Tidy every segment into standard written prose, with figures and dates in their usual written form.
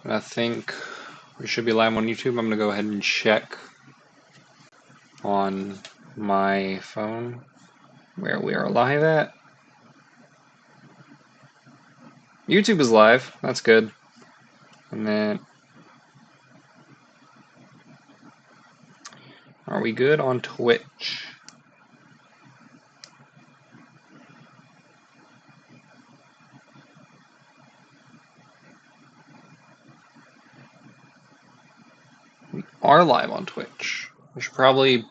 I think we should be live on YouTube. I'm gonna go ahead and check on my phone where we are live at. YouTube is live. That's good. And then, are we good on Twitch? We are live on Twitch. We should probably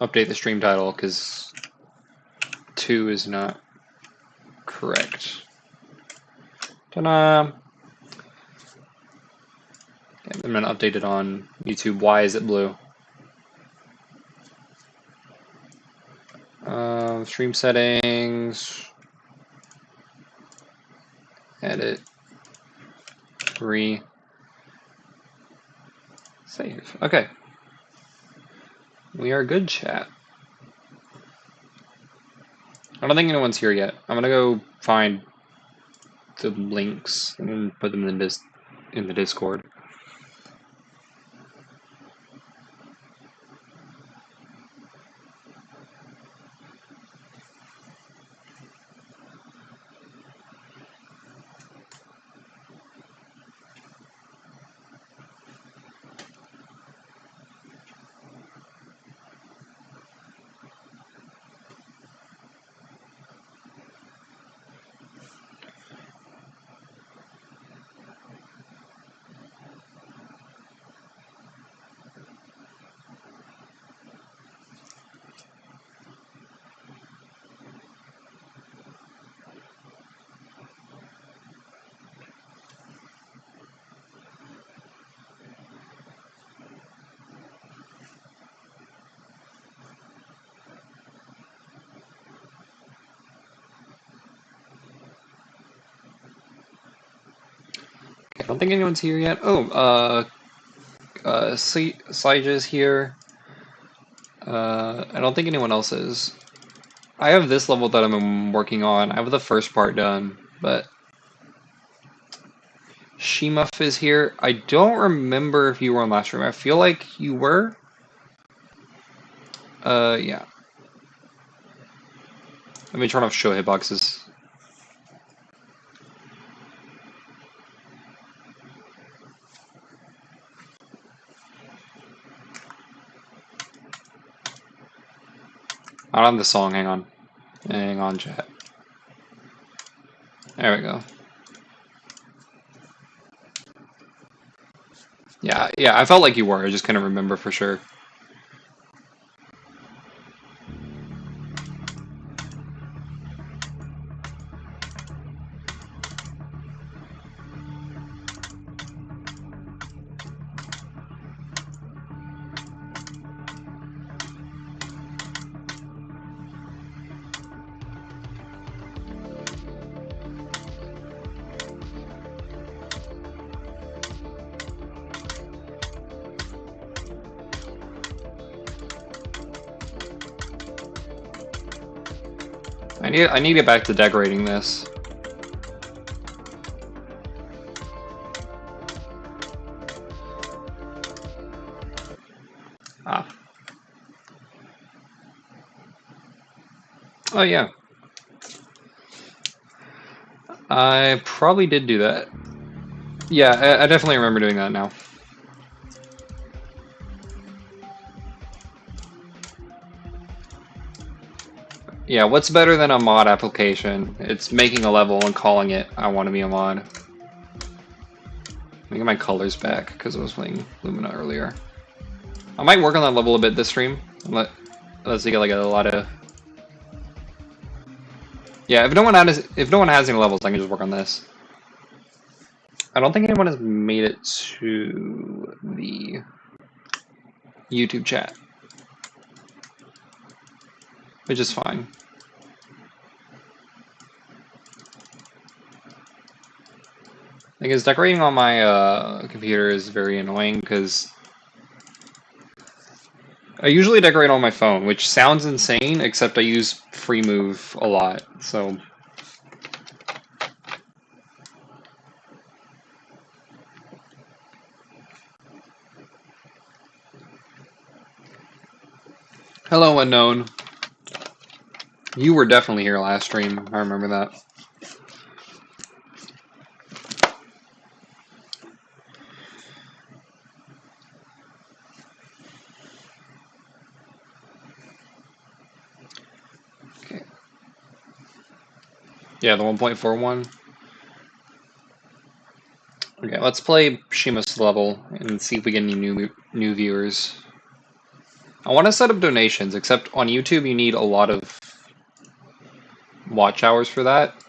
update the stream title because 2 is not correct. Ta-da! Okay, I'm gonna update it on YouTube. Why is it blue? Stream settings. Edit. Save. Okay. We are good, chat. I don't think anyone's here yet. I'm gonna go find the links and put them in the Discord. I don't think anyone's here yet. Oh, Saja's here. I don't think anyone else is. I have this level that I'm working on. I have the first part done, but Shemuff is here. I don't remember if you were on last stream. I feel like you were. Yeah. Let me turn off show hitboxes. Not on the song, hang on. Hang on, chat. There we go. Yeah, I felt like you were. I just couldn't remember for sure. I need to get back to decorating this. Ah. Oh yeah. I probably did do that. Yeah, I definitely remember doing that now. Yeah, what's better than a mod application? It's making a level and calling it, I want to be a mod. Let me get my colors back, because I was playing Lumina earlier. I might work on that level a bit this stream. Let's get like a lot of... Yeah, if no one has any levels, I can just work on this. I don't think anyone has made it to the YouTube chat, which is fine. I guess decorating on my computer is very annoying because I usually decorate on my phone, which sounds insane, except I use FreeMove a lot, so... Hello, unknown. You were definitely here last stream. I remember that. Okay. Yeah, the 1.41. Okay, let's play Shima's level and see if we get any new viewers. I want to set up donations, except on YouTube you need a lot of watch hours for that,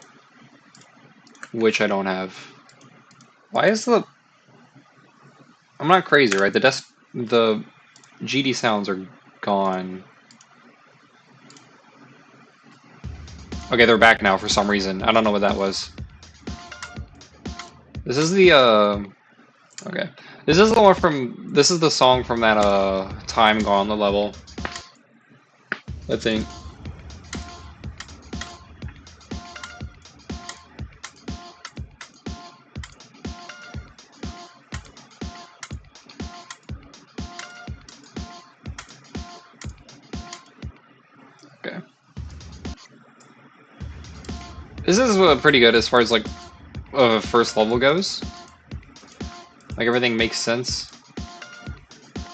which I don't have. Why is the... I'm not crazy, right? The GD sounds are gone. Okay, they're back now for some reason. I don't know what that was. This is the okay. This is the one from... This is the song from that Time Gauntlet level, I think. Okay. This is pretty good as far as like first level goes. Like everything makes sense.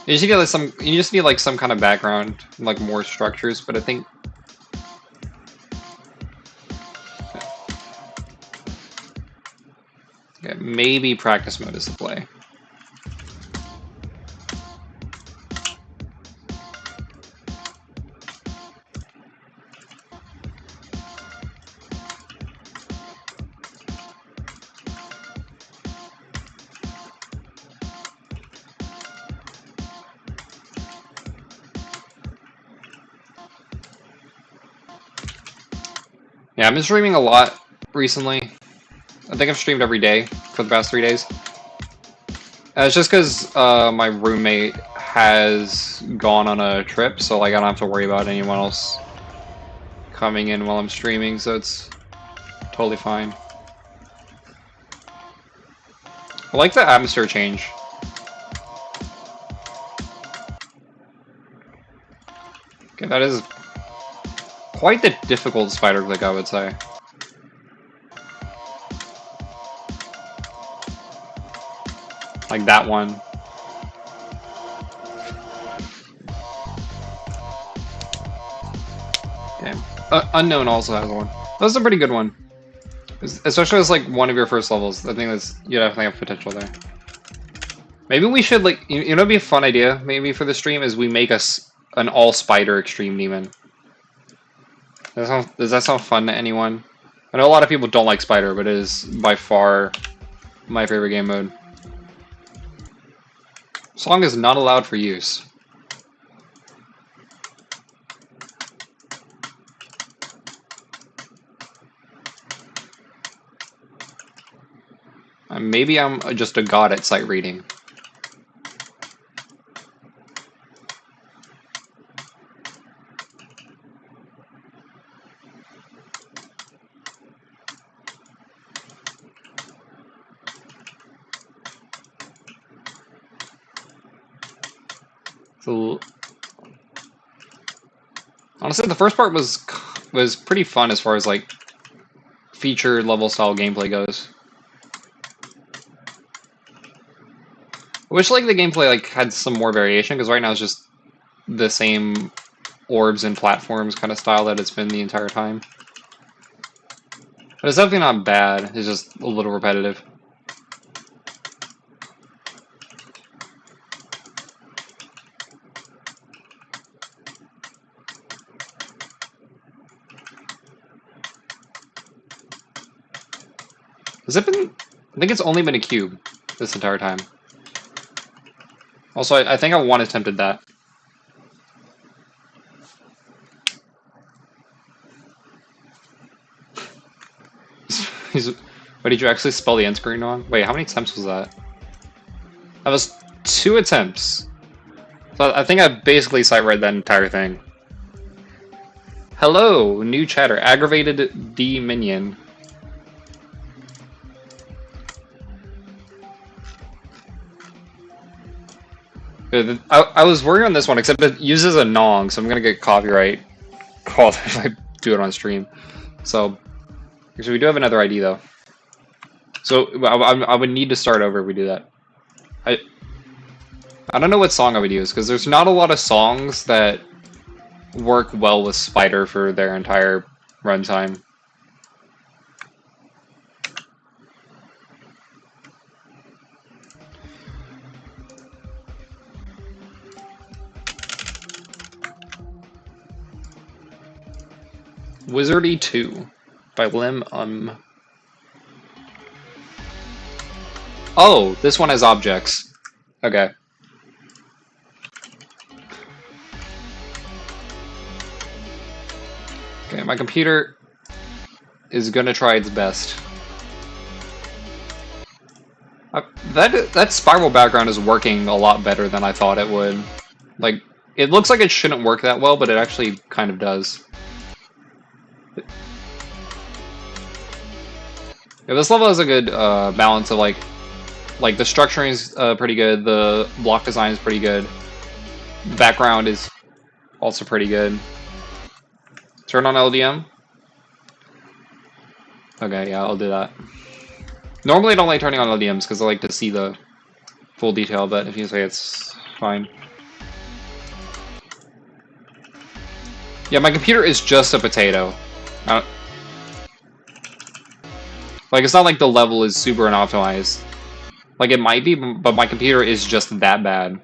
You just get like you just need like some kind of background, like more structures, but I think okay, maybe practice mode is the play. Yeah, I've been streaming a lot recently. I think I've streamed every day for the past 3 days. It's just because my roommate has gone on a trip, so like I don't have to worry about anyone else coming in while I'm streaming, so it's totally fine. I like the atmosphere change. Okay, that is quite the difficult spider click, I would say. Like that one. Okay. Unknown also has one. That's a pretty good one. Especially as like one of your first levels. I think that's you definitely have potential there. Maybe we should like you know, it'd be a fun idea maybe for the stream is we make us an all spider extreme demon. Does that sound fun to anyone? I know a lot of people don't like spider, but it is by far my favorite game mode. Song is not allowed for use. Maybe I'm just a god at sight reading. So, honestly, the first part was pretty fun as far as like featured level style gameplay goes. I wish like the gameplay like had some more variation because right now it's just the same orbs and platforms kind of style that it's been the entire time. But it's definitely not bad. It's just a little repetitive. Has it been... I think it's only been a cube this entire time. Also, I think I one attempted that. Wait, did you actually spell the end screen wrong? Wait, how many attempts was that? That was 2 attempts. So I think I basically sight read that entire thing. Hello, new chatter. Aggravated D minion. I was working on this one, except it uses a Nong, so I'm gonna get copyright called if I do it on stream. So, actually, we do have another ID though. So I would need to start over if we do that. I don't know what song I would use because there's not a lot of songs that work well with Spider for their entire runtime. Wizardy 2 by Lim. Oh, this one has objects. Okay. Okay, my computer is gonna try its best. That spiral background is working a lot better than I thought it would. Like, it looks like it shouldn't work that well, but it actually kind of does. Yeah, this level has a good balance of like the structuring is pretty good, the block design is pretty good, the background is also pretty good. Turn on LDM. Okay, yeah, I'll do that. Normally I don't like turning on LDMs because I like to see the full detail, but if you say it's fine. Yeah, my computer is just a potato. Like, it's not like the level is super unoptimized. Like, it might be, but my computer is just that bad.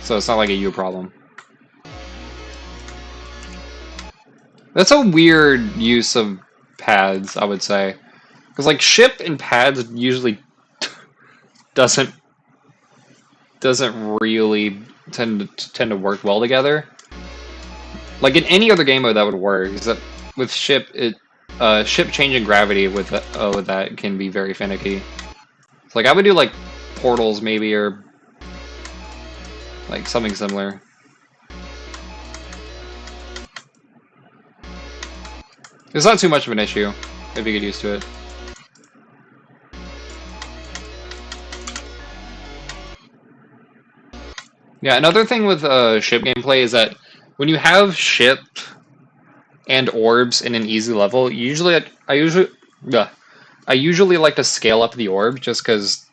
So it's not like a you problem. That's a weird use of pads, I would say. Because, like, ship and pads usually doesn't really tend to work well together. Like, in any other game mode that would work, except with ship, ship changing gravity with that can be very finicky. So, like, I would do, like, portals, maybe, or, like, something similar. It's not too much of an issue, if you get used to it. Yeah, another thing with ship gameplay is that when you have ship and orbs in an easy level, I usually like to scale up the orb just because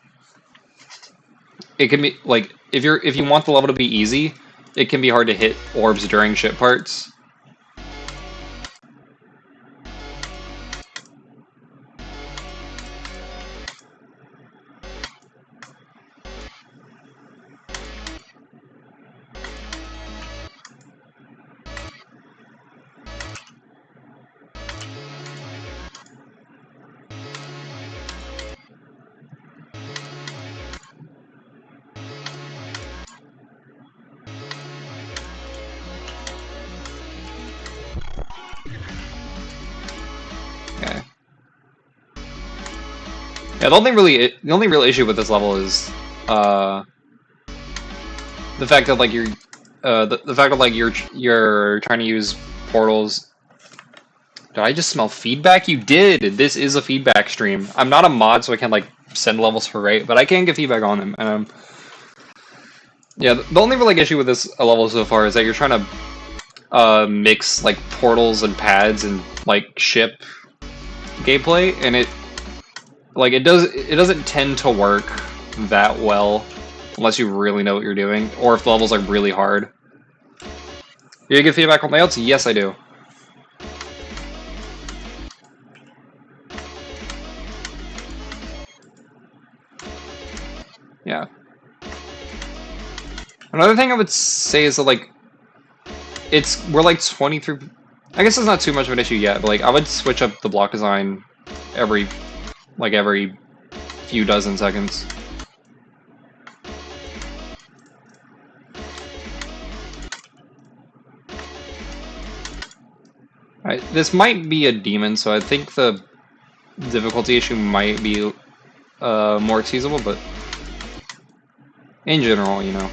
it can be like if you want the level to be easy, it can be hard to hit orbs during ship parts. Okay. Yeah, the only real issue with this level is the fact that like you're trying to use portals. Did I just smell feedback? You did! This is a feedback stream. I'm not a mod, so I can't, like, send levels for rate, but I can get feedback on them. Yeah, the only real issue with this level so far is that you're trying to mix, like, portals and pads and, like, ship gameplay, and it doesn't tend to work that well unless you really know what you're doing, or if the levels are really hard. Do you get feedback on layouts? Yes, I do. Yeah. Another thing I would say is that, like, we're like 23. I guess it's not too much of an issue yet, but like I would switch up the block design every few dozen seconds. Alright, this might be a demon, so I think the difficulty issue might be more excusable, but in general, you know.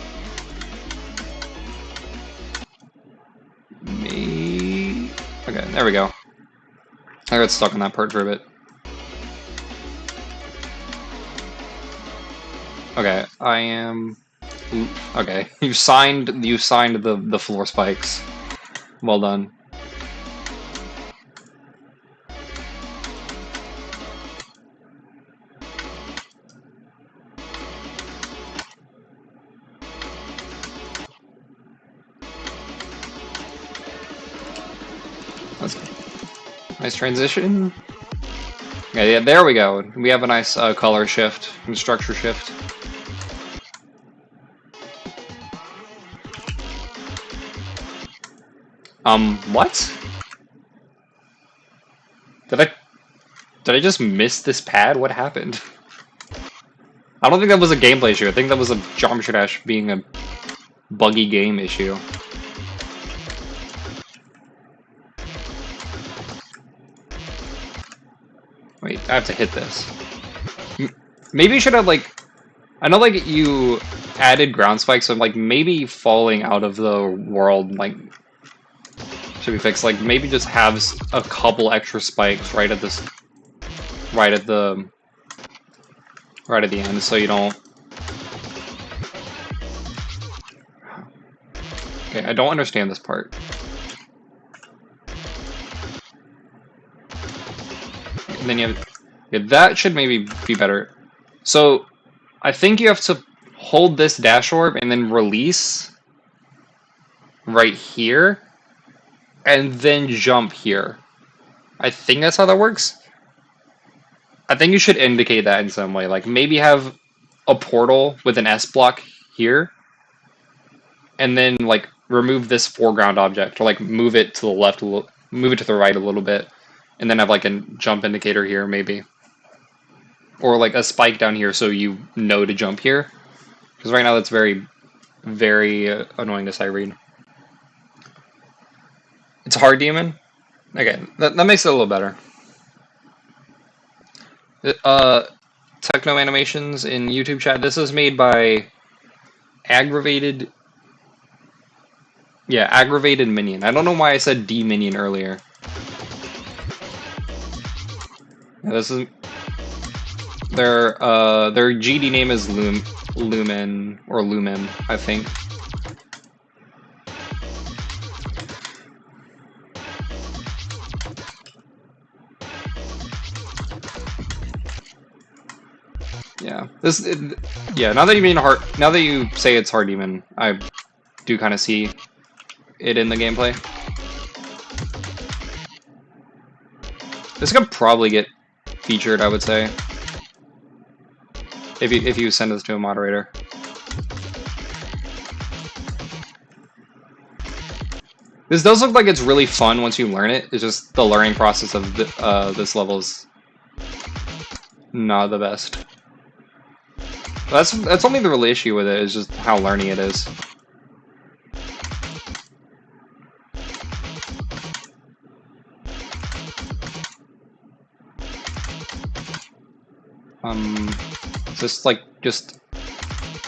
Okay, there we go. I got stuck on that part for a bit. Okay, I am Ooh, okay, you signed the floor spikes. Well done. That's nice transition. Yeah, there we go. We have a nice color shift and structure shift. What? Did I just miss this pad? What happened? I don't think that was a gameplay issue. I think that was a Geometry Dash being a buggy game issue. Wait, I have to hit this. Maybe you should have, like... I know, like, you added ground spikes, so, like, maybe falling out of the world, like, should be fixed. Like, maybe just have a couple extra spikes right at this... Right at the end, so you don't... Okay, I don't understand this part. And then you have... Yeah, that should maybe be better. So, I think you have to hold this dash orb and then release right here, and then jump here. I think that's how that works. I think you should indicate that in some way. Like, maybe have a portal with an S block here, and then, like, remove this foreground object, or, like, move it to the left, move it to the right a little bit, and then have, like, a jump indicator here, maybe. Or, like, a spike down here so you know to jump here. Because right now that's very, very annoying to sight read. It's hard demon? Okay, that makes it a little better. Techno Animations in YouTube chat. This is made by Aggravated... Yeah, Aggravated Minion. I don't know why I said D-Minion earlier. Yeah, this is... Their GD name is Lumen, or Lumen, I think. Yeah, yeah. Now that you say it's hard demon, I do kind of see it in the gameplay. This could probably get featured, I would say, if you send this to a moderator. This does look like it's really fun once you learn it. It's just the learning process of this level is not the best. That's only the real issue with it, is just how learning it is. Just like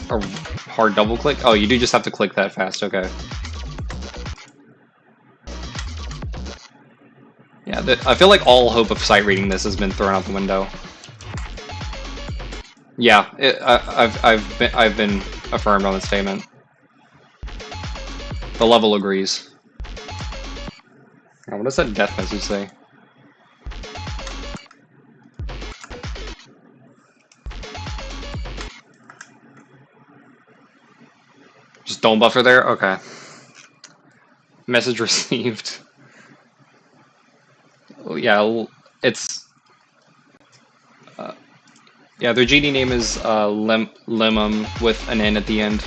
a hard double click? Oh, you do just have to click that fast, okay. Yeah, I feel like all hope of sight reading this has been thrown out the window. Yeah, I've been affirmed on this statement. The level agrees. Oh, what does that death message say? Just don't buffer there? Okay. Message received. Yeah, it's... yeah, their GD name is Lemum with an N at the end.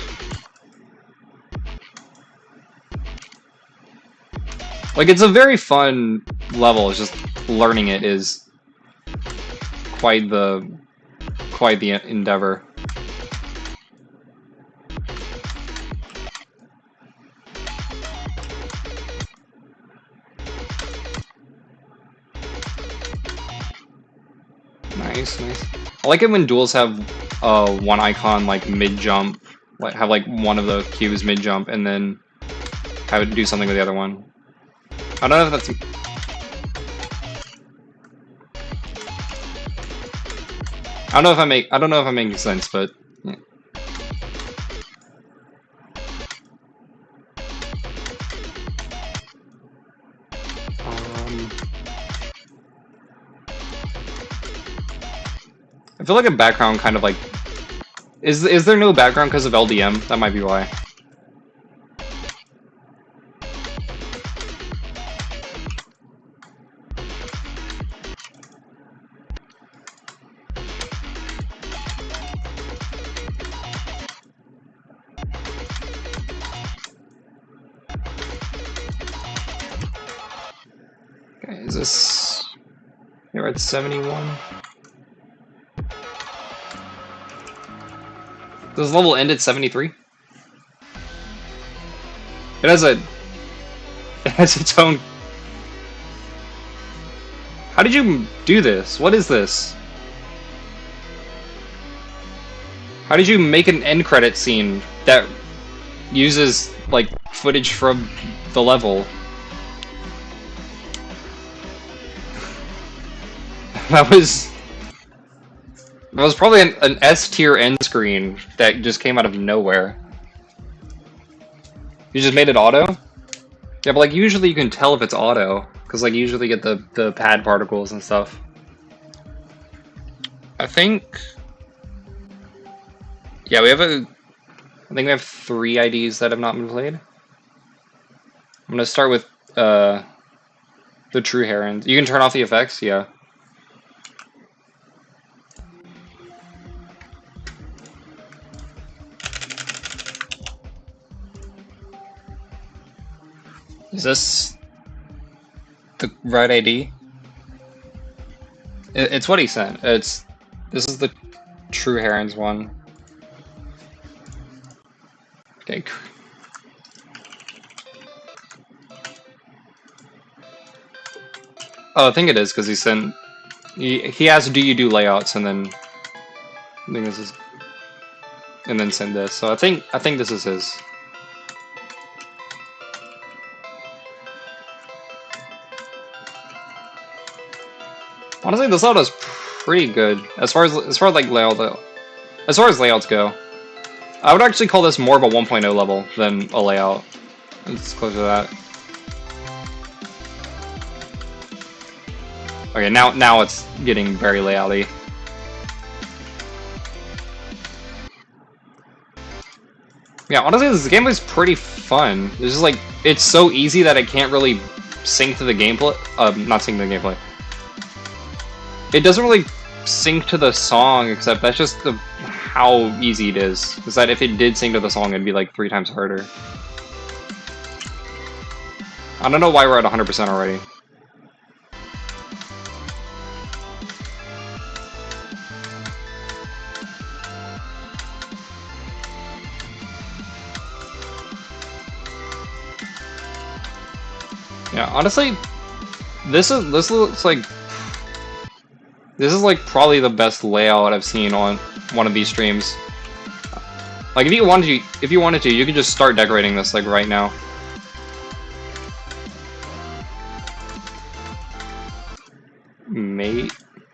Like, it's a very fun level, it's just learning it is quite the endeavor. Nice, nice. I like it when duels have one icon like mid-jump, like have like one of the cubes mid-jump, and then have it do something with the other one. I don't know if that's... I don't know if I'm making sense, but... Yeah. I feel like a background kind of like... Is there no background because of LDM? That might be why. Okay, is this... You're at 71? Does this level end at 73? It has its own... How did you do this? What is this? How did you make an end credit scene that uses, like, footage from the level? That was probably an S-tier end screen that just came out of nowhere. You just made it auto? Yeah, but like usually you can tell if it's auto, because like you usually get the pad particles and stuff. I think... Yeah, I think we have 3 IDs that have not been played. I'm gonna start with the True Herons. You can turn off the effects, yeah. Is this the right ID? It's what he sent. This is the True Herons one. Okay. Oh, I think it is because he sent. He asked, "Do you do layouts?" And then I think this is, and then send this. So I think this is his. Honestly, this layout is pretty good as far as like layout. As far as layouts go, I would actually call this more of a 1.0 level than a layout. It's closer to that. Okay, now it's getting very layouty. Yeah, honestly, this game is pretty fun. It's just like it's so easy that it can't really sync to the gameplay. Not sync to the gameplay. It doesn't really sync to the song, except that's just how easy it is. Is that if it did sync to the song, it'd be like 3 times harder. I don't know why we're at 100% already. Yeah, honestly, this looks like this is like probably the best layout I've seen on one of these streams. Like if you wanted to, you could just start decorating this like right now.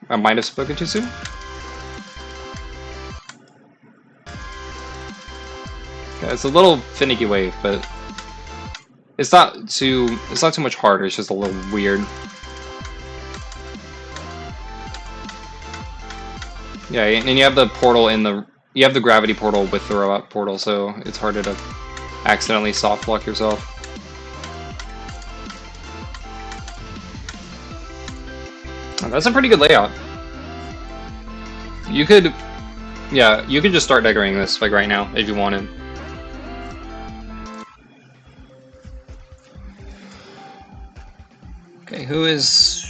I might have spoken too soon. Yeah, it's a little finicky wave, but it's not too much harder. It's just a little weird. Yeah, and you have the portal you have the gravity portal with the robot portal, so it's harder to accidentally soft lock yourself. Oh, that's a pretty good layout. You could just start decorating this like right now if you wanted. Okay, who is...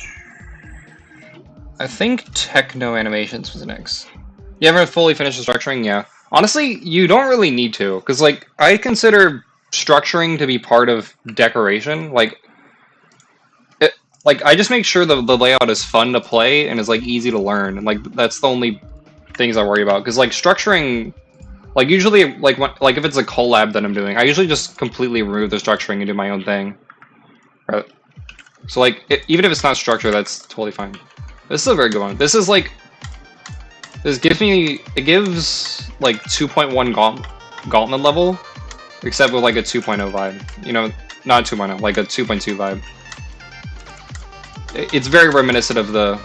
I think Techno Animations was next. You haven't fully finished the structuring? Yeah. Honestly, you don't really need to, because like I consider structuring to be part of decoration. Like I just make sure the layout is fun to play and is like easy to learn, and like that's the only things I worry about. Because like structuring, like usually like if it's a collab that I'm doing, I usually just completely remove the structuring and do my own thing. Right. So like even if it's not structure, that's totally fine. This is a very good one. This is like, it gives like 2.1 Gauntlet level, except with like a 2.0 vibe. You know, not 2.0, like a 2.2 vibe. It's very reminiscent of the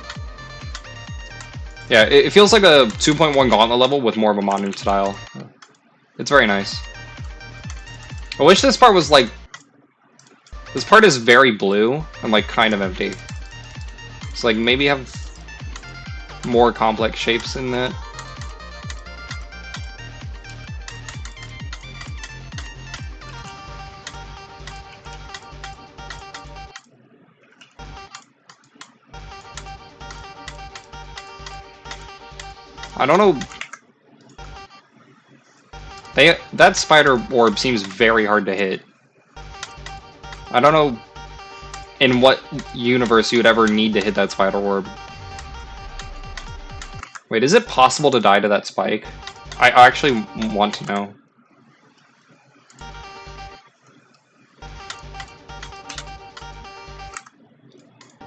Yeah, it feels like a 2.1 Gauntlet level with more of a modern style. It's very nice. I wish this part was like... This part is very blue and like kind of empty. So like maybe have more complex shapes in that. I don't know. That spider orb seems very hard to hit. I don't know in what universe you would ever need to hit that spider orb. Wait, is it possible to die to that spike? I actually want to know.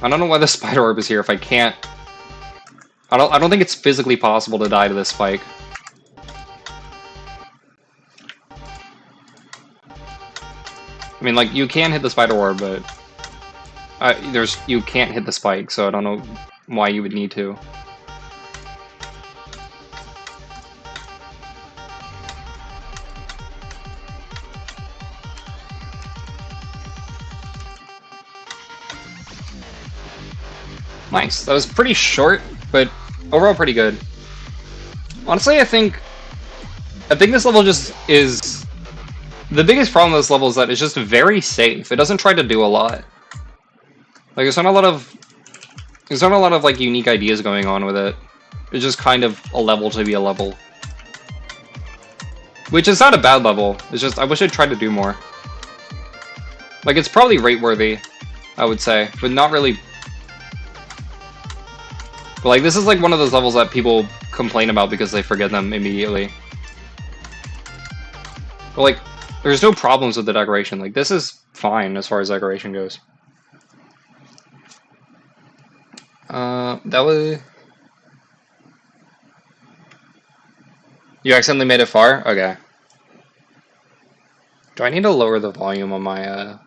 I don't know why the spider orb is here if I can't... I don't think it's physically possible to die to this spike. I mean, like, you can hit the spider orb, but... you can't hit the spike, so I don't know why you would need to. Nice. That was pretty short, but overall pretty good. Honestly, I think this level just is... The biggest problem with this level is that it's just very safe. It doesn't try to do a lot. Like, there's not a lot of like unique ideas going on with it. It's just kind of a level to be a level. Which is not a bad level. It's just I wish it tried to do more. Like, it's probably rate worthy, I would say, but not really. But like, this is like one of those levels that people complain about because they forget them immediately. But like, there's no problems with the decoration. Like, this is fine as far as decoration goes. That was... You accidentally made it far? Okay. Do I need to lower the volume on my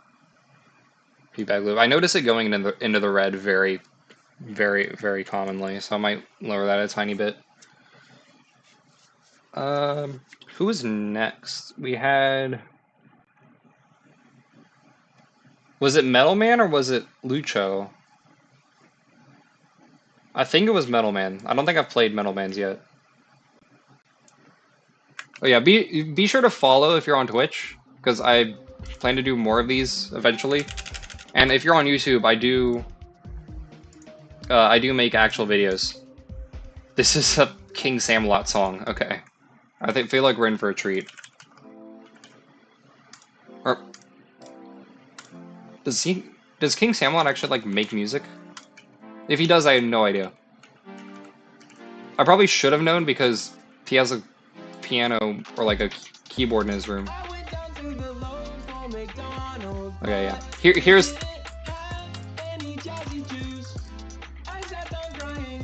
feedback loop? I notice it going into the red very, very, very commonly, so I might lower that a tiny bit. Who was next? We had... Was it Metal Man or was it Lucho? I think it was Metal Man. I don't think I've played Metal Man's yet. Oh yeah, be sure to follow if you're on Twitch, because I plan to do more of these eventually. And if you're on YouTube, I do make actual videos. This is a King Samlot song. Okay, I feel like we're in for a treat. Or does King Samlot actually like make music? If he does, I have no idea. I probably should have known because he has a piano or like a keyboard in his room. Okay, yeah. Here's...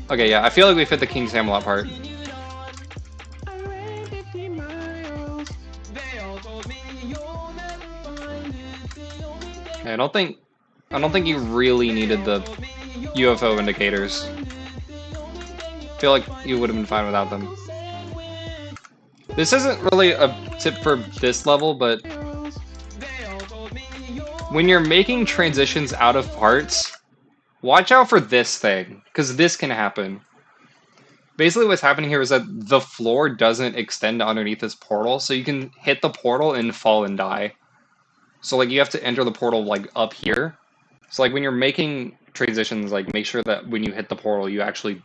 Okay, yeah, I feel like we fit the King Samlot part. Okay, I don't think you really needed the UFO indicators. I feel like you would have been fine without them. This isn't really a tip for this level, but when you're making transitions out of parts, watch out for this thing, because this can happen. Basically what's happening here is that the floor doesn't extend underneath this portal, so you can hit the portal and fall and die. So like you have to enter the portal like up here. So like when you're making transitions, like make sure that when you hit the portal you actually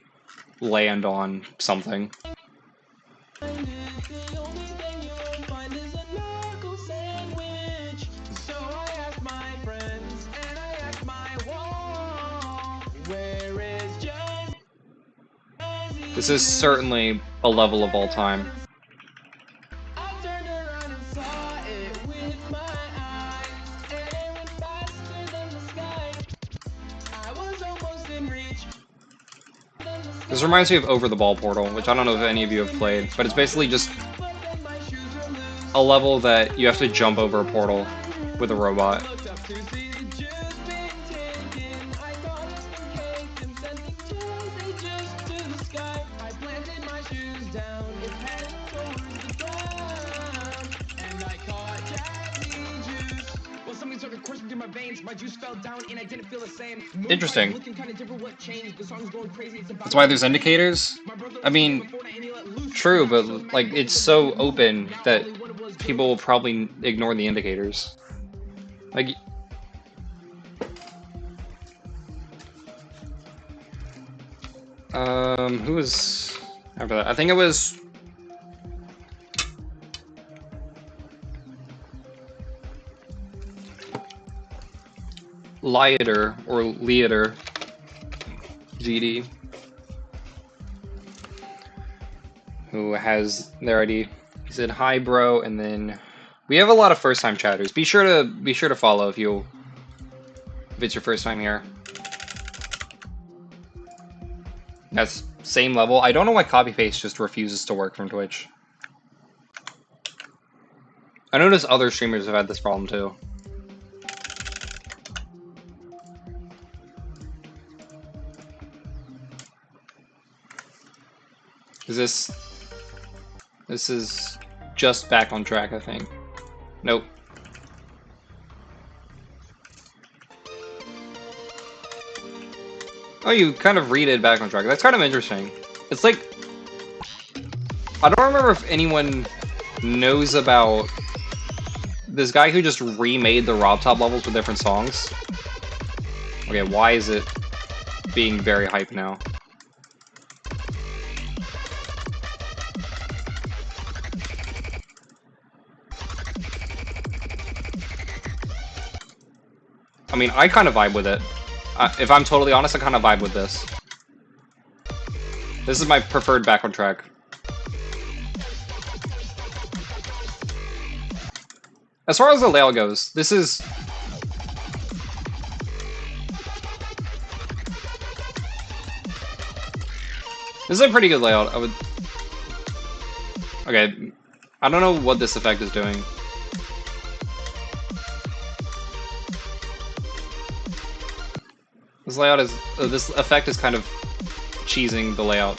land on something. This is certainly a level of all time. This reminds me of Over the Ball Portal, which I don't know if any of you have played, but it's basically just a level that you have to jump over a portal with a robot. Interesting. That's why there's indicators? I mean, true, but like it's so open that people will probably ignore the indicators. Like, who was after that? I think it was Leader or Leader GD, who has their ID. He said hi, bro, and then we have a lot of first-time chatters. Be sure to follow if it's your first time here. That's same level. I don't know why copy paste just refuses to work from Twitch. I noticed other streamers have had this problem too. This is just back on track, I think. Nope. Oh, you kind of read it back on track. That's kind of interesting. It's like, I don't remember if anyone knows about this guy who just remade the RobTop levels with different songs. Okay, why is it being very hype now? I mean, I kind of vibe with it. If I'm totally honest, I kind of vibe with this. This is my preferred back on track. As far as the layout goes, this is... This is a pretty good layout. I would... Okay, I don't know what this effect is doing. This layout is... this effect is kind of cheesing the layout.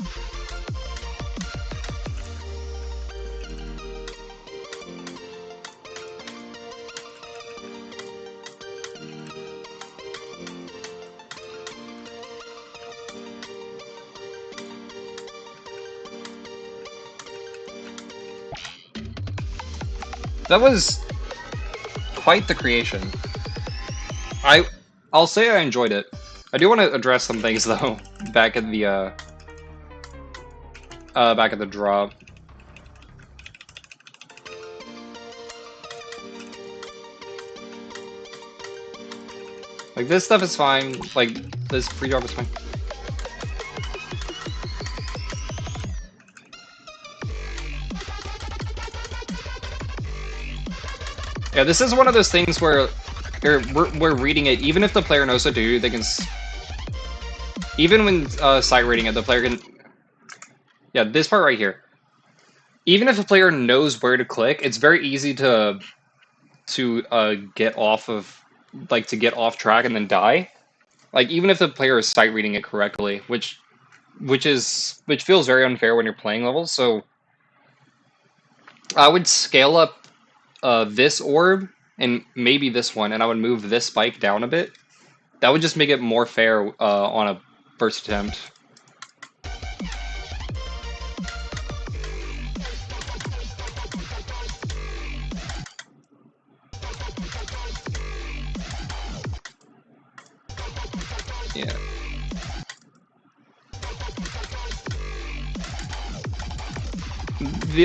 That was quite the creation. I'll say I enjoyed it. I do want to address some things though. Back at the drop. Like this stuff is fine. Like this pre-drop is fine. Yeah, this is one of those things where we're reading it, even if the player knows what to do, they can... Even when sight reading it, the player can... Yeah, this part right here. Even if the player knows where to click, it's very easy to get off of... Like, to get off track and then die. Like, even if the player is sight reading it correctly, which feels very unfair when you're playing levels, so... I would scale up this orb, and maybe this one, and I would move this spike down a bit. That would just make it more fair on a first attempt. Yeah.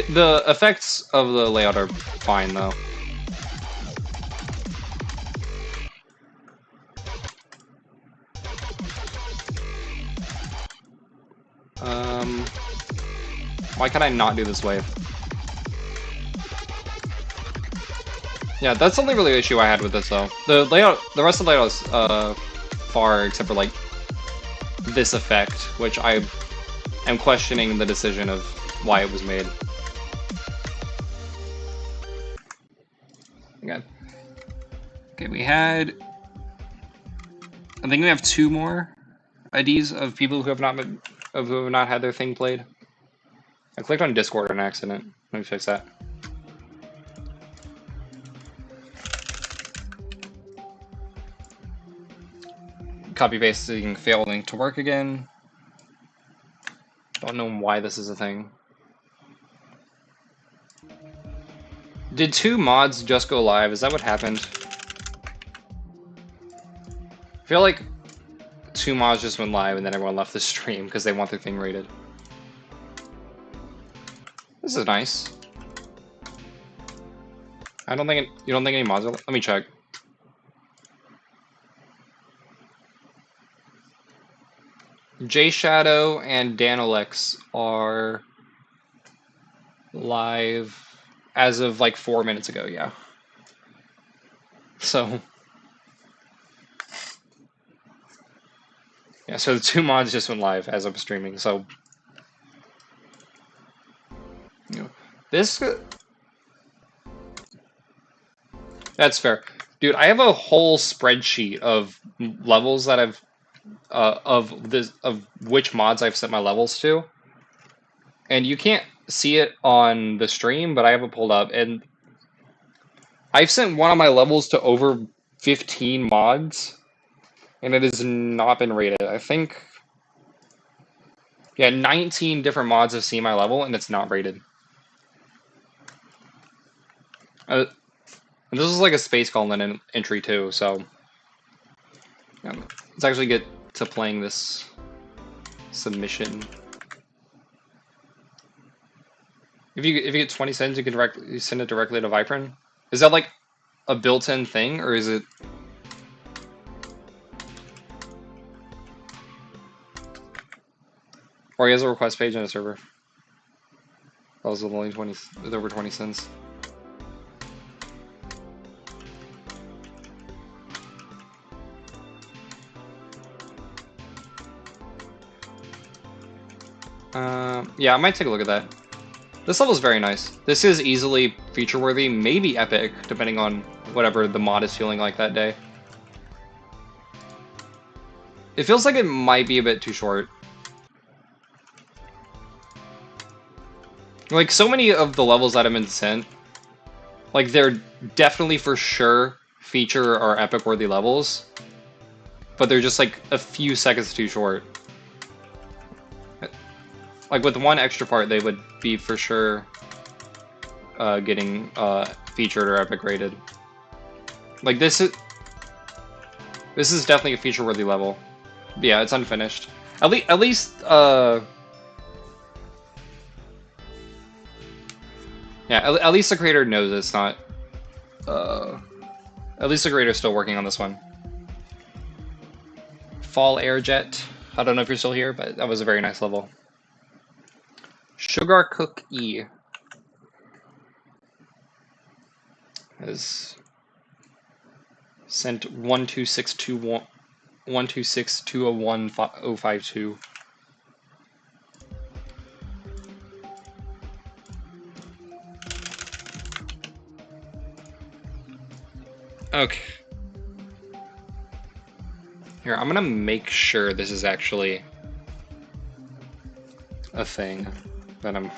The effects of the layout are fine, though. Why can I not do this wave? Yeah, that's the only really issue I had with this, though. The rest of the layout is far, except for, like, this effect, which I am questioning the decision of why it was made. Okay, we had... I think we have 2 more IDs of people who have not had their thing played. I clicked on Discord on accident. Let me fix that. copy pasting fail link to work again. Don't know why this is a thing. Did 2 mods just go live? Is that what happened? I feel like 2 mods just went live and then everyone left the stream because they want their thing rated. This is nice. I don't think you don't think any mods are. Let me check. J Shadow and Danolex are live as of like 4 minutes ago. Yeah. So. Yeah. So the 2 mods just went live as I'm streaming. So. You know, this. That's fair, dude. I have a whole spreadsheet of levels that I've of which mods I've set my levels to, and you can't see it on the stream, but I have it pulled up, and I've sent one of my levels to over 15 mods, and it has not been rated. I think, yeah, 19 different mods have seen my level, and it's not rated. And this is like a Space Colon entry too, so let's actually get to playing this submission. If you get 20 cents, you can send it directly to Viprin. Is that like a built-in thing, or is it? Or he has a request page on a server. That was only 20, with over 20 cents. Yeah, I might take a look at that. This level is very nice. This is easily feature-worthy, maybe epic, depending on whatever the mod is feeling like that day. It feels like it might be a bit too short. Like, so many of the levels that have been sent, like, they're definitely for sure feature or epic-worthy levels, but they're just, like, a few seconds too short. Like, with one extra part, they would be for sure getting featured or epic rated. Like, this is definitely a feature-worthy level. But yeah, it's unfinished. At least yeah, at least the creator knows it's not. At least the creator's still working on this one. Fall Airjet. I don't know if you're still here, but that was a very nice level. Sugar Cook E has sent 126201052. Okay. Here, I'm gonna make sure this is actually a thing that I'm.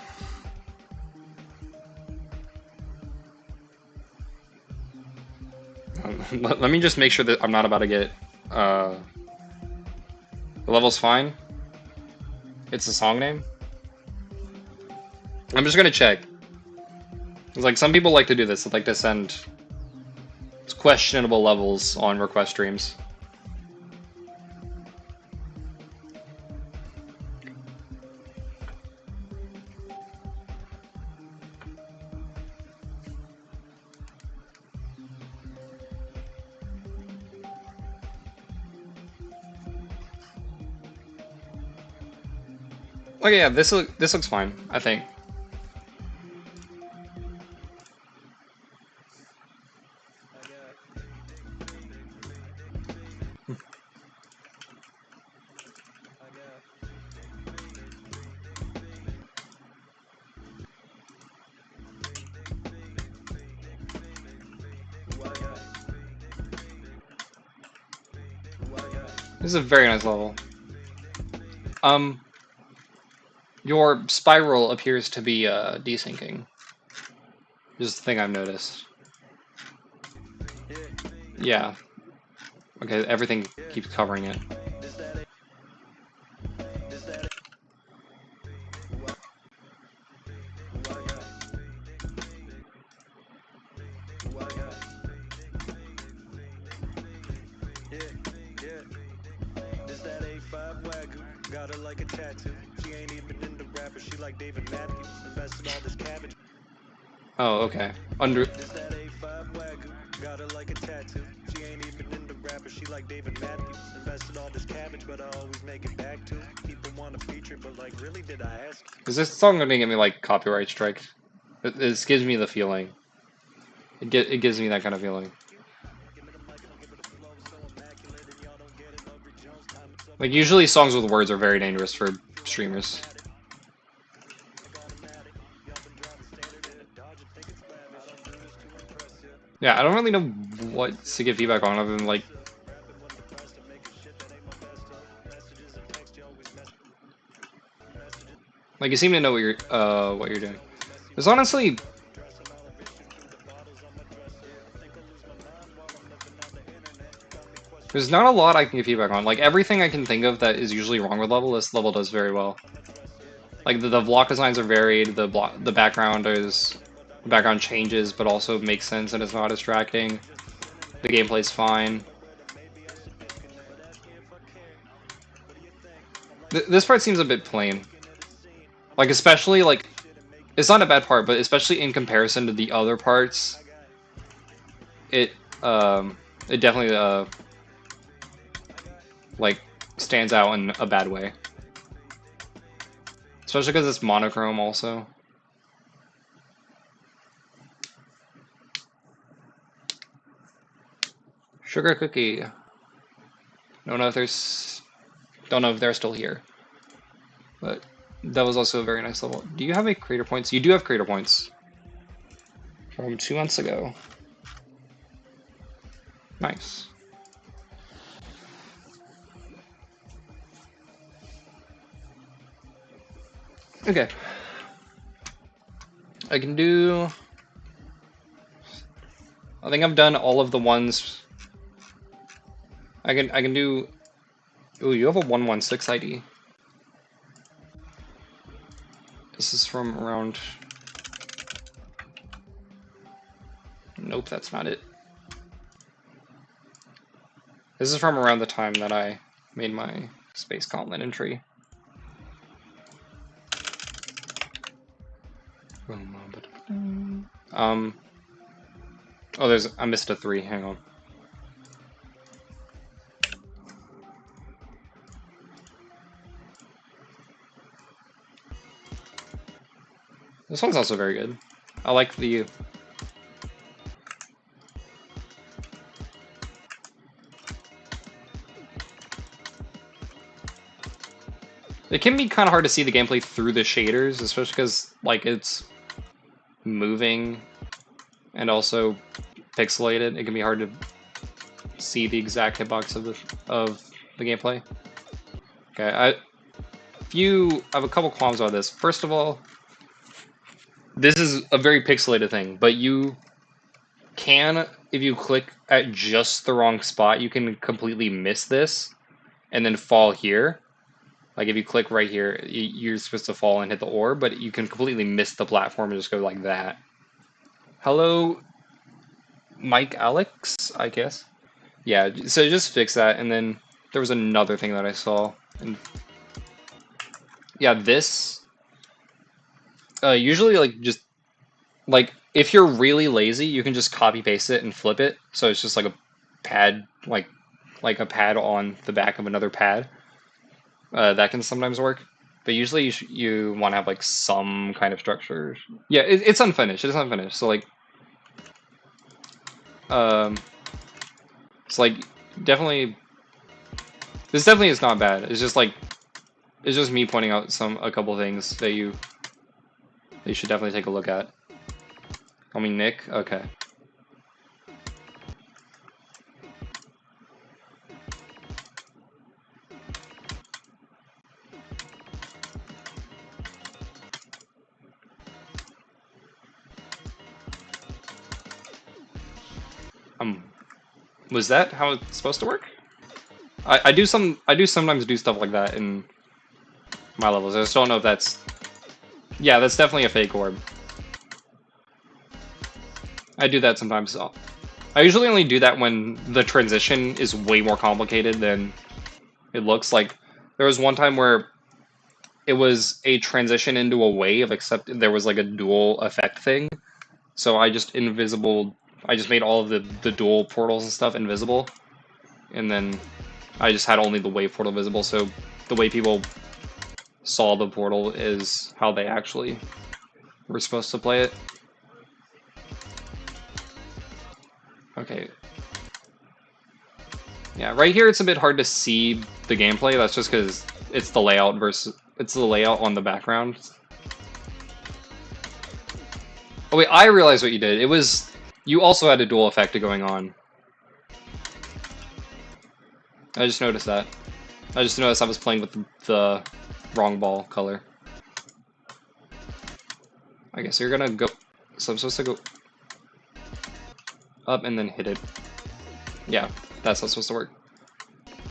Let me just make sure that I'm not about to get. The level's fine. It's a song name. I'm just gonna check. It's like some people like to do this. They like to send questionable levels on request streams. Okay, yeah, this looks fine, I think. This is a very nice level. Your spiral appears to be desyncing. This is the thing I've noticed. Yeah. Okay, everything keeps covering it. Got her like a tattoo. She ain't even into rappers. She like David Matthews. Invested all this cabbage. Oh, okay. Under. This that A5 wagyu. Got her like a tattoo. She ain't even into rappers. She like David Matthews. Invested all this cabbage, but I always make it back to. People want to feature, but like, really, did I ask? Is this song gonna get me like copyright strike? This gives me the feeling. It gives me that kind of feeling. Like usually songs with words are very dangerous for streamers. Yeah, I don't really know what to give feedback on other than like you seem to know what you're doing. There's honestly there's not a lot I can give feedback on. Like everything I can think of that is usually wrong with level, this level does very well. Like the block designs are varied, the background changes but also makes sense and is not distracting. The gameplay's fine. This part seems a bit plain. Like especially like it's not a bad part, but especially in comparison to the other parts, it it definitely like stands out in a bad way. Especially because it's monochrome also. Sugar cookie. Don't know if they're still here. But that was also a very nice level. Do you have any creator points? You do have creator points. From 2 months ago. Nice. Okay. I can do... I think I've done all of the ones... I can do... Ooh, you have a 116 ID. This is from around... Nope, that's not it. This is from around the time that I made my Space Gauntlet entry. Oh, I missed a 3, hang on. This one's also very good. I like the... It can be kind of hard to see the gameplay through the shaders, especially because like it's moving and also pixelated. It can be hard to see the exact hitbox of the gameplay. Okay, I have a couple qualms about this. First of all, this is a very pixelated thing, but you can, if you click at just the wrong spot, you can completely miss this and then fall here. Like if you click right here, you're supposed to fall and hit the orb, but you can completely miss the platform and just go like that. Hello, Mike Alex, I guess. Yeah, so just fix that, and then there was another thing that I saw, and yeah, this usually like just like if you're really lazy, you can just copy paste it and flip it, so it's just like a pad, like a pad on the back of another pad. That can sometimes work, but usually you want to have like some kind of structure. Yeah, it's unfinished. It's unfinished. So like, it's like definitely. This definitely is not bad. It's just like, it's just me pointing out a couple things that you should definitely take a look at. Call me Nick. Okay. Was that how it's supposed to work? I do sometimes do stuff like that in my levels. I just don't know if that's... Yeah, that's definitely a fake orb. I do that sometimes. I usually only do that when the transition is way more complicated than it looks. Like, there was one time where it was a transition into a wave, except there was like a dual effect thing. So I just made all of the dual portals and stuff invisible. And then I just had only the wave portal visible, so the way people saw the portal is how they actually were supposed to play it. Okay. Yeah, right here it's a bit hard to see the gameplay. That's just because it's the layout on the background. Oh wait, I realized what you did. You also had a dual effect going on. I just noticed that. I just noticed I was playing with the wrong ball color. I guess you're gonna go... So I'm supposed to go up and then hit it. Yeah, that's how it's supposed to work.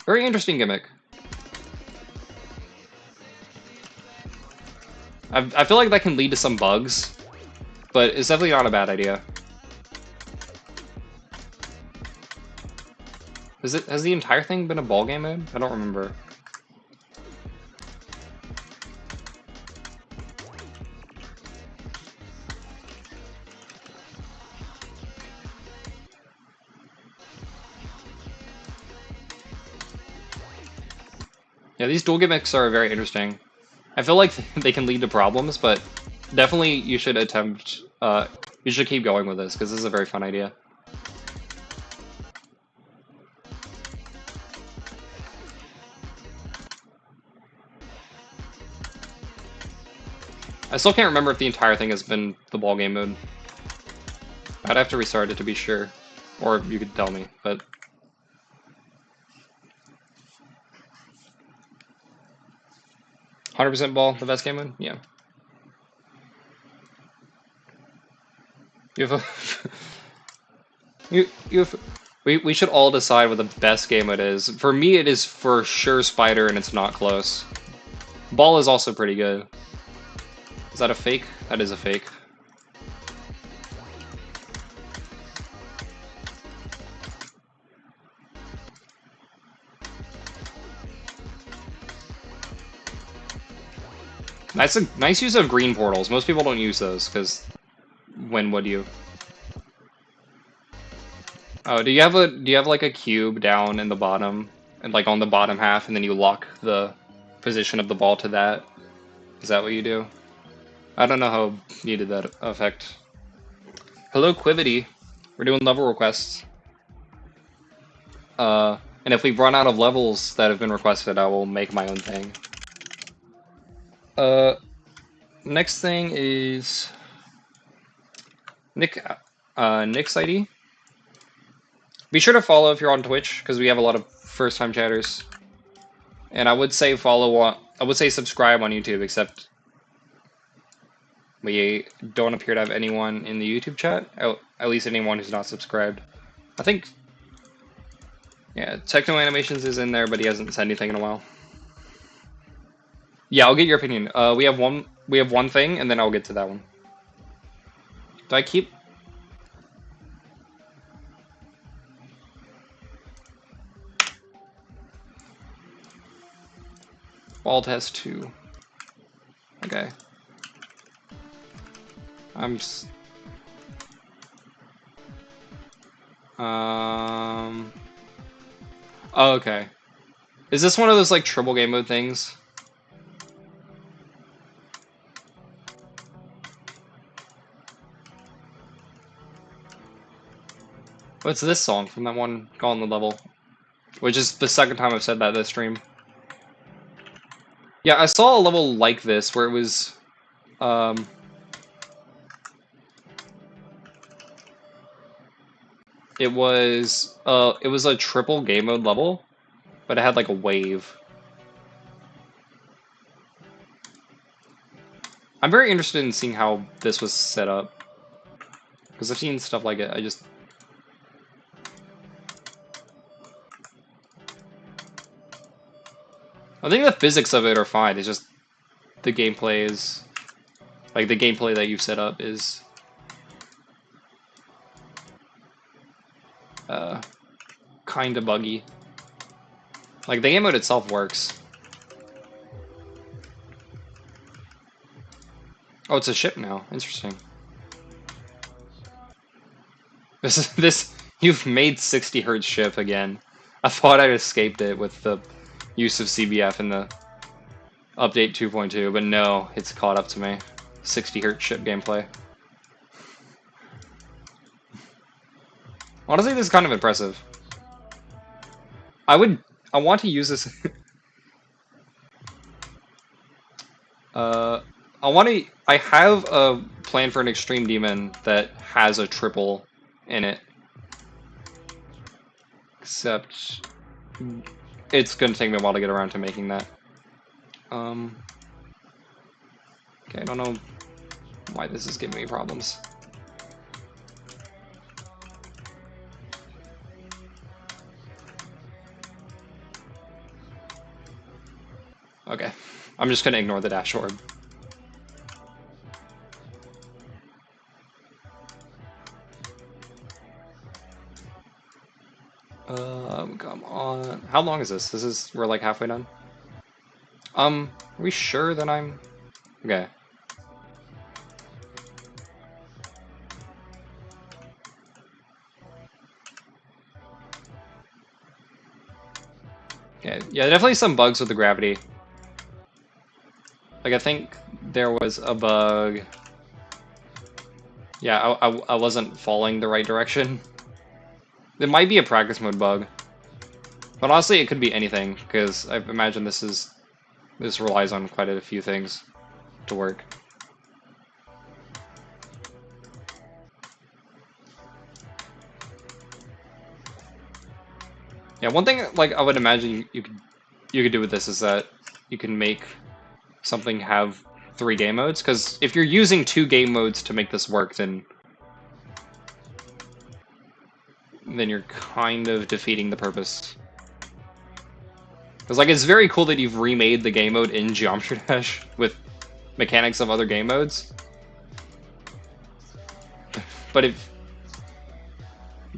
Very interesting gimmick. I feel like that can lead to some bugs, but it's definitely not a bad idea. Has the entire thing been a ball game mode? I don't remember. Yeah, these dual gimmicks are very interesting. I feel like they can lead to problems, but definitely you should attempt, you should keep going with this, because this is a very fun idea. I still can't remember if the entire thing has been the ball game mode. I'd have to restart it to be sure, or you could tell me, but... 100% ball, the best game mode? Yeah. We should all decide what the best game mode is. For me, it is for sure Spider, and it's not close. Ball is also pretty good. Is that a fake? That is a fake. Nice use of green portals. Most people don't use those, because when would you? Oh, do you have like a cube down in the bottom, and like on the bottom half, and then you lock the position of the ball to that? Is that what you do? I don't know how you did that effect. Hello, Quivity. We're doing level requests. And if we run out of levels that have been requested, I will make my own thing. Next thing is Nick's ID. Be sure to follow if you're on Twitch, because we have a lot of first-time chatters. And I would say subscribe on YouTube, except we don't appear to have anyone in the YouTube chat. At least anyone who's not subscribed. I think, yeah, Techno Animations is in there, but he hasn't said anything in a while. Yeah, I'll get your opinion. We have one thing, and then I'll get to that one. Do I keep... Ball test 2. Okay. Oh, okay. Is this one of those, like, triple game mode things? What's this song from that one Gauntlet level? Which is the second time I've said that this stream. Yeah, I saw a level like this where it was, it was a triple game mode level, but it had like a wave. I'm very interested in seeing how this was set up, because I've seen stuff like it. I think the physics of it are fine. It's just the gameplay is like the gameplay that you've set up is kind of buggy. Like the game mode itself works. Oh, it's a ship now. Interesting. This you've made 60 Hz ship again. I thought I'd escaped it with the use of CBF in the update 2.2, but no, it's caught up to me. 60 Hz ship gameplay. Honestly, this is kind of impressive. I want to use this. I have a plan for an Extreme Demon that has a triple in it. Except it's gonna take me a while to get around to making that. Okay, I don't know why this is giving me problems. Okay, I'm just gonna ignore the dash orb. Come on. How long is this? We're like halfway done. Are we sure that I'm... Okay. Okay, yeah, definitely some bugs with the gravity. Like, I think there was a bug... Yeah, I wasn't falling the right direction. It might be a practice mode bug. But honestly, it could be anything, because I imagine this relies on quite a few things to work. Yeah, one thing like I would imagine you could do with this is that you can make something have 3 game modes, because if you're using 2 game modes to make this work, then you're kind of defeating the purpose. Because like it's very cool that you've remade the game mode in Geometry Dash with mechanics of other game modes. But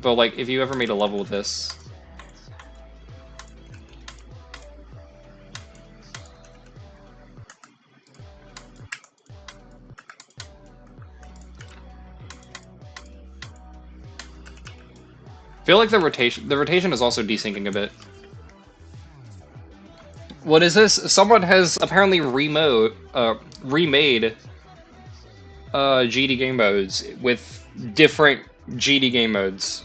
like if you ever made a level with this, I feel like the rotation is also desyncing a bit. What is this? Someone has apparently remade GD game modes with different GD game modes.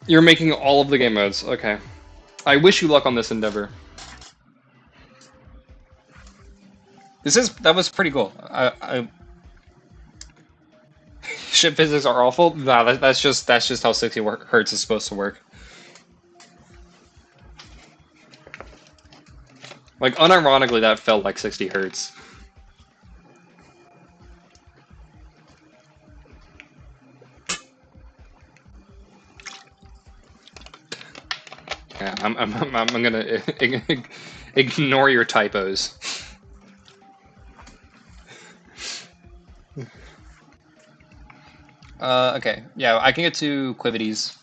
You're making all of the game modes. Okay. I wish you luck on this endeavor. That was pretty cool. Ship physics are awful. Nah, that's just how 60 Hz is supposed to work. Like unironically, that felt like 60 Hz. Yeah, I'm gonna ignore your typos. Okay, yeah, I can get to Quivities.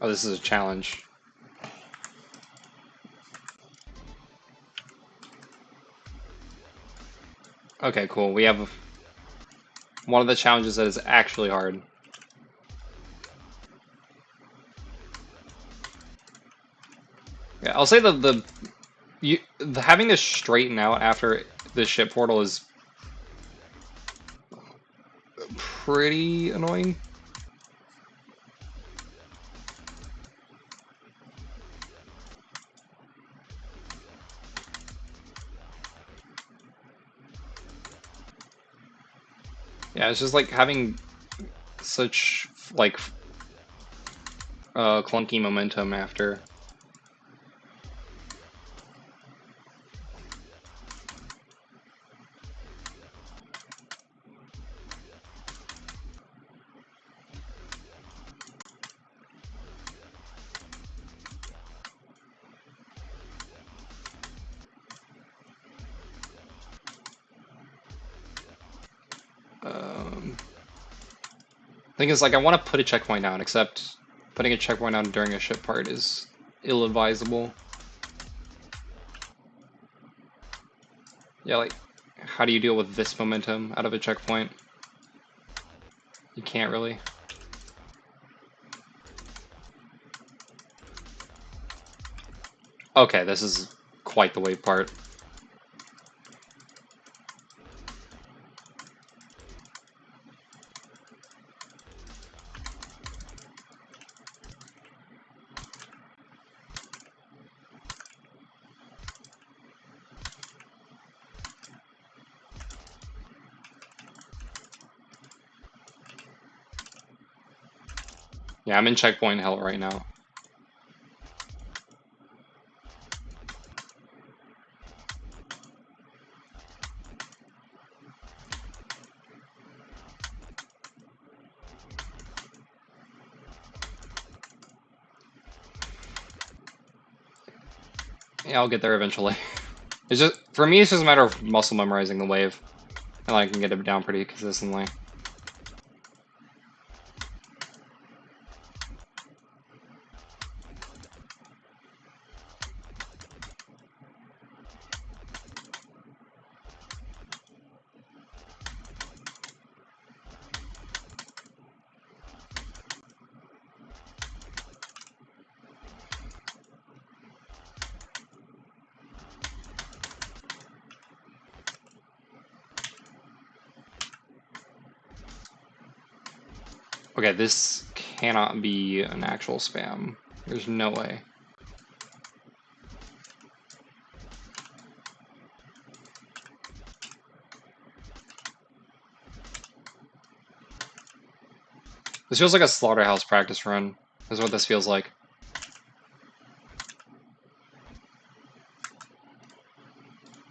Oh, this is a challenge. Okay, cool. We have one of the challenges that is actually hard. Yeah, I'll say having this straighten out after the ship portal is pretty annoying. Yeah, it's just like having such like clunky momentum after. Thing is, like, I want to put a checkpoint down, except putting a checkpoint down during a ship part is ill-advisable. Yeah, like, how do you deal with this momentum out of a checkpoint? You can't really. Okay, this is quite the wave part. Yeah, I'm in checkpoint hell right now. Yeah, I'll get there eventually. It's just, for me, it's just a matter of muscle memorizing the wave. And I can get it down pretty consistently. Okay, this cannot be an actual spam. There's no way. This feels like a slaughterhouse practice run. Is what this feels like.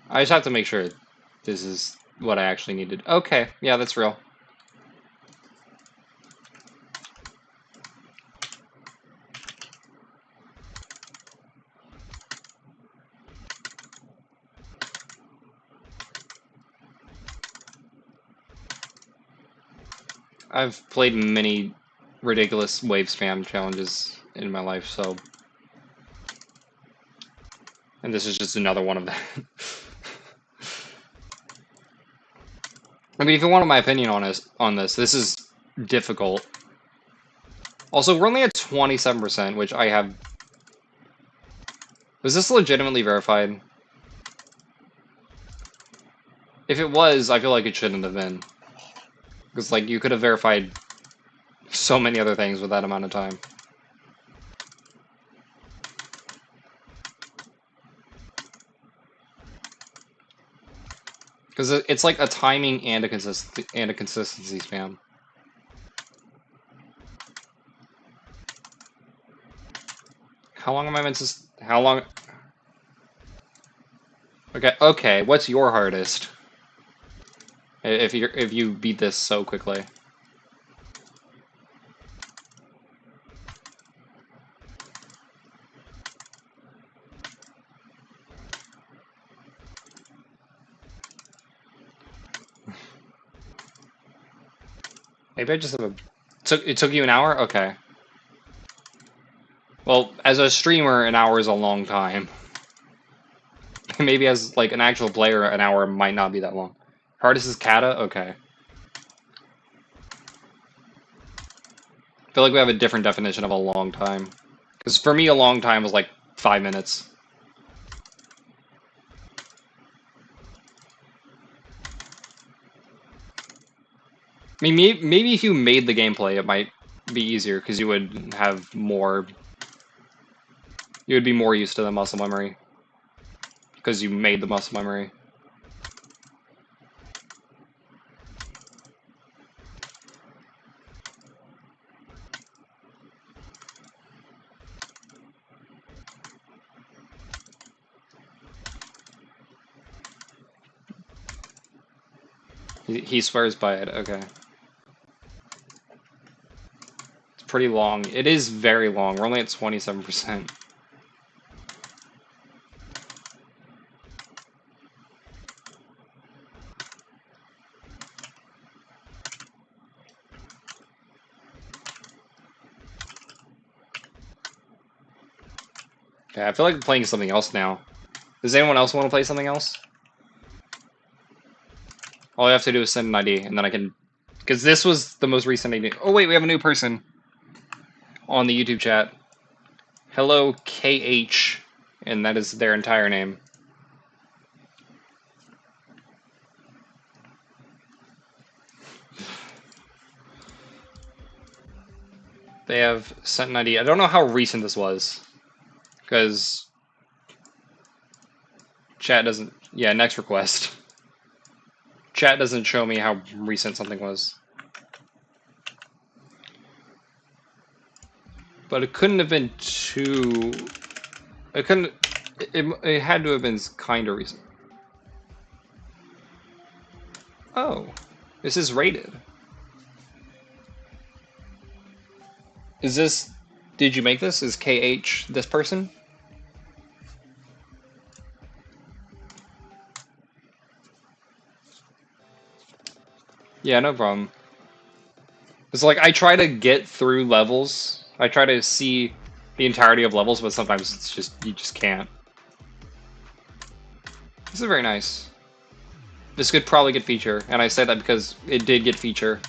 I just have to make sure this is what I actually needed. Okay, yeah, that's real. I've played many ridiculous wave spam challenges in my life, so... And this is just another one of them. I mean, if you wanted my opinion on this is difficult. Also, we're only at 27%, which I have... Was this legitimately verified? If it was, I feel like it shouldn't have been. Because, like, you could have verified so many other things with that amount of time. Because it's like a timing and a consistency spam. How long am I meant to... How long... Okay, what's your hardest? If you beat this so quickly. Maybe I just have a... It took you an hour? Okay. Well, as a streamer, an hour is a long time. Maybe as, like, an actual player, an hour might not be that long. Hardest is Kata? Okay. I feel like we have a different definition of a long time. Because for me, a long time was like 5 minutes. I mean, maybe if you made the gameplay, it might be easier, because you would have more... You would be more used to the muscle memory. Because you made the muscle memory. He swears by it, okay. It's pretty long. It is very long. We're only at 27%. Okay, I feel like playing something else now. Does anyone else want to play something else? All I have to do is send an ID, and then I can... Because this was the most recent ID. Oh wait, we have a new person on the YouTube chat. Hello, KH, and that is their entire name. They have sent an ID. I don't know how recent this was, because chat doesn't... Yeah, next request. Chat doesn't show me how recent something was. But it couldn't have been too... It couldn't... It had to have been kind of recent. Oh. This is rated. Is this... Did you make this? Is KH this person? Yeah, no problem. It's like, I try to get through levels. I try to see the entirety of levels, but sometimes it's just, you just can't. This is very nice. This could probably get feature, and I say that because it did get feature.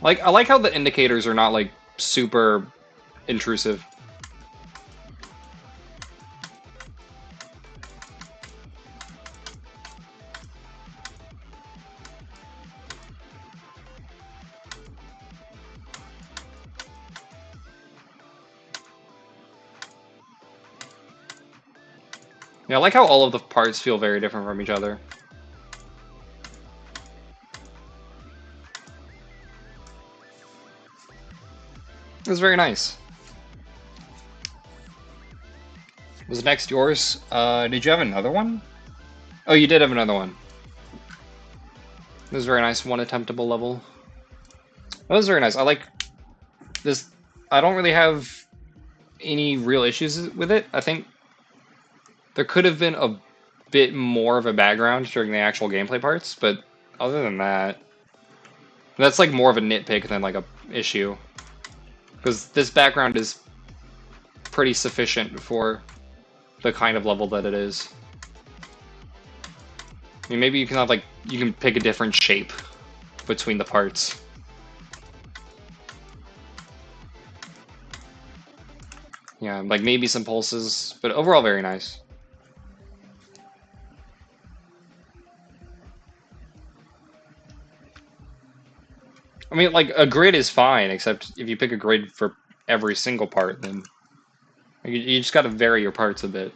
Like, I like how the indicators are not, like, super intrusive. Yeah, I like how all of the parts feel very different from each other. It was very nice. Was next yours? Did you have another one? Oh, you did have another one. It was very nice, one attemptable level. That was very nice. I like this. I don't really have any real issues with it. I think there could have been a bit more of a background during the actual gameplay parts, but other than that, that's like more of a nitpick than like a issue. Because this background is pretty sufficient for the kind of level that it is. I mean, maybe you can have like, you can pick a different shape between the parts. Yeah, like maybe some pulses, but overall very nice. I mean, like, a grid is fine, except if you pick a grid for every single part, then you just gotta vary your parts a bit.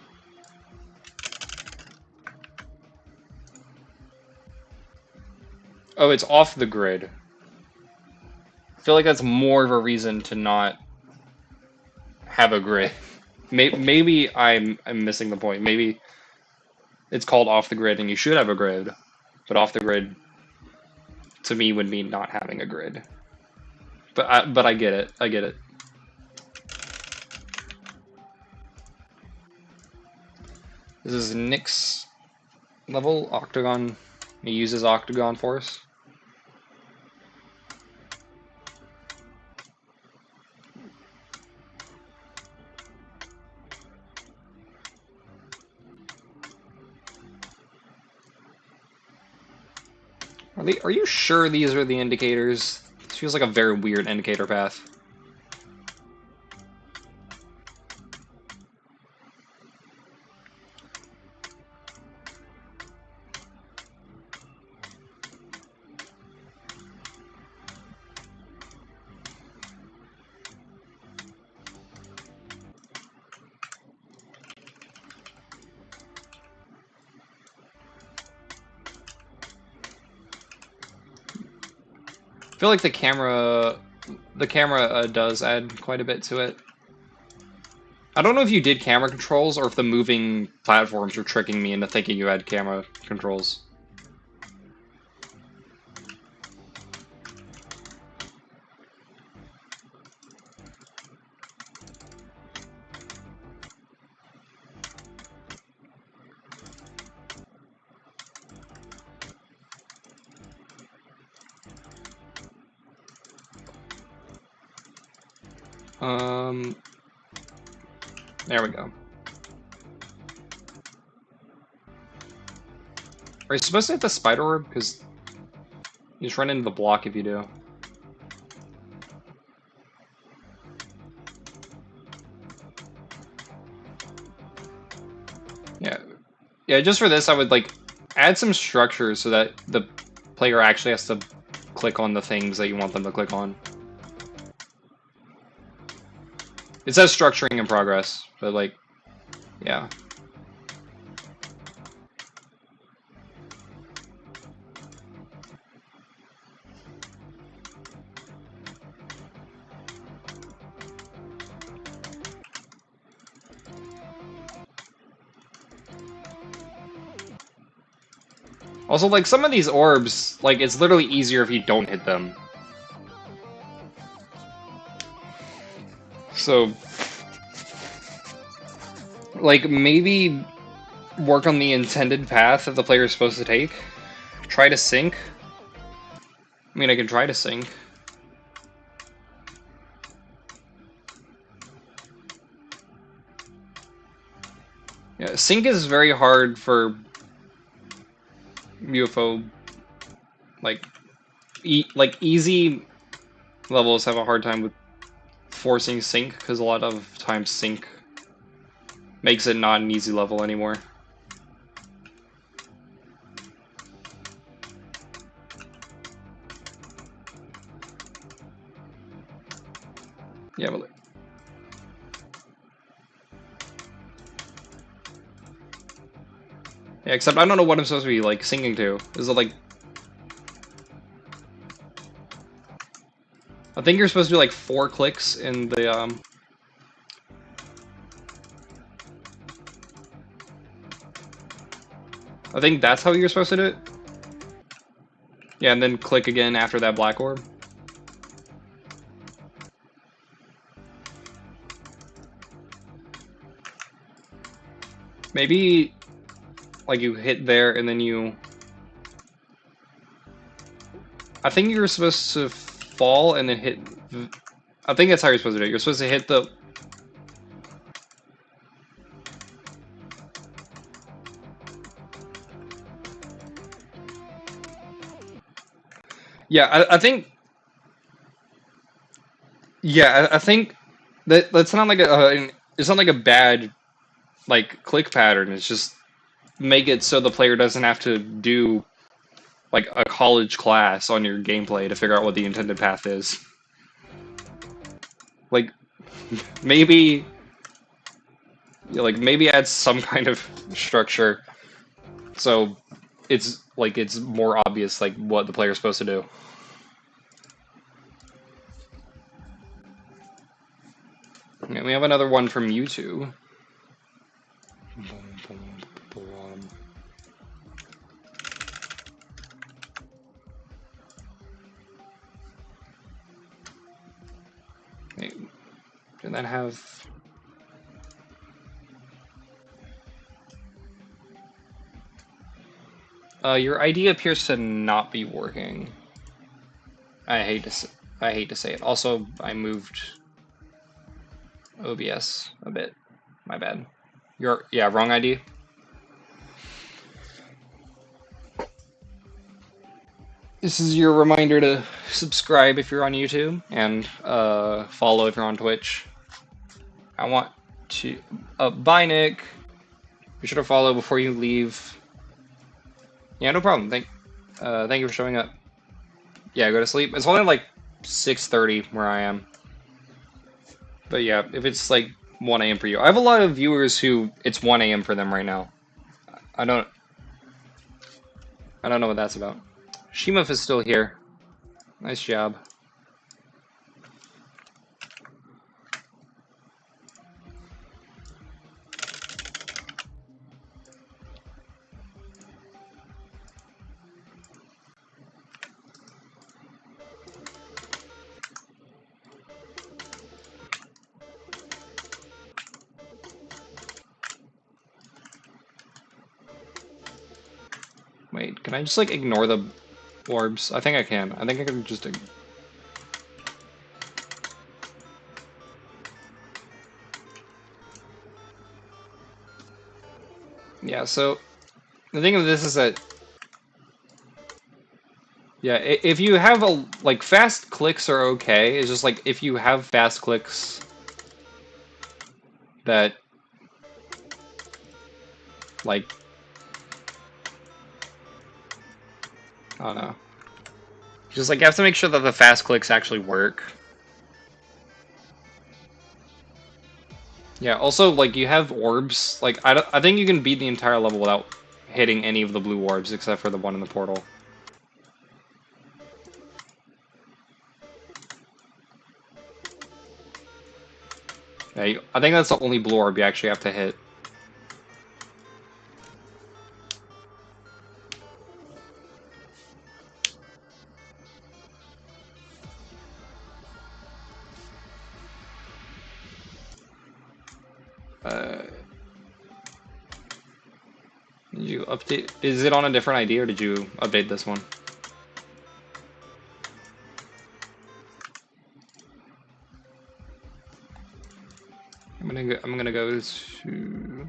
Oh, it's off the grid. I feel like that's more of a reason to not have a grid. Maybe I'm missing the point. Maybe it's called off the grid and you should have a grid, but off the grid to me would mean not having a grid. But I get it. I get it. This is Nick's level, Octagon. He uses Octagon Force. Are you sure these are the indicators? This feels like a very weird indicator path. I feel like the camera does add quite a bit to it. I don't know if you did camera controls or if the moving platforms were tricking me into thinking you had camera controls. There we go. Are you supposed to hit the spider orb? Because you just run into the block if you do. Yeah. Yeah, just for this, I would, like, add some structure so that the player actually has to click on the things that you want them to click on. It says structuring in progress, but, like, yeah. Also, like, some of these orbs, like, it's literally easier if you don't hit them. So, like, maybe work on the intended path that the player is supposed to take. Try to sync. I mean, I can try to sync. Yeah, sync is very hard for UFO. Like, easy levels have a hard time with forcing sync because a lot of times sync makes it not an easy level anymore. Yeah, but yeah, except I don't know what I'm supposed to be like syncing to. Is it like I think you're supposed to do like 4 clicks in the I think that's how you're supposed to do it. Yeah, and then click again after that black orb. Maybe like you hit there and then you I think you're supposed to fall and then hit I think that's how you're supposed to do it. You're supposed to hit the Yeah, I think yeah, I think that's not like it's not like a bad like click pattern. It's just make it so the player doesn't have to do like a college class on your gameplay to figure out what the intended path is. Like maybe maybe add some kind of structure so it's like it's more obvious like what the player's supposed to do. Yeah, we have another one from YouTube. Did that have your ID appears to not be working. I hate to say it. Also, I moved OBS a bit. My bad. Yeah, wrong ID. This is your reminder to subscribe if you're on YouTube and follow if you're on Twitch. I want to bye Nick. Be sure to follow before you leave. Yeah, no problem. Thank you for showing up. Yeah, go to sleep. It's only like 6:30 where I am. But yeah, if it's like 1 a.m. for you. I have a lot of viewers who it's 1 a.m. for them right now. I don't know what that's about. Shemuf is still here. Nice job. Wait, can I just like ignore the orbs? I think I can. I think I can just. Yeah. So the thing of this is that. Yeah, if you have a like fast clicks are okay. It's just like if you have fast clicks that like I don't know. Just like you have to make sure that the fast clicks actually work. Yeah, also like you have orbs. Like I think you can beat the entire level without hitting any of the blue orbs except for the one in the portal. Yeah, I think that's the only blue orb you actually have to hit. Did you update? Is it on a different ID or did you update this one? I'm gonna go to.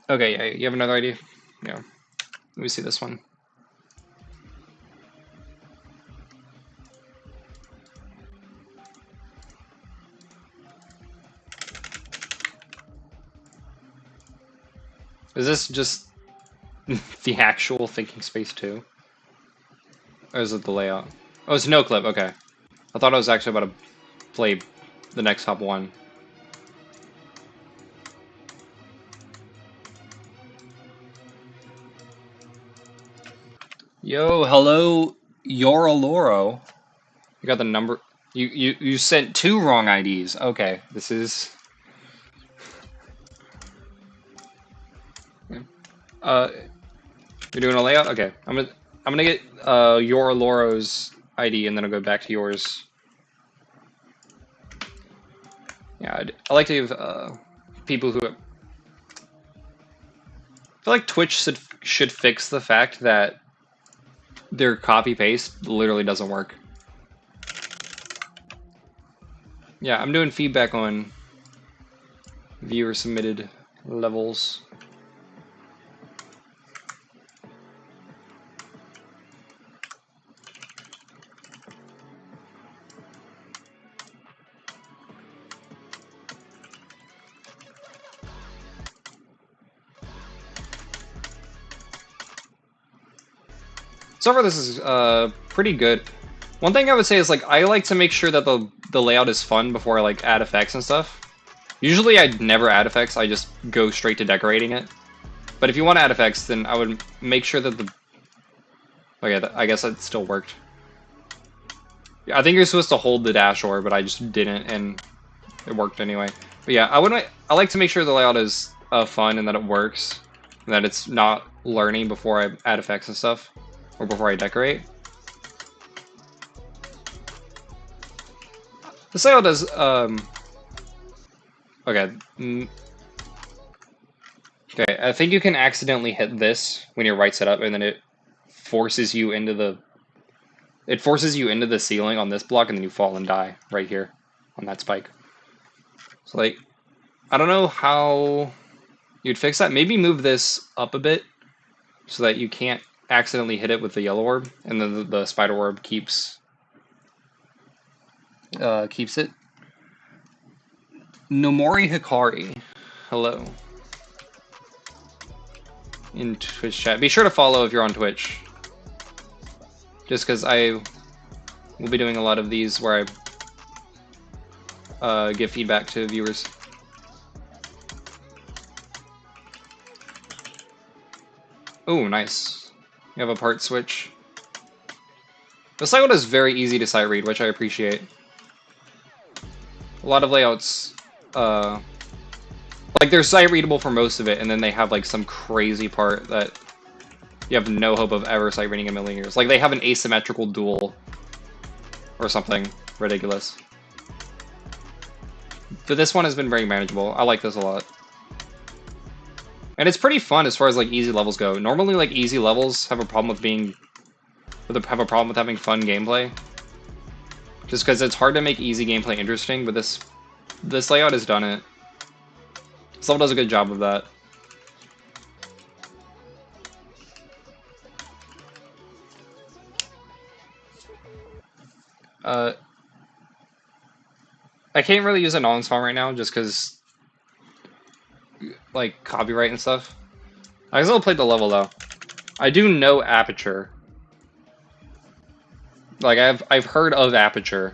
Okay, yeah, you have another ID? Yeah. Let me see this one. Is this just the actual thinking space too? Or is it the layout? Oh, it's no clip, okay. I thought I was actually about to play the next top one. Yo, hello, Yoroloro. You got the number. You sent 2 wrong IDs. Okay, this is. You're doing a layout. Okay, I'm gonna get Yoroloro's ID and then I'll go back to yours. Yeah, I like to have people who. I feel like Twitch should fix the fact that their copy paste literally doesn't work. Yeah, I'm doing feedback on viewer submitted levels. So far, this is pretty good. One thing I would say is like I like to make sure that the layout is fun before I like add effects and stuff. Usually, I never add effects. I just go straight to decorating it. But if you want to add effects, then I would make sure that the. Okay, I guess that still worked. Yeah, I think you're supposed to hold the dash orb, but I just didn't, and it worked anyway. But yeah, I like to make sure the layout is fun and that it works, and that it's not learning before I add effects and stuff, or before I decorate. This layout does okay. Okay, I think you can accidentally hit this when you're right set up, and then it forces you into the. It forces you into the ceiling on this block, and then you fall and die right here on that spike. So like, I don't know how you'd fix that. Maybe move this up a bit so that you can't accidentally hit it with the yellow orb, and then the spider orb keeps it. Nomori Hikari, hello. In Twitch chat. Be sure to follow if you're on Twitch. Just because I will be doing a lot of these where I give feedback to viewers. Oh, nice. You have a part switch. This layout is very easy to sight read, which I appreciate. A lot of layouts, like they're sight readable for most of it, and then they have like some crazy part that you have no hope of ever sight reading in a million years. Like they have an asymmetrical duel or something ridiculous. But this one has been very manageable. I like this a lot. And it's pretty fun as far as like easy levels go. Normally like easy levels have a problem with being have a problem with having fun gameplay. Just because it's hard to make easy gameplay interesting, but this layout has done it. This level does a good job of that. I can't really use a Nong song right now just because, like, copyright and stuff. I still played the level though. I do know Aperture. Like I've heard of Aperture,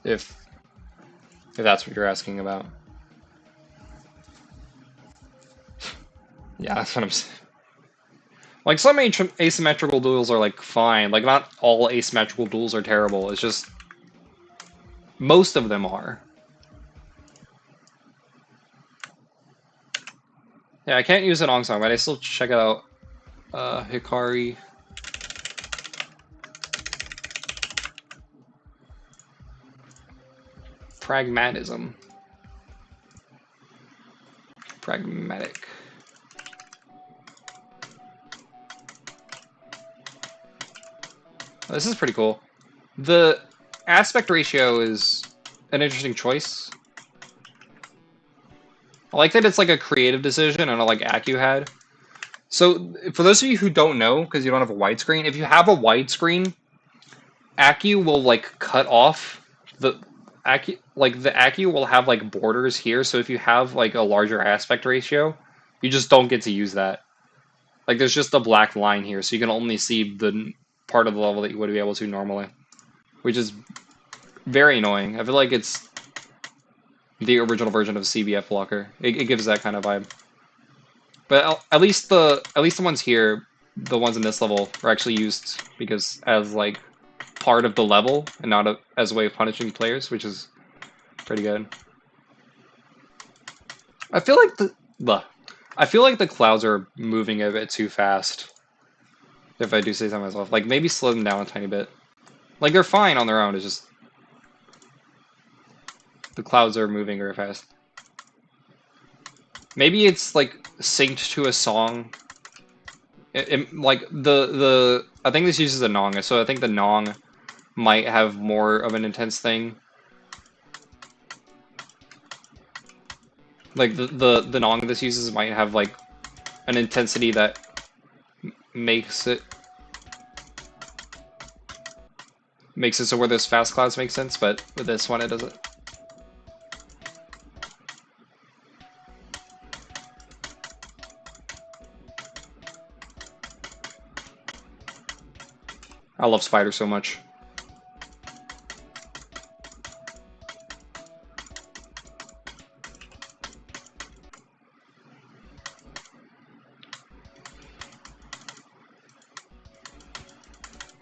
if that's what you're asking about. Yeah, that's what I'm saying. Like some asymmetrical duels are like fine. Like not all asymmetrical duels are terrible. It's just most of them are. Yeah, I can't use an Ong song, but I still check out Hikari. Pragmatism. Pragmatic. This is pretty cool. The aspect ratio is an interesting choice. I like that it's like a creative decision and like Accu had. So for those of you who don't know, because you don't have a widescreen, if you have a widescreen, Accu will like cut off the Accu, like the Accu will have like borders here. So if you have like a larger aspect ratio, you just don't get to use that. Like there's just a black line here, so you can only see the part of the level that you would be able to normally, which is very annoying. I feel like it's the original version of CBF blocker. It gives that kind of vibe. But at least the ones here, the ones in this level, are actually used because as like part of the level and not as a way of punishing players, which is pretty good. I feel like the clouds are moving a bit too fast. If I do say so myself, like maybe slow them down a tiny bit. Like they're fine on their own. It's just the clouds are moving very fast. Maybe it's like synced to a song. Like I think this uses a Nong, so I think the Nong might have more of an intense thing. Like the Nong this uses might have like an intensity that makes it so where those fast clouds make sense, but with this one it doesn't. I love Spider so much.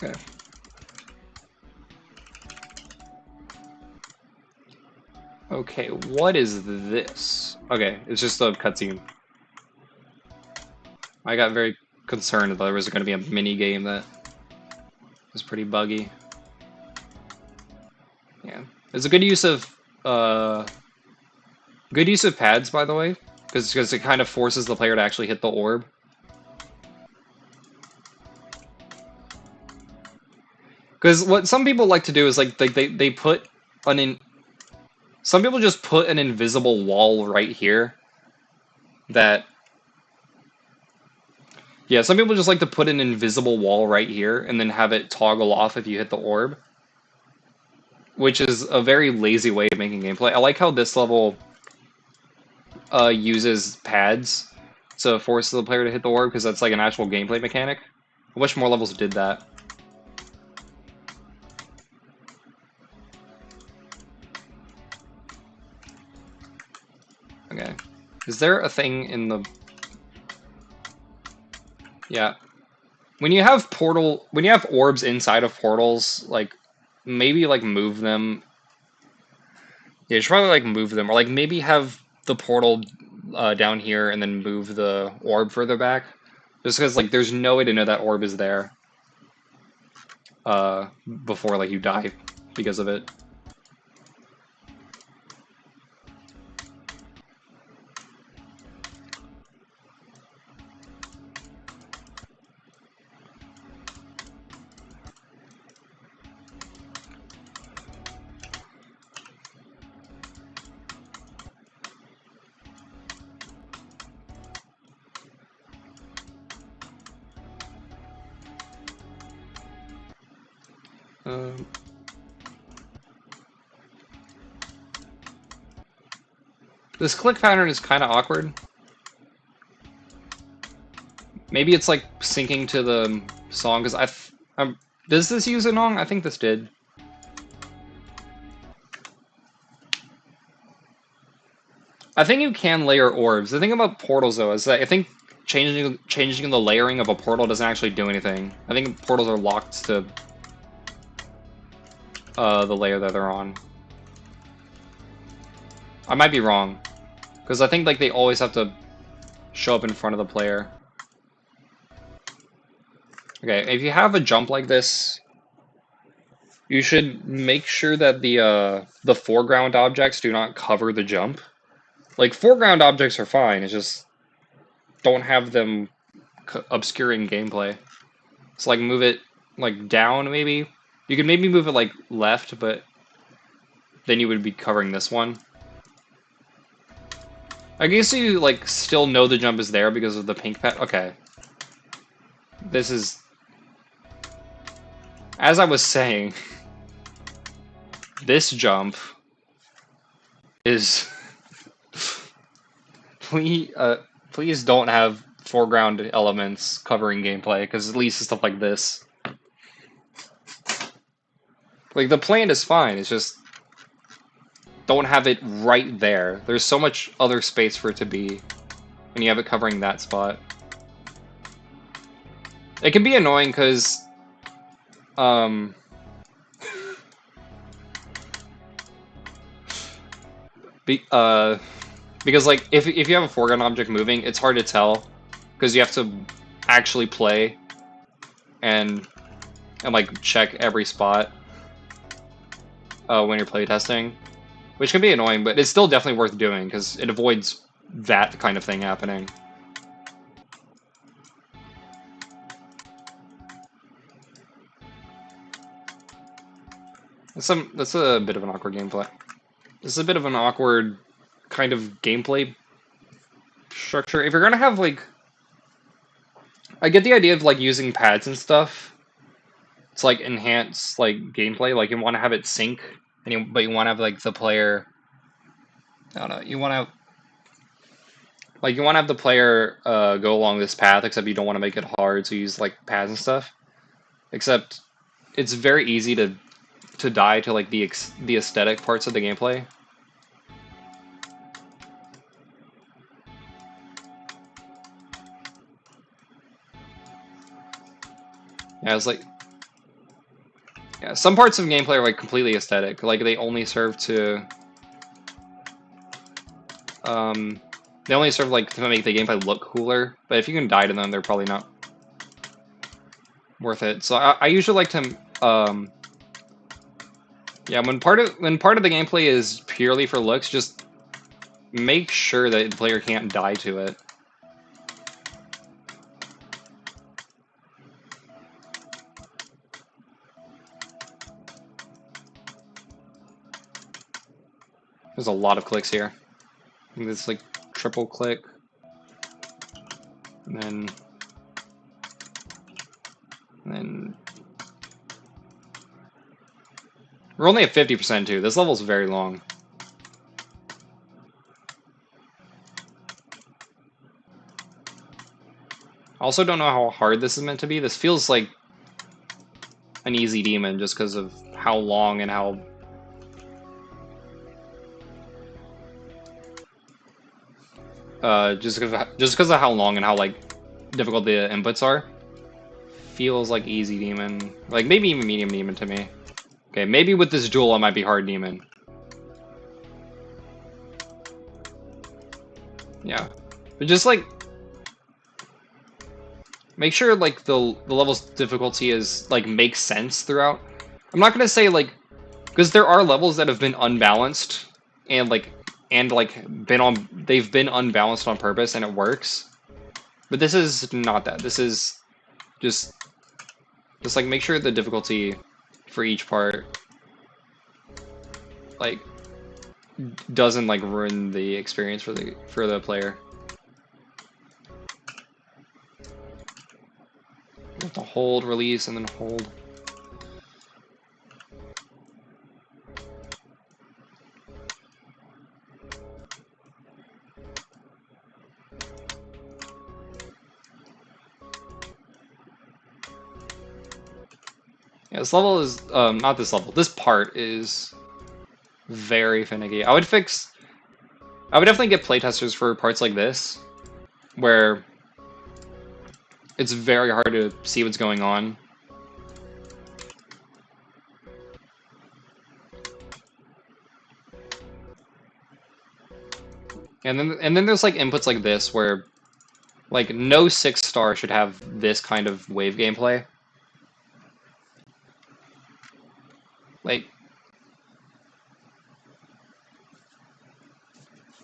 Okay. Okay, what is this? Okay, it's just a cutscene. I got very concerned that there was going to be a mini game that was pretty buggy. Yeah, it's a good use of pads, by the way, because it kind of forces the player to actually hit the orb. Because what some people like to do is like they put some people just put an invisible wall right here. Yeah, some people just like to put an invisible wall right here and then have it toggle off if you hit the orb. Which is a very lazy way of making gameplay. I like how this level uses pads to force the player to hit the orb, because that's like an actual gameplay mechanic. I wish more levels did that. Okay. Is there a thing in the... Yeah. When you have orbs inside of portals, like, maybe, like, move them. Yeah, you should probably, like, move them. Or, like, maybe have the portal down here and then move the orb further back. Just because, like, there's no way to know that orb is there before, like, you die because of it. Um, this click pattern is kind of awkward. Maybe it's like syncing to the song, because does this use a nong? I think this did. I think you can layer orbs. The thing about portals, though, is that I think changing the layering of a portal doesn't actually do anything. I think portals are locked to the layer that they're on. I might be wrong, because I think like they always have to show up in front of the player. Okay, if you have a jump like this, you should make sure that the foreground objects do not cover the jump. Like, foreground objects are fine, it's just don't have them obscuring gameplay. So like move it like down maybe. You could maybe move it like left, but then you would be covering this one. I guess you like still know the jump is there because of the pink pad. Okay. This is, as I was saying, this jump is please don't have foreground elements covering gameplay, because it leads to stuff like this. Like, the plan is fine, it's just don't have it right there. There's so much other space for it to be when you have it covering that spot. It can be annoying because because like if you have a foreground object moving, it's hard to tell because you have to actually play and like check every spot when you're playtesting, which can be annoying, but it's still definitely worth doing because it avoids that kind of thing happening. That's a bit of an awkward gameplay. This is a bit of an awkward kind of gameplay structure. If you're gonna have like, I get the idea of like using pads and stuff to like enhance like gameplay. Like you want to have it sync, but you want to have like the player. I don't know. You want to have the player go along this path, except you don't want to make it hard, so you use like pads and stuff. Except it's very easy to die to like the aesthetic parts of the gameplay. Yeah, it's like, yeah, some parts of gameplay are like completely aesthetic. Like they only serve to like to make the gameplay look cooler. But if you can die to them, they're probably not worth it. So I usually like to yeah, when part of the gameplay is purely for looks, just make sure that the player can't die to it. There's a lot of clicks here. I think it's like triple click. And then we're only at 50% too. This level's very long. I also don't know how hard this is meant to be. This feels like an easy demon just because of how long and how just because of how long and how like difficult the inputs are. Feels like easy demon. Like maybe even medium demon to me. Okay, maybe with this duel it might be hard demon. Yeah. But just like make sure like the level's difficulty is like makes sense throughout. I'm not gonna say like, because there are levels that have been unbalanced and they've been unbalanced on purpose and it works. But this is not that. This is just like make sure the difficulty for each part like doesn't like ruin the experience for the player. You have to hold, release, and then hold. Yeah, this level is not this level. This part is very finicky. I would definitely get playtesters for parts like this, where it's very hard to see what's going on. And then there's like inputs like this where like no 6-star should have this kind of wave gameplay. Like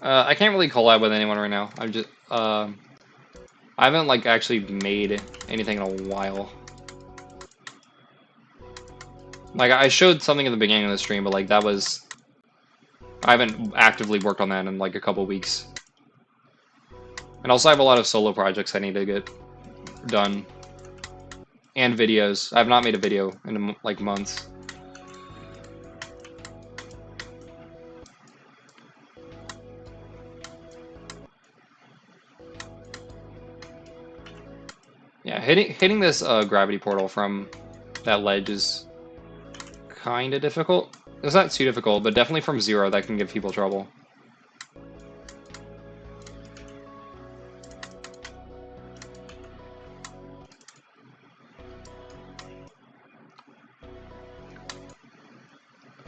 I can't really collab with anyone right now. I'm just I haven't like actually made anything in a while. Like I showed something at the beginning of the stream, but like that was I haven't actively worked on that in like a couple weeks. And also I have a lot of solo projects I need to get done. And videos. I have not made a video in like months. Yeah, hitting this gravity portal from that ledge is kind of difficult. It's not too difficult, but definitely from 0 that can give people trouble.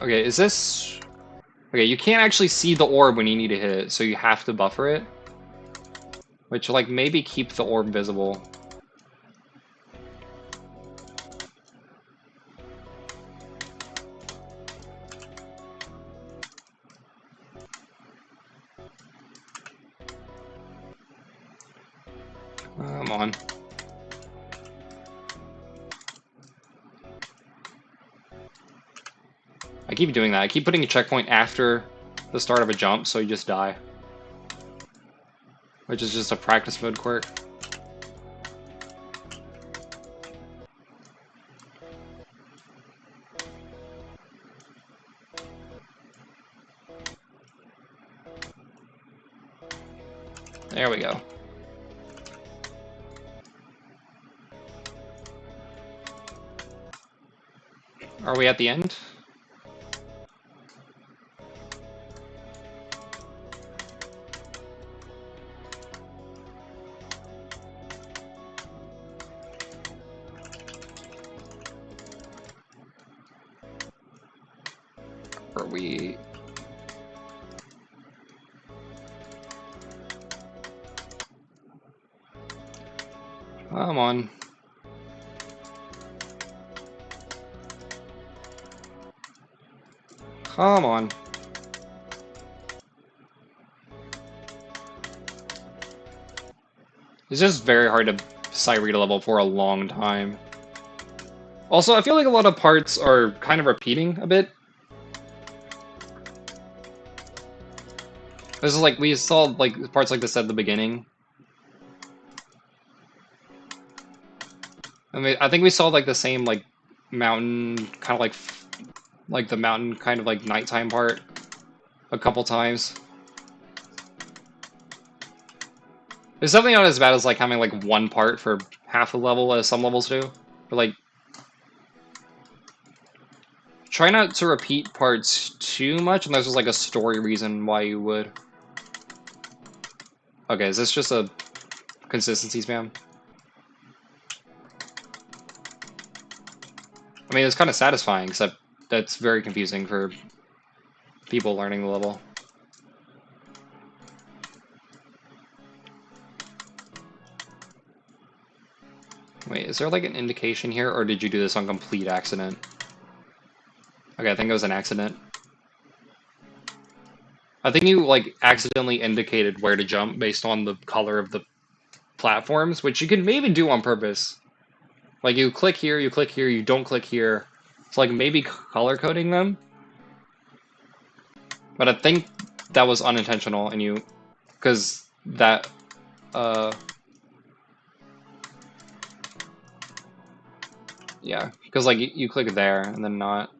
Okay, is this... Okay, you can't actually see the orb when you need to hit it, so you have to buffer it. Which, like, maybe keep the orb visible. Come on. I keep doing that. I keep putting a checkpoint after the start of a jump, so you just die. Which is just a practice mode quirk. There we go. Are we at the end? Are we... Come on. Come on. It's just very hard to sight read a level for a long time. Also, I feel like a lot of parts are kind of repeating a bit. This is like, we saw like parts like this at the beginning. I mean, I think we saw like the same like mountain, kind of like the mountain kind of like nighttime part a couple times. There's definitely not as bad as like having like one part for half the level as some levels do. But like, try not to repeat parts too much unless there's like a story reason why you would. Okay, is this just a consistency spam? I mean, it's kind of satisfying, except that's very confusing for people learning the level. Wait, is there like an indication here, or did you do this on complete accident? Okay, I think it was an accident. I think you like accidentally indicated where to jump based on the color of the platforms, which you can maybe do on purpose. Like you click here, you don't click here. It's like maybe color coding them. But I think that was unintentional and you, because that, yeah, because like you click there and then not.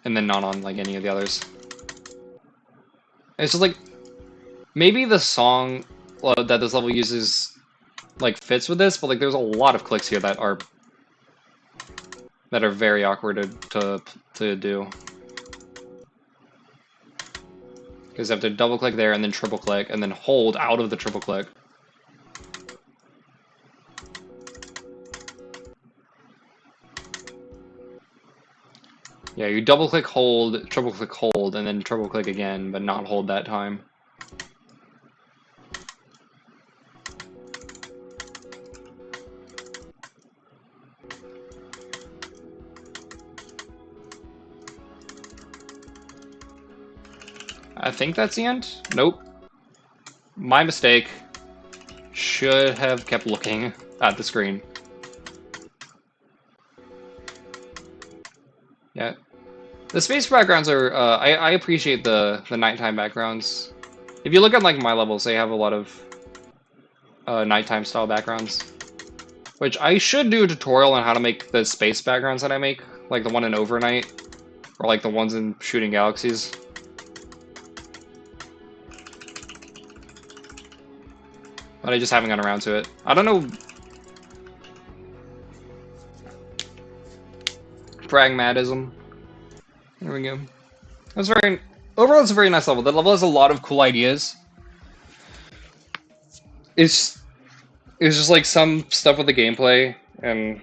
And then not on like any of the others. It's just like, maybe the song that this level uses like fits with this, but like there's a lot of clicks here that are very awkward to do. Because you have to double click there and then triple click and then hold out of the triple click. Yeah, you double click hold, triple click hold, and then triple click again, but not hold that time. I think that's the end? Nope. My mistake. Should have kept looking at the screen. Yeah. The space backgrounds are, I appreciate the nighttime backgrounds. If you look at like my levels, they have a lot of nighttime style backgrounds. Which I should do a tutorial on how to make the space backgrounds that I make. Like the one in Overnight. Or like the ones in Shooting Galaxies. But I just haven't gotten around to it. I don't know. Pragmatism. There we go. That's very. Overall, it's a very nice level. The level has a lot of cool ideas. It's just like some stuff with the gameplay and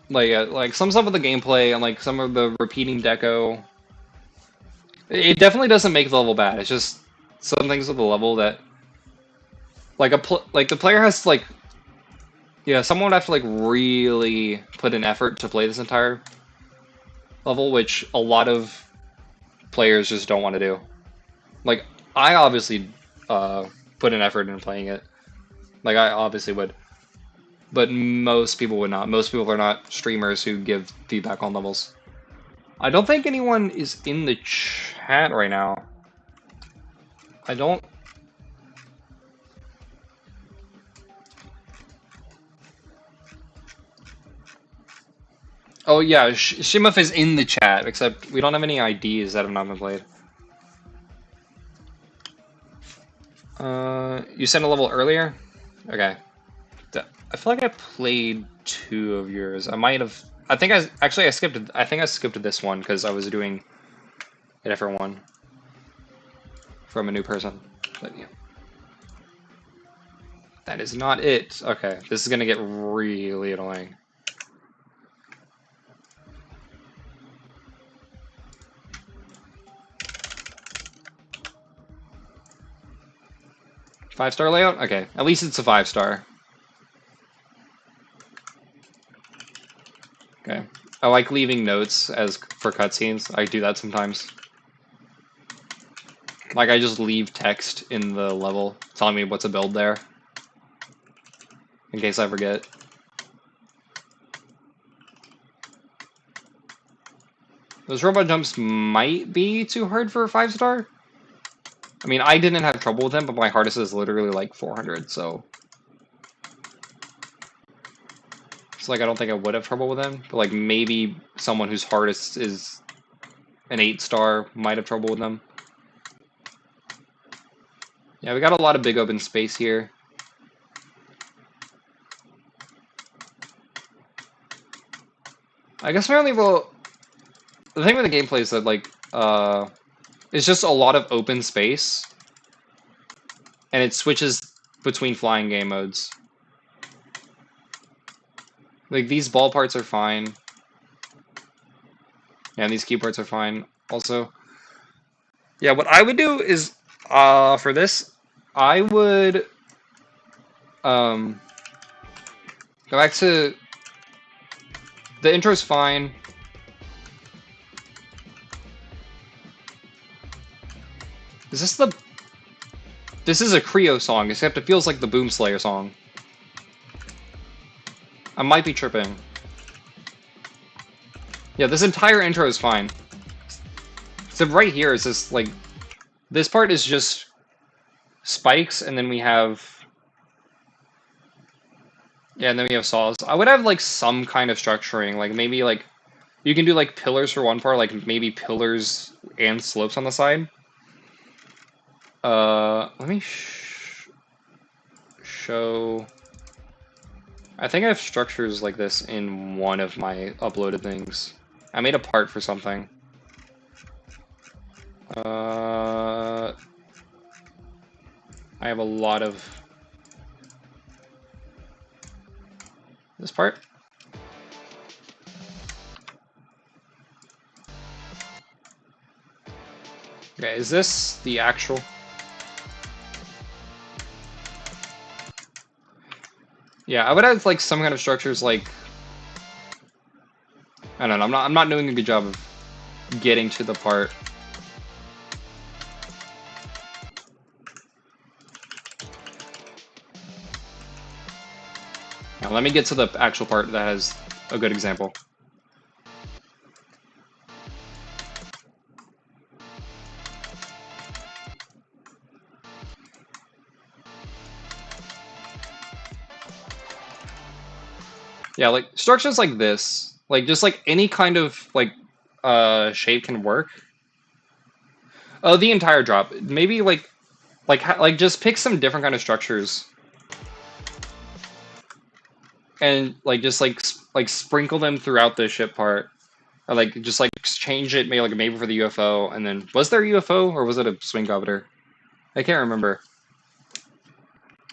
like some stuff with the gameplay and like some of the repeating deco. It definitely doesn't make the level bad. It's just some things with the level that like the player has to like, yeah, someone would have to like really put an effort to play this entire level, which a lot of players just don't want to do. Like I obviously put an effort in playing it. Like I obviously would, but most people would not. Most people are not streamers who give feedback on levels. I don't think anyone is in the chat right now. I don't. Oh yeah, Shimuf is in the chat, except we don't have any IDs that have not been played. You sent a level earlier? Okay. I feel like I played 2 of yours. I might have. I think I skipped. I think I skipped this one because I was doing a different one from a new person. But yeah, that is not it. Okay, this is gonna get really annoying. Five-star layout? Okay, at least it's a 5-star. Okay. I like leaving notes as for cutscenes. I do that sometimes. Like I just leave text in the level telling me what's a build there. In case I forget. Those robot jumps might be too hard for a 5-star. I mean, I didn't have trouble with them, but my hardest is literally like 400, so... So like I don't think I would have trouble with them, but like maybe someone whose hardest is an 8-star might have trouble with them. Yeah, we got a lot of big open space here. I guess my only role... The thing with the gameplay is that like, it's just a lot of open space. And it switches between flying game modes. Like, these ball parts are fine. Yeah, and these key parts are fine also. Yeah, what I would do is, for this, I would, go back to, the intro's fine. Is this the, this is a Creo song, except it feels like the Boom Slayer song. I might be tripping. Yeah, this entire intro is fine. So right here is this, like, this part is just spikes, and then we have... Yeah, and then we have saws. I would have, like, some kind of structuring, like, maybe, like, you can do, like, pillars for one part, like, maybe pillars and slopes on the side. Let me... show. I think I have structures like this in one of my uploaded things. I made a part for something. I have a lot of this part. Okay, is this the actual? Yeah, I would have like some kind of structures like I don't know. I'm not doing a good job of getting to the part. Now, let me get to the actual part that has a good example. Yeah, like structures like this, like just like any kind of like shape can work. Oh, the entire drop. Maybe like just pick some different kind of structures and like just like sprinkle them throughout the ship part. Or like just like change it maybe for the UFO and then was there a UFO or was it a swing copter? I can't remember.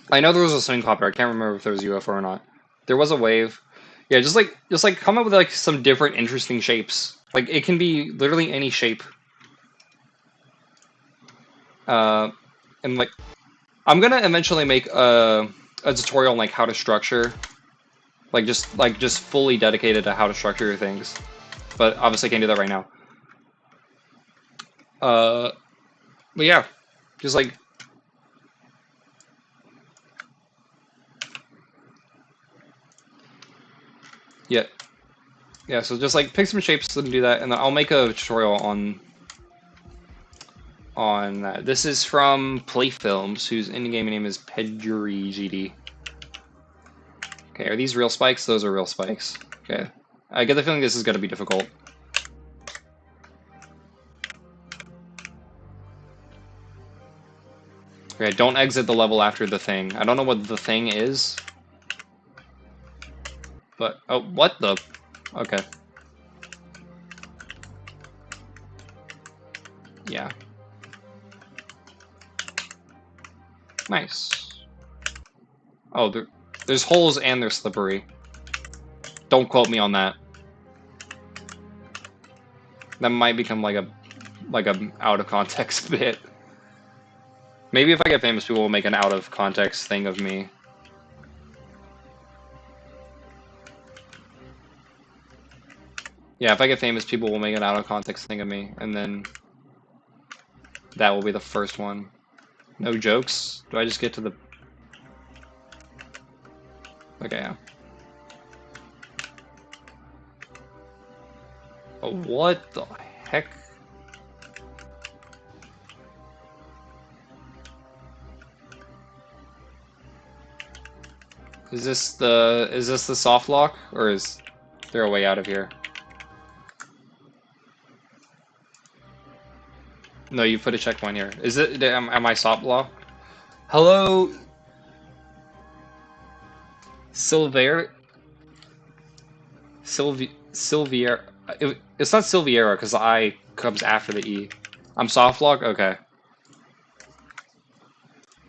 I know there was a swing copter. I can't remember if there was a UFO or not. There was a wave. Yeah, just like come up with like some different interesting shapes. Like it can be literally any shape. Uh, and like I'm gonna eventually make a tutorial on like how to structure, like just fully dedicated to how to structure your things. But obviously I can't do that right now. But yeah, just like yeah, yeah. So just like pick some shapes and do that, and then I'll make a tutorial on that. This is from Playfilms, whose in-game name is PeduriGD. Okay, are these real spikes? Those are real spikes. Okay, I get the feeling this is going to be difficult. Okay, don't exit the level after the thing. I don't know what the thing is. But, oh, what the? Okay. Yeah. Nice. Oh, there's holes and they're slippery. Don't quote me on that. That might become like a out of context bit. Maybe if I get famous, people will make an out of context thing of me. Yeah, if I get famous, people will make an out of context thing of me, and then that will be the first one. No jokes? Do I just get to the... Okay, yeah. Oh, what the heck? Is this the soft lock, or is there a way out of here? No, you put a checkpoint here. Is it? Am I soft locked? Hello, Silviera. It's not Silviera because the I comes after the E. I'm soft lock. Okay.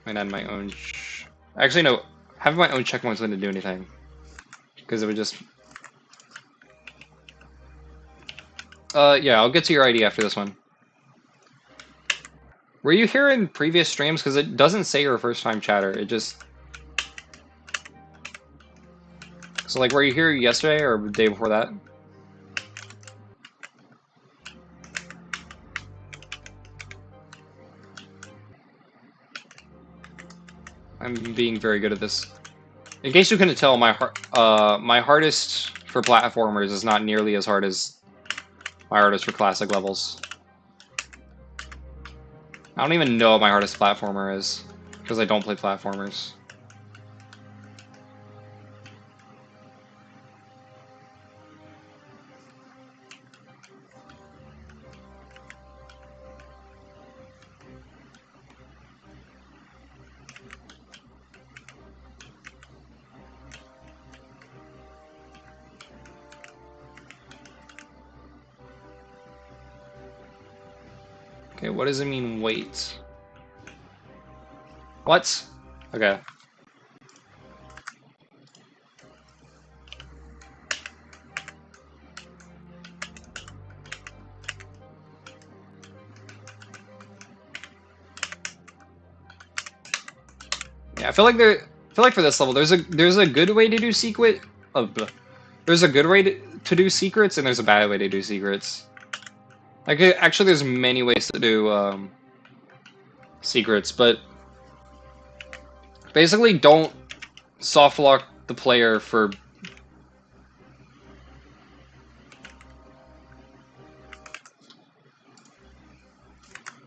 And add my own. Actually, no. Having my own checkpoints wouldn't do anything because it would just. Yeah. I'll get to your ID after this one. Were you here in previous streams? Because it doesn't say you're a first-time chatter. It just. So, like, were you here yesterday or the day before that? I'm being very good at this. In case you couldn't tell, my hardest for platformers is not nearly as hard as my hardest for classic levels. I don't even know what my hardest platformer is, because I don't play platformers. Okay, what does it mean, wait? What? Okay. Yeah, I feel like for this level, there's a good way to do secret. There's a good way to do secrets, and there's a bad way to do secrets. Like, actually, there's many ways to do secrets, but basically, don't soft lock the player for.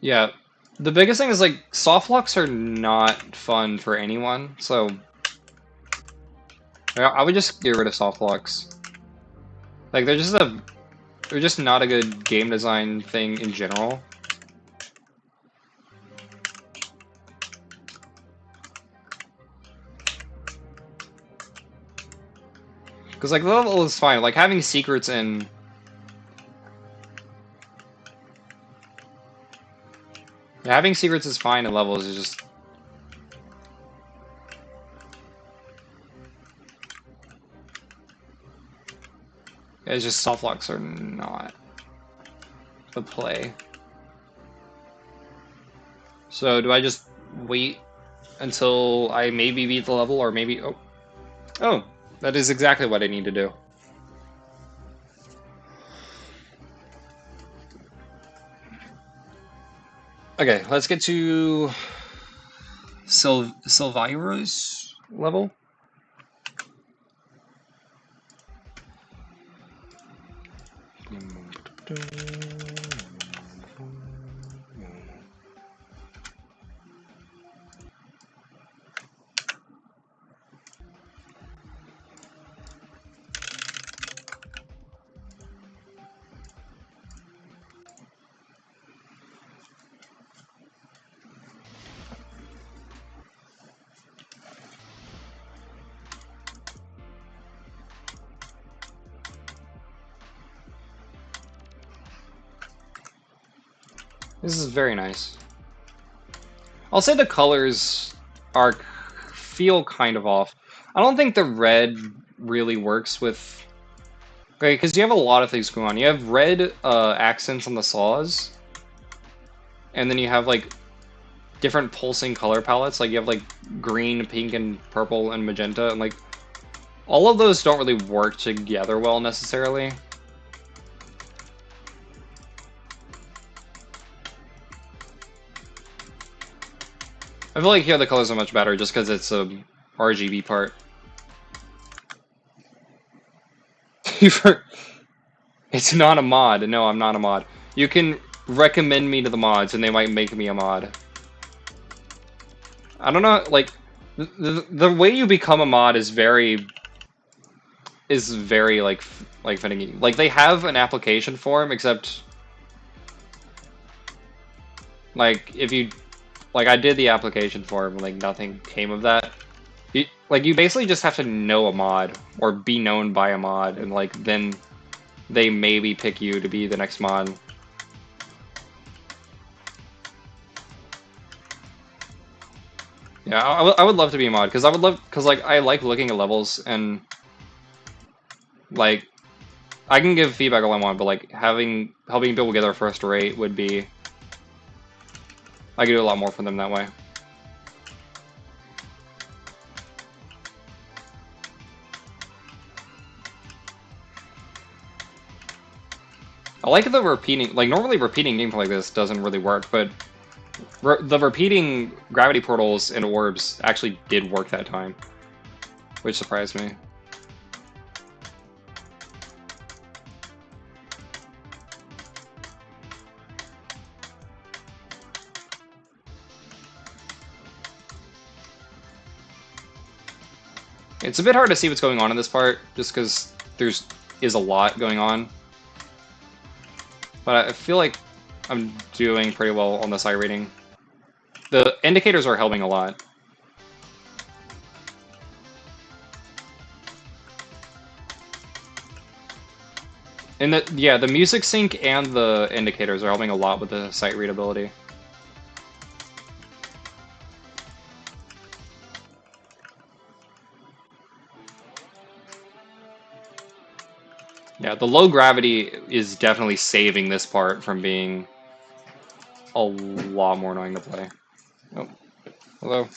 Yeah, the biggest thing is like soft locks are not fun for anyone, so I would just get rid of soft locks. Like they're just not a good game design thing in general. Because like the level is fine. Like having secrets in having secrets is fine in levels. Is just soft locks are not the play. So do I just wait until I maybe beat the level, or maybe oh, that is exactly what I need to do. Okay, let's get to Silvira's level. This is very nice. I'll say the colors feel kind of off. I don't think the red really works with. Okay, because you have a lot of things going on. You have red accents on the saws, and then you have like different pulsing color palettes. Like you have like green, pink, and purple, and magenta, and like all of those don't really work together well necessarily. I feel like here the colors are much better just because it's a RGB part. It's not a mod. No, I'm not a mod. You can recommend me to the mods and they might make me a mod. I don't know, like, the way you become a mod is very like finicky. Like they have an application form, except like if you like I did the application form, like nothing came of that. You basically just have to know a mod or be known by a mod, and like then they maybe pick you to be the next mod. Yeah, I would love to be a mod because like I like looking at levels and like I can give feedback all I want, but like helping people get their first rate would be I could do a lot more for them that way. I like the repeating, like normally repeating gameplay like this doesn't really work, but the repeating gravity portals and orbs actually did work that time, which surprised me. It's a bit hard to see what's going on in this part, just because is a lot going on. But I feel like I'm doing pretty well on this iRating. The indicators are helping a lot. And the music sync and the indicators are helping a lot with the sight readability. Yeah, the low gravity is definitely saving this part from being a lot more annoying to play. Oh, hello.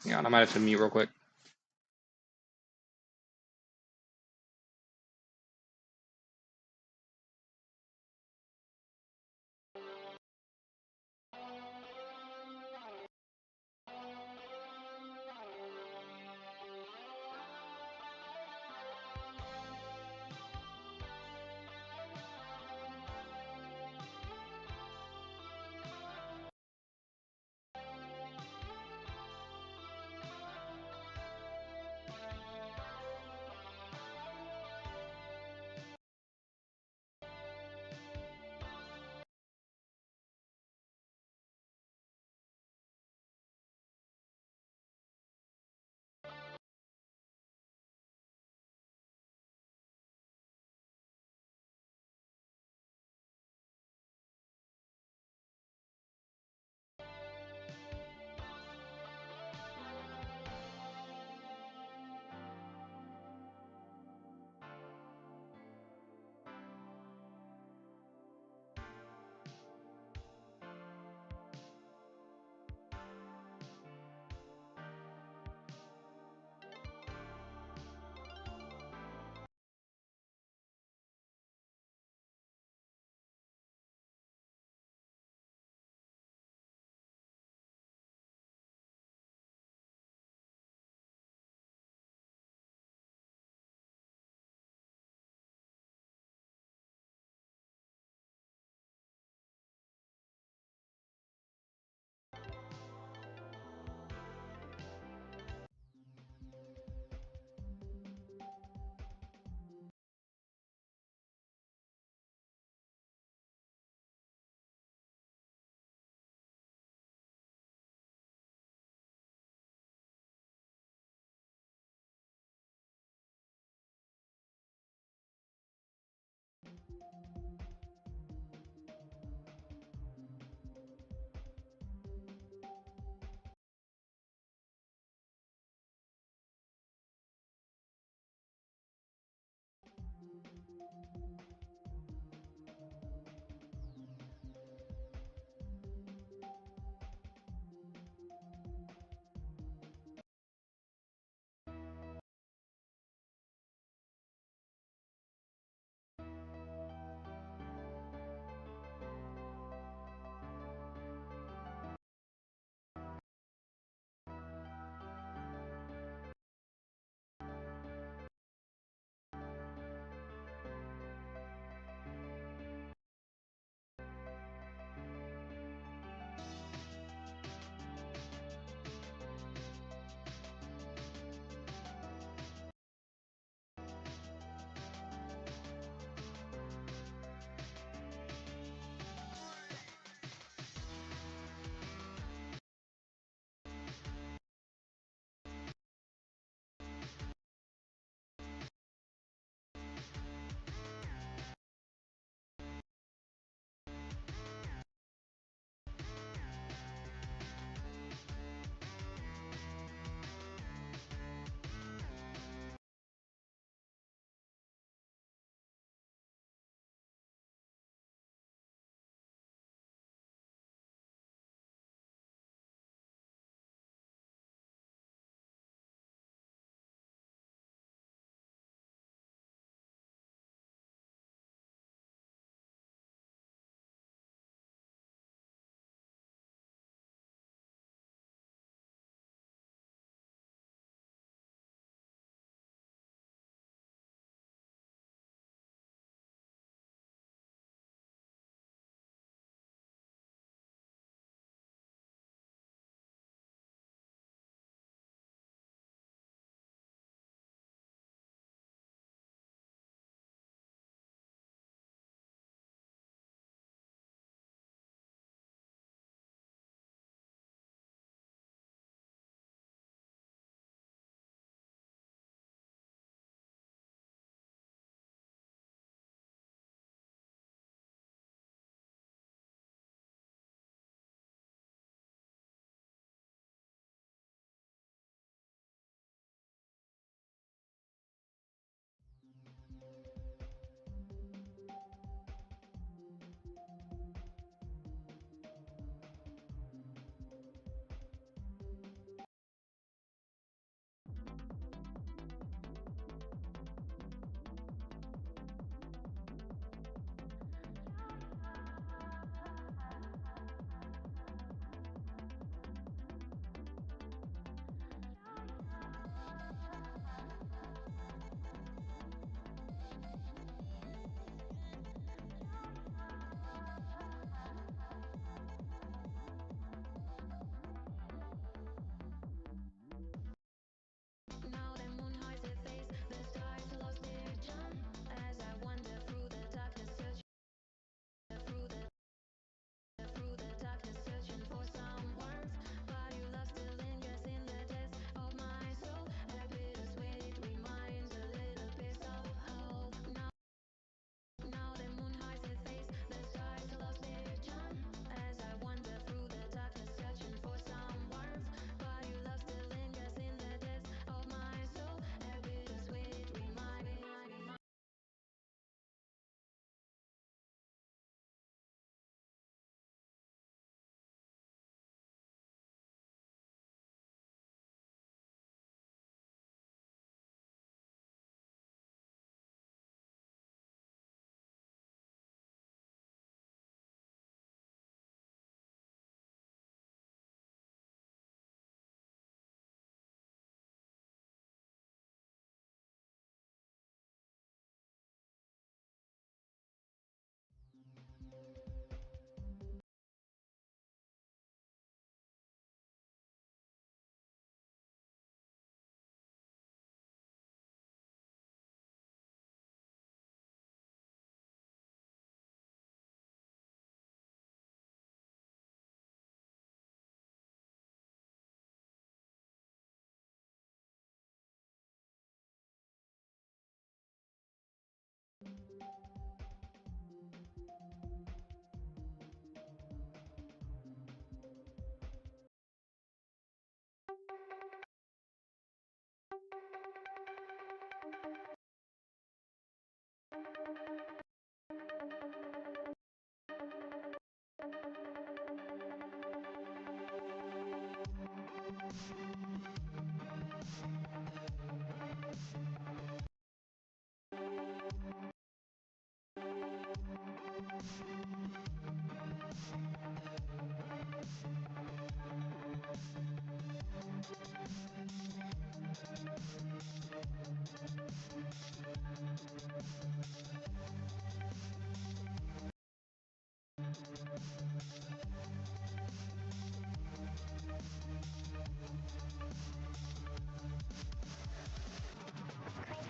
Yeah, I might have to mute real quick.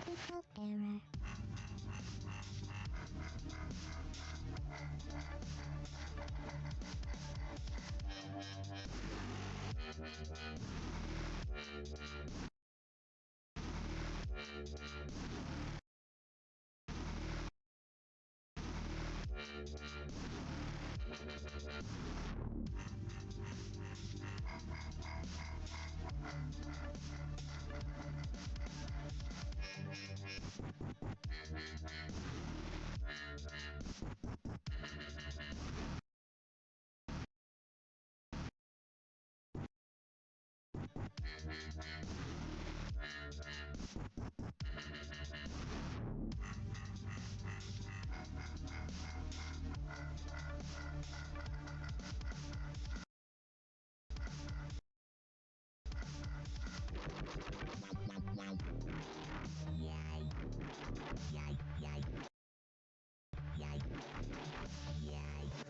Critical error.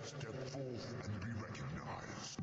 Step forth and be recognized.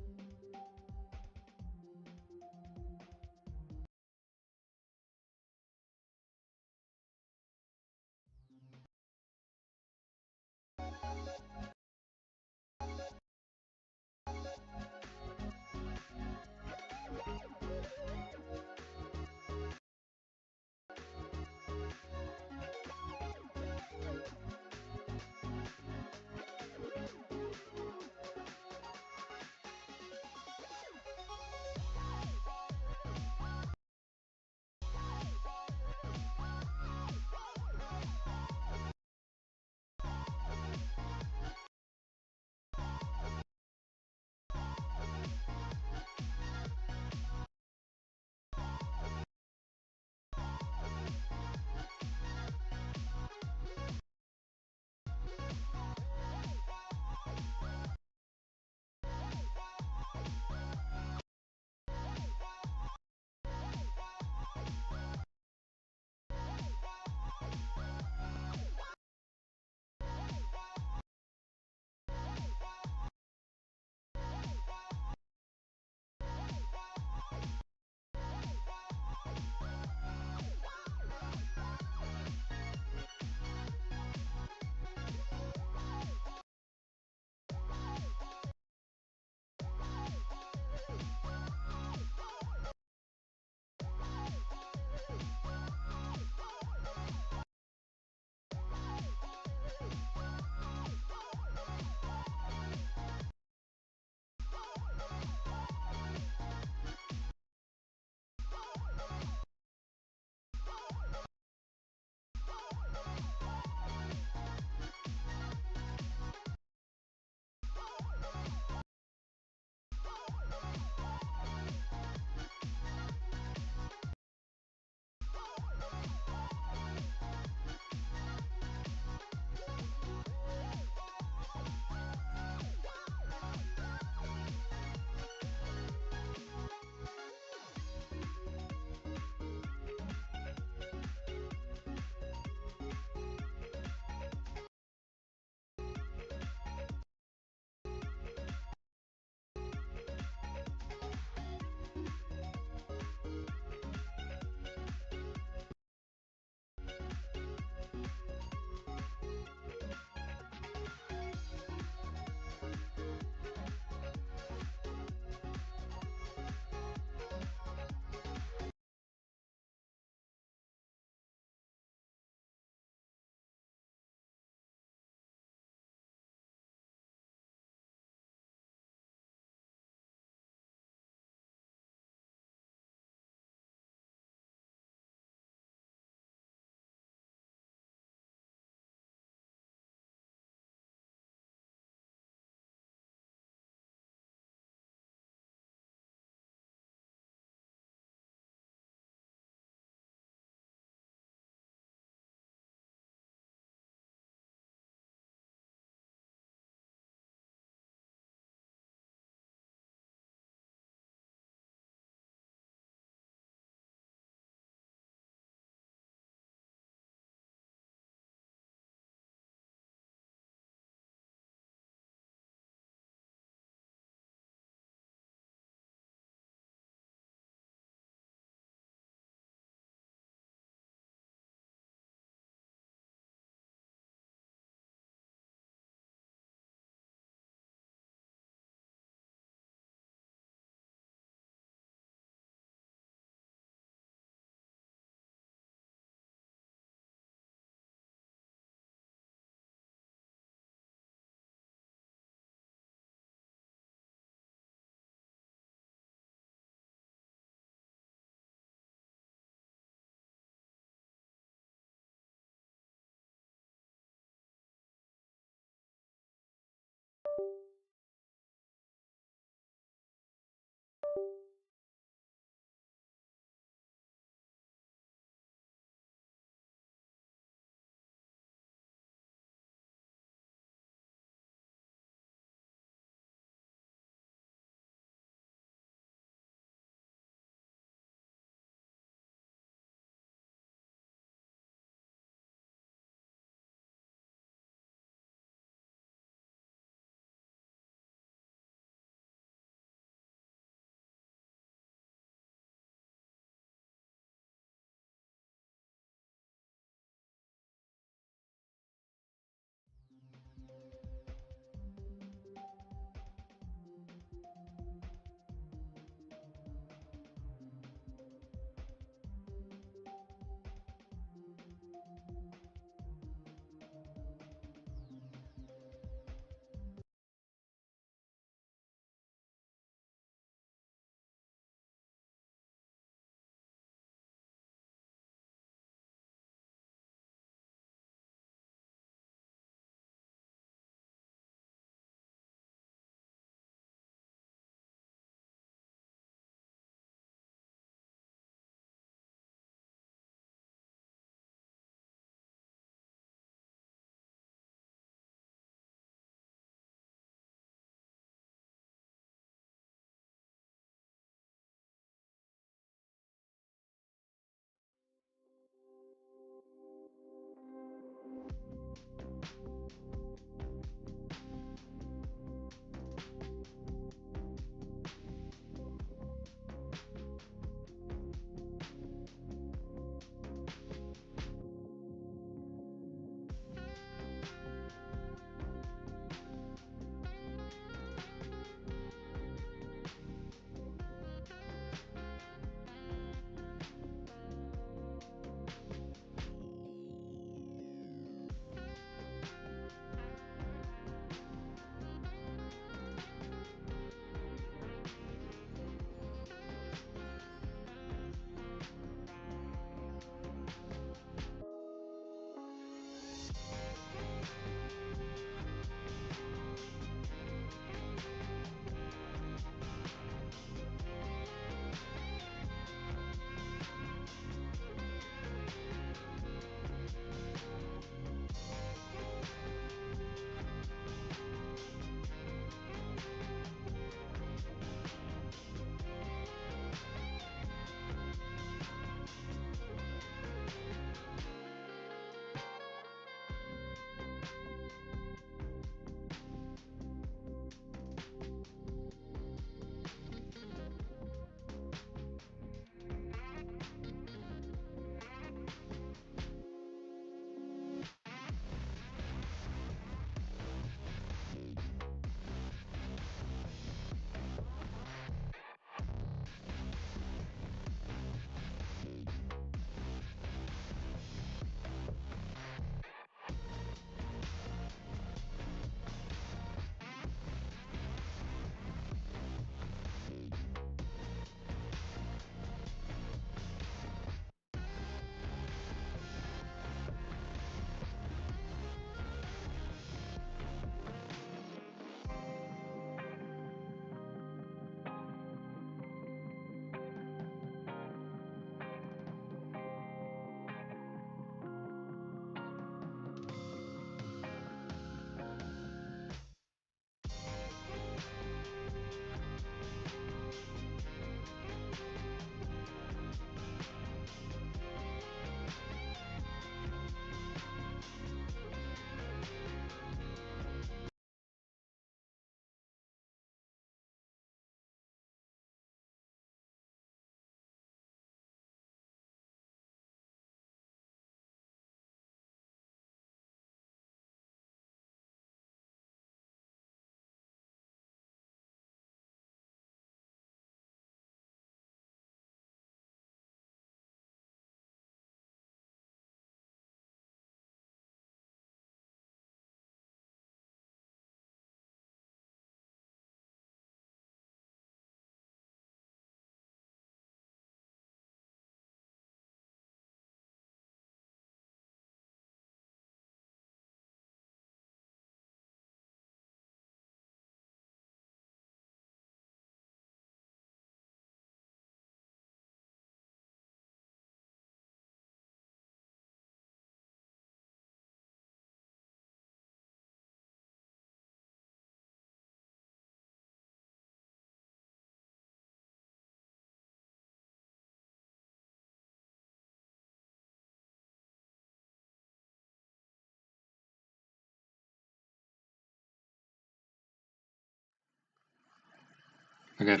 Okay,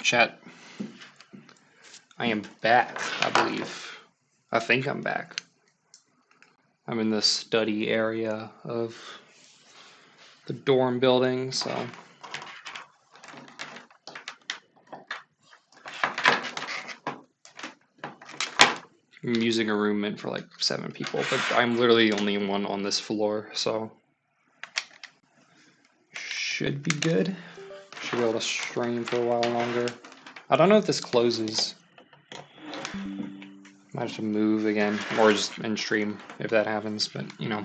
chat. I am back, I believe. I think I'm back. I'm in the study area of the dorm building, so I'm using a room meant for like 7 people, but I'm literally the only one on this floor, so should be good. Should be able to stream for a while longer. I don't know if this closes. Might have to move again, or just end stream if that happens, but you know.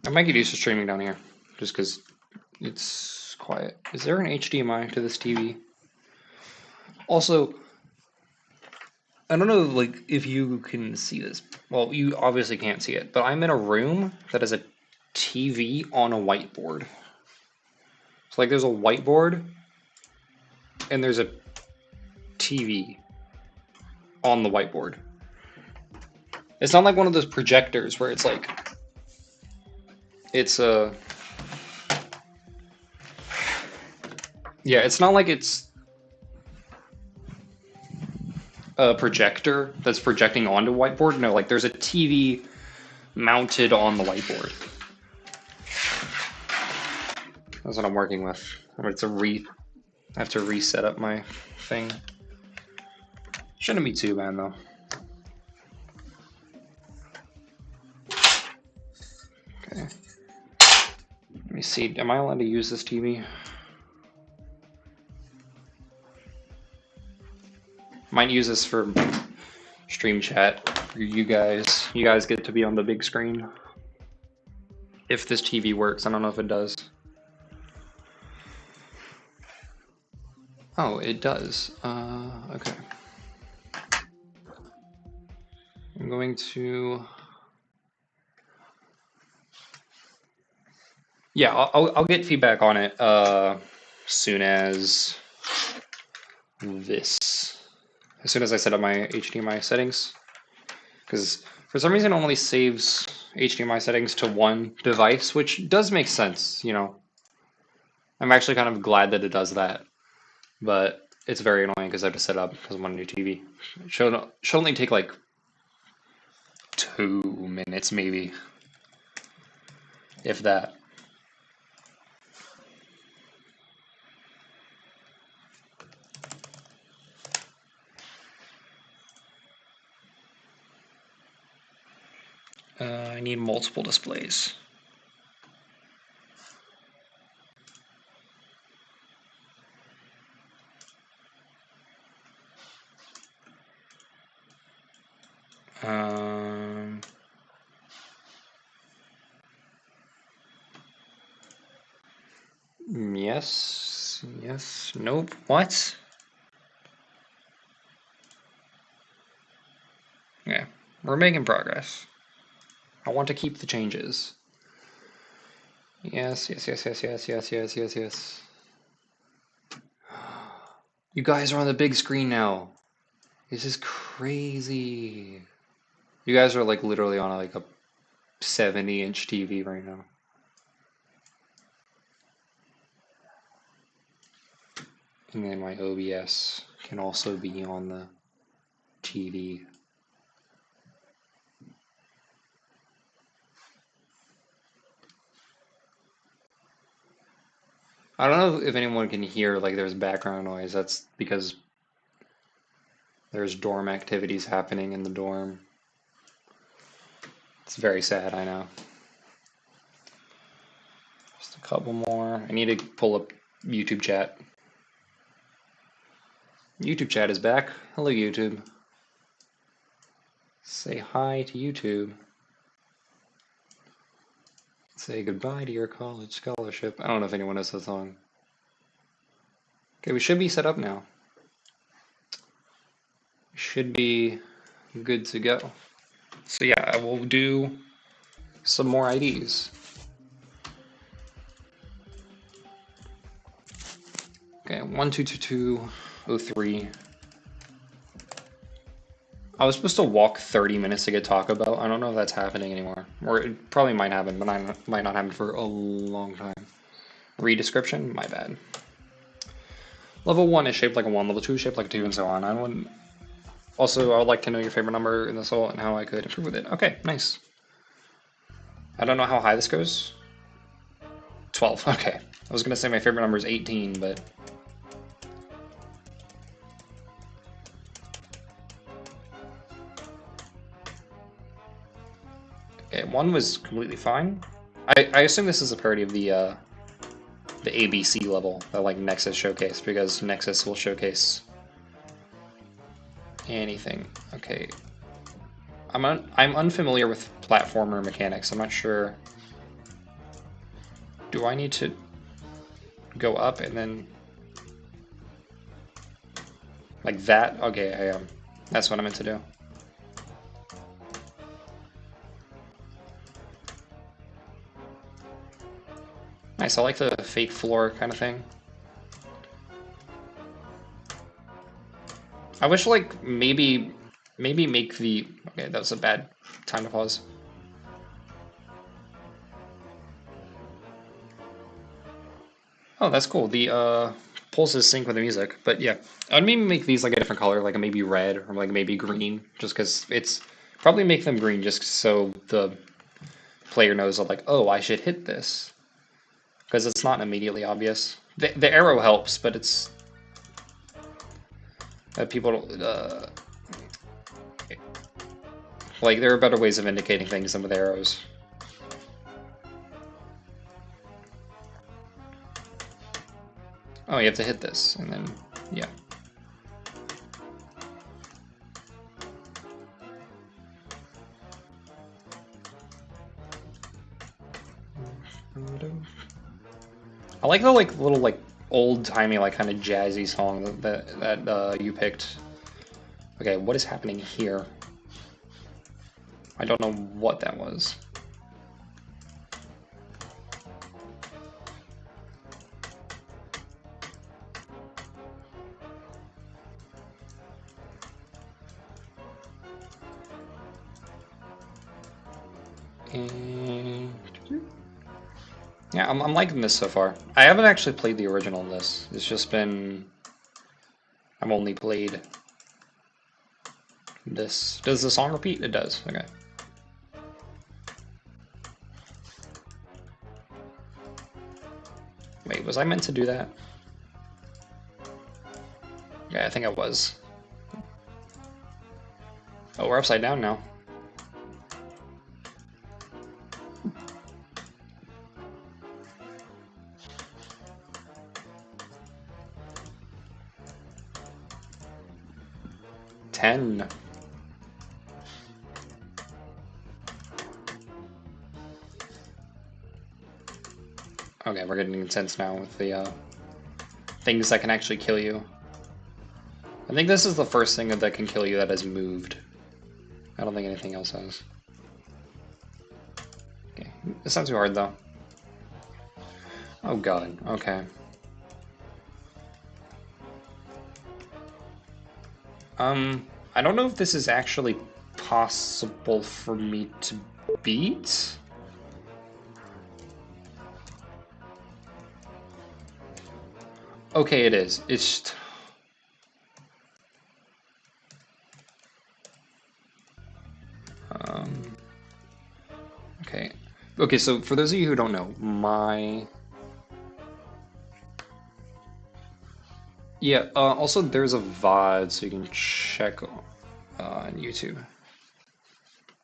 I might get used to streaming down here, just because it's quiet. Is there an HDMI to this TV? Also, I don't know, like, if you can see this. Well, you obviously can't see it, but I'm in a room that has a TV on a whiteboard. So, like, there's a whiteboard, and there's a TV on the whiteboard. It's not like one of those projectors where it's like, it's a... Yeah, it's not like it's a projector that's projecting onto a whiteboard. No, like there's a TV mounted on the whiteboard. That's what I'm working with. I have to reset up my thing. Shouldn't be too bad though. Okay. Let me see. Am I allowed to use this TV? Might use this for stream chat for you guys. You guys get to be on the big screen. If this TV works, I don't know if it does. Oh, it does. Okay. I'm going to... Yeah, I'll get feedback on it soon as as soon as I set up my HDMI settings, because for some reason it only saves HDMI settings to one device, which does make sense, you know. I'm actually kind of glad that it does that, but it's very annoying because I have to set it up because I'm on a new TV. It should only take like 2 minutes maybe, if that. I need multiple displays. Yes, nope, what? Yeah, we're making progress. I want to keep the changes. Yes. You guys are on the big screen now. This is crazy. You guys are like literally on like a 70-inch TV right now. And then my OBS can also be on the TV. I don't know if anyone can hear like there's background noise. That's because there's dorm activities happening in the dorm. It's very sad, I know. Just a couple more. I need to pull up YouTube chat. YouTube chat is back. Hello, YouTube. Say hi to YouTube. Say goodbye to your college scholarship. I don't know if anyone knows that song. Okay, we should be set up now. Should be good to go. So yeah, I will do some more IDs. Okay, 122203. I was supposed to walk 30 minutes to get Taco Bell. I don't know if that's happening anymore. Or it probably might happen, but might not happen for a long time. Redescription? My bad. Level 1 is shaped like a 1, level 2 is shaped like a 2, and so on. Also, I would like to know your favorite number in this all and how I could improve with it. Okay, nice. I don't know how high this goes. 12, okay. I was going to say my favorite number is 18, but... Okay, 1 was completely fine. I assume this is a parody of the ABC level that like Nexus showcased, because Nexus will showcase anything. Okay. I'm unfamiliar with platformer mechanics. I'm not sure. Do I need to go up and then like that? Okay, I am. That's what I meant to do. Nice, I like the fake floor kind of thing. I wish like maybe make the... Okay, that was a bad time to pause. Oh, that's cool. The pulses sync with the music. But yeah, I'd maybe make these like a different color, like a maybe red or like maybe green, just because it's... Probably make them green just so the player knows that like, oh, I should hit this. Because it's not immediately obvious. The arrow helps, but it's... people... like, there are better ways of indicating things than with arrows. Oh, you have to hit this, and then... yeah. I like the like little like old-timey like kind of jazzy song that you picked. Okay, what is happening here? I don't know what that was. And... yeah, I'm liking this so far. I haven't actually played the original in this. It's just been... I've only played this. Does the song repeat? It does. Okay. Wait, was I meant to do that? Yeah, I think I was. Oh, we're upside down now. Ten. Okay, we're getting intense now with the things that can actually kill you. I think this is the first thing that can kill you that has moved. I don't think anything else has. Okay, it's not too hard though. Oh god, okay. I don't know if this is actually possible for me to beat. Okay, it is. It's... okay. Okay, so for those of you who don't know, my... yeah, also there's a VOD, so you can check on YouTube.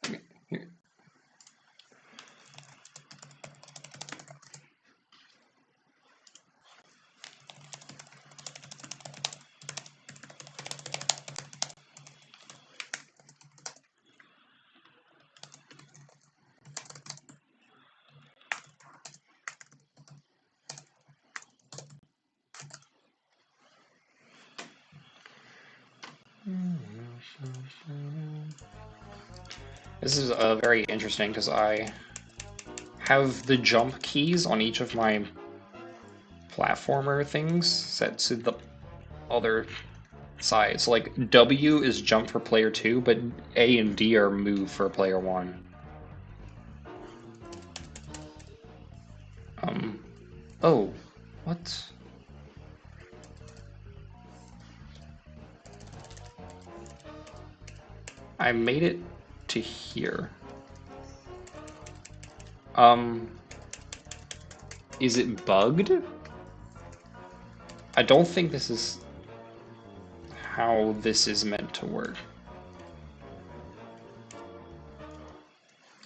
Okay, here. This is very interesting because I have the jump keys on each of my platformer things set to the other side. So like W is jump for player 2, but A and D are move for player 1. Oh, what? I made it to here. Is it bugged? I don't think this is how this is meant to work.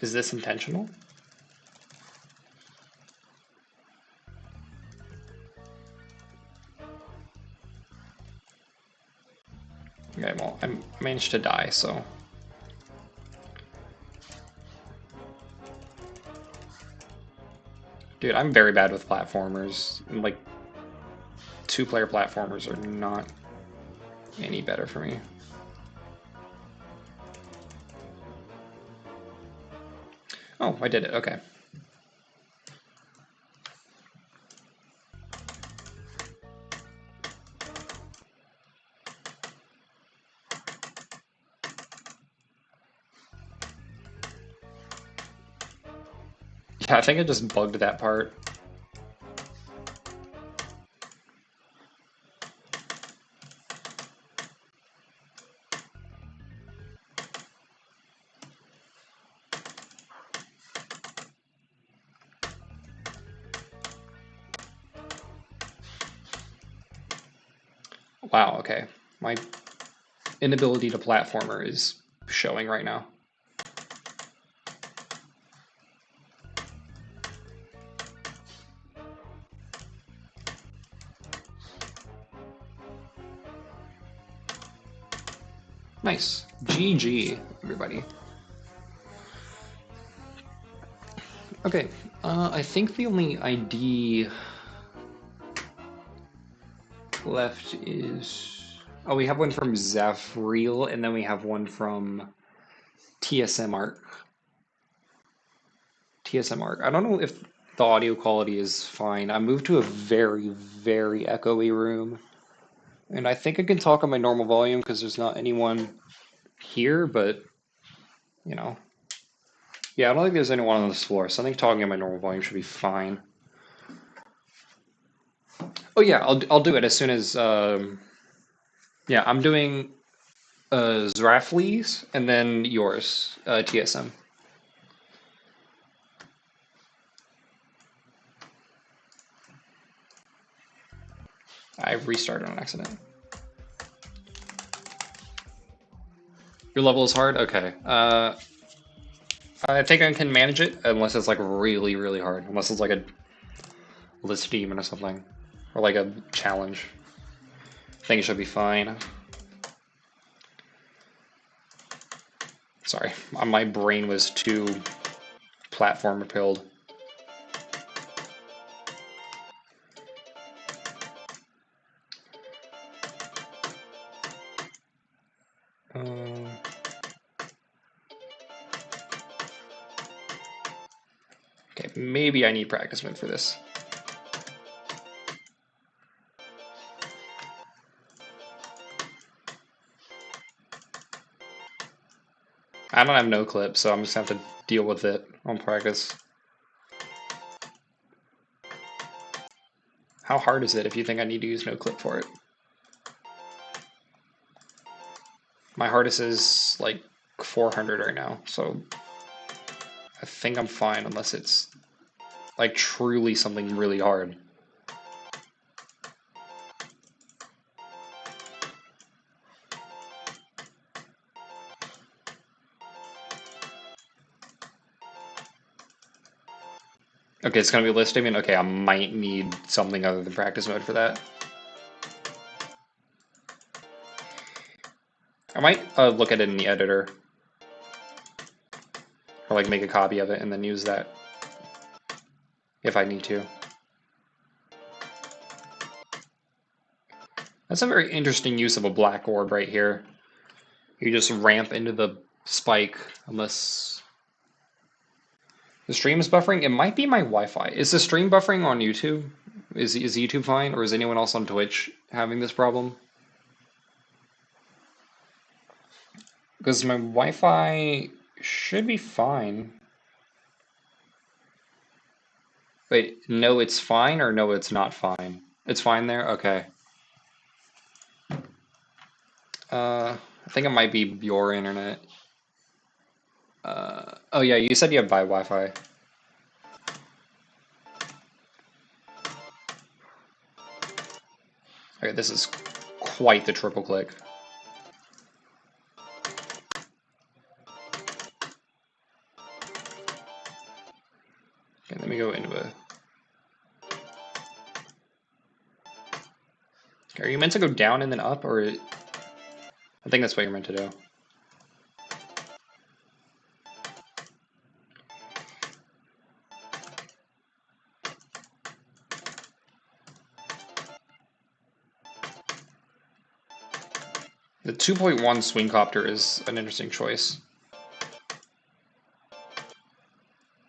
Is this intentional? Okay, well, I managed to die, so... Dude, I'm very bad with platformers. And, like, two-player platformers are not any better for me. Oh, I did it, okay. Yeah, I think I just bugged that part. Wow, okay. My inability to platformer is showing right now. Nice. GG, everybody. Okay, I think the only ID left is... Oh, we have one from Zafriel, and then we have one from TSM Arc. TSM Arc. I don't know if the audio quality is fine. I moved to a very, very echoey room. And I think I can talk on my normal volume because there's not anyone here, but, you know. Yeah, I don't think there's anyone on this floor, so I think talking on my normal volume should be fine. Oh yeah, I'll do it as soon as, yeah, I'm doing Zrafli's and then yours, TSM. I restarted on accident. Your level is hard? Okay. I think I can manage it, unless it's like really, really hard. Unless it's like a list demon or something. Or like a challenge. I think it should be fine. Sorry, my brain was too platform repelled. Okay, maybe I need practice mode for this. I don't have no clip, so I'm just gonna have to deal with it on practice. How hard is it if you think I need to use no clip for it? My hardest is like 400 right now, so I think I'm fine unless it's like truly something really hard. Okay, it's gonna be list statement. Okay, I might need something other than practice mode for that. I might look at it in the editor. Or like make a copy of it and then use that. If I need to. That's a very interesting use of a black orb right here. You just ramp into the spike unless... The stream is buffering? It might be my Wi-Fi. Is the stream buffering on YouTube? Is YouTube fine? Or is anyone else on Twitch having this problem? Because my Wi-Fi should be fine. Wait, no it's fine or no it's not fine? It's fine there? Okay. I think it might be your internet. Oh yeah, you said you have bi Wi-Fi. Okay, this is quite the triple click. Okay, let me go into a... Okay, are you meant to go down and then up, or... I think that's what you're meant to do. The 2.1 swing copter is an interesting choice.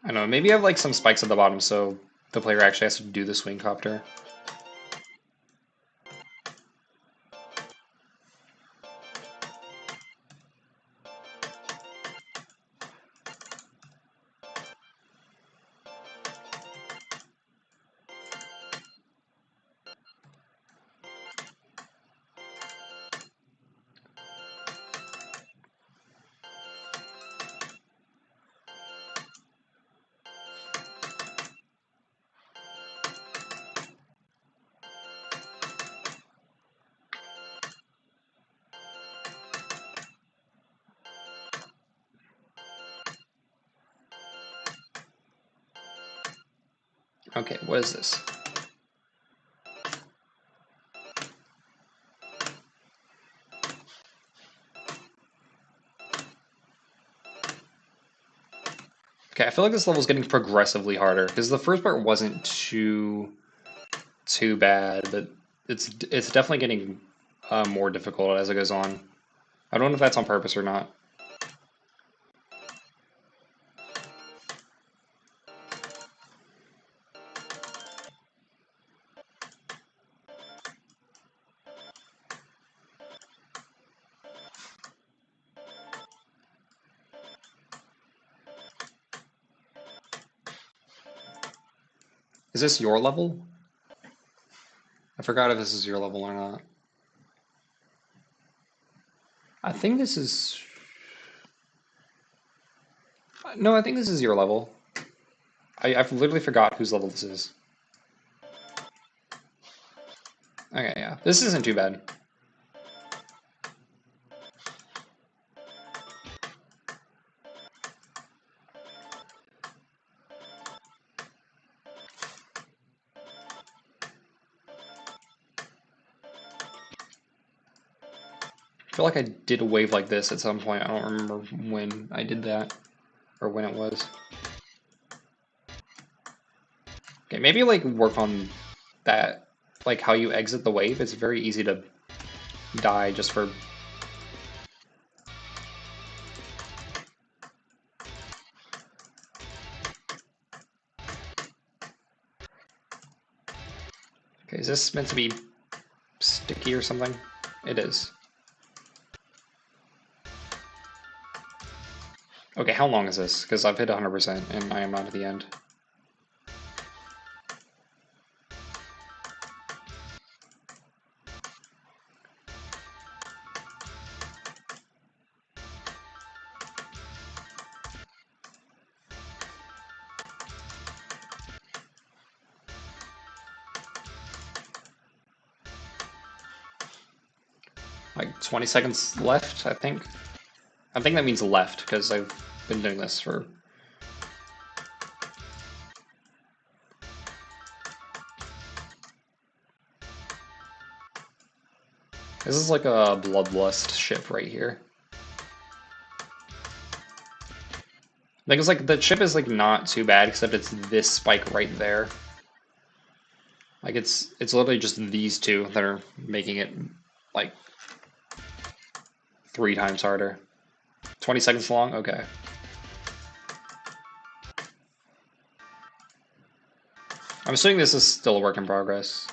I don't know, maybe I have like some spikes at the bottom so the player actually has to do the swing copter. Okay, what is this? Okay, I feel like this level is getting progressively harder because the first part wasn't too bad, but it's definitely getting more difficult as it goes on. I don't know if that's on purpose or not. Is this your level? I forgot if this is your level or not. I think this is... No, I think this is your level. I've literally forgot whose level this is. Okay, yeah. This isn't too bad. I feel like I did a wave like this at some point. I don't remember when I did that or when it was. Okay, maybe like work on that, like how you exit the wave. It's very easy to die just for... Okay, is this meant to be sticky or something? It is. Okay, how long is this? Because I've hit 100% and I am not at the end. Like 20 seconds left, I think. I think that means left because I've been doing this for... This is like a Bloodlust ship right here. Like it's like the chip is like not too bad, except it's this spike right there. Like it's literally just these two that are making it like 3 times harder. 20 seconds long? Okay. I'm assuming this is still a work in progress.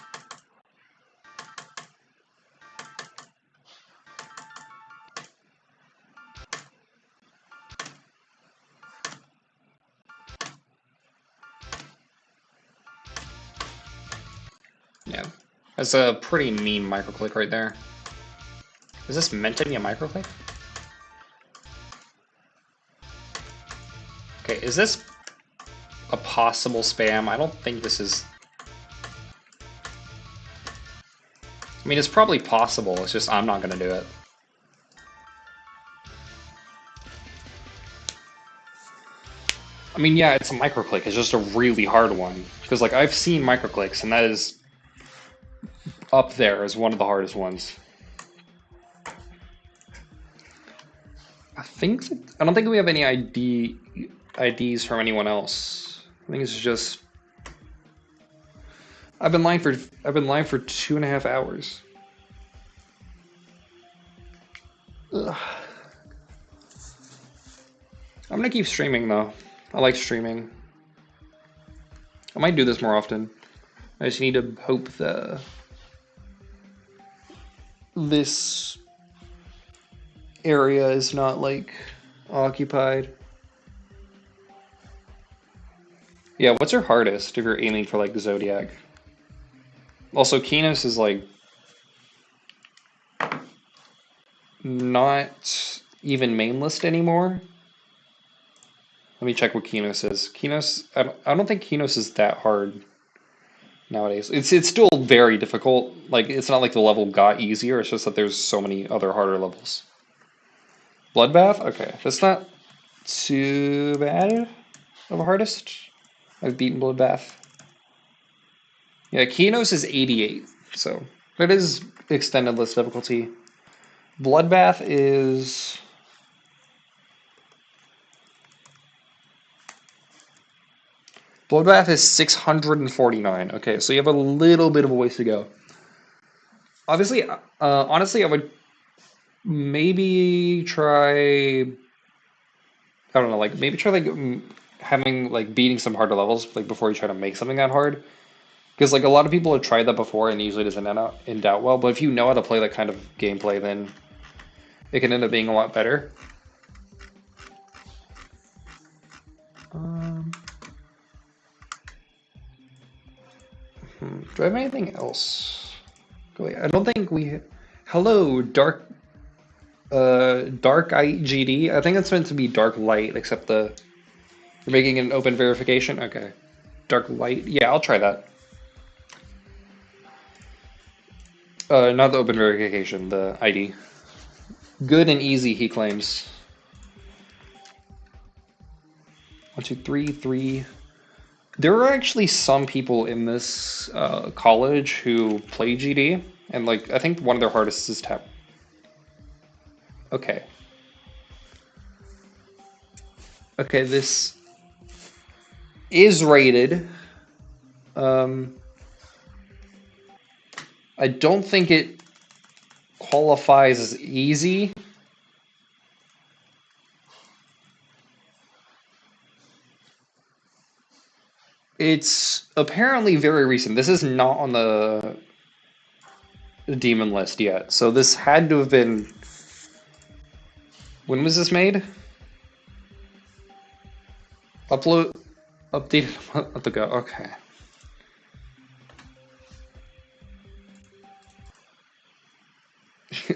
Yeah. That's a pretty mean microclick right there. Is this meant to be a microclick? Okay, is this a possible spam? I don't think this is... I mean, it's probably possible, it's just I'm not gonna do it. I mean, yeah, it's a microclick. It's just a really hard one. Because, like, I've seen microclicks, and that is up there as one of the hardest ones. I don't think we have any IDs from anyone else. I think it's just I've been live for 2.5 hours. Ugh. I'm gonna keep streaming though. I like streaming. I might do this more often. I just need to hope that this area is not like occupied. Yeah, what's your hardest if you're aiming for like Zodiac? Also, Kinos is like not even main list anymore. Let me check what Kinos is. Kinos, I don't think Kinos is that hard nowadays. It's still very difficult. Like, it's not like the level got easier. It's just that there's so many other harder levels. Bloodbath? Okay, that's not too bad of a hardest. I've beaten Bloodbath. Yeah, Kinos is 88, so it is extended list difficulty. Bloodbath is... Bloodbath is 649. Okay, so you have a little bit of a ways to go. Obviously, honestly, I would maybe try... I don't know, like, maybe try, like, having, like, beating some harder levels, like, before you try to make something that hard. Because, like, a lot of people have tried that before and it usually doesn't end out well, but if you know how to play that kind of gameplay, then it can end up being a lot better. Do I have anything else? Wait, I don't think we... Hello, Dark IGD? I think it's meant to be Dark Light, except you're making an open verification? Okay. Dark Light? Yeah, I'll try that. Not the open verification, the ID. Good and easy, he claims. 1, 2, 3, 3. There are actually some people in this college who play GD, and like I think one of their hardest is tap. Okay. Okay, this is rated. I don't think it qualifies as easy. It's apparently very recent. This is not on the demon list yet. So this had to have been... When was this made? Updated a month ago. Okay.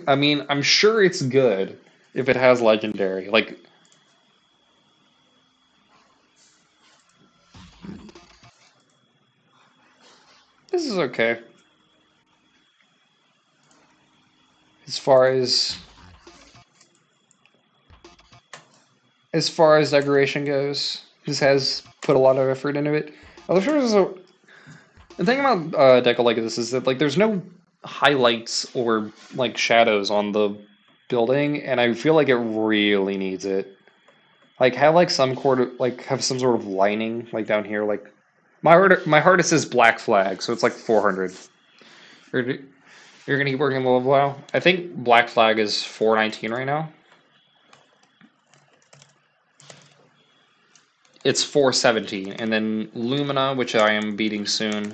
I mean, I'm sure it's good if it has legendary. Like... This is okay. As far as decoration goes, this has put a lot of effort into it. The thing about deco like this is that like there's no highlights or like shadows on the building, and I feel like it really needs it. Like have like some have some sort of lining like down here. Like my hardest is Black Flag, so it's like 400. You're gonna keep working on the level now? I think Black Flag is 419 right now. It's 417, and then Lumina, which I am beating soon.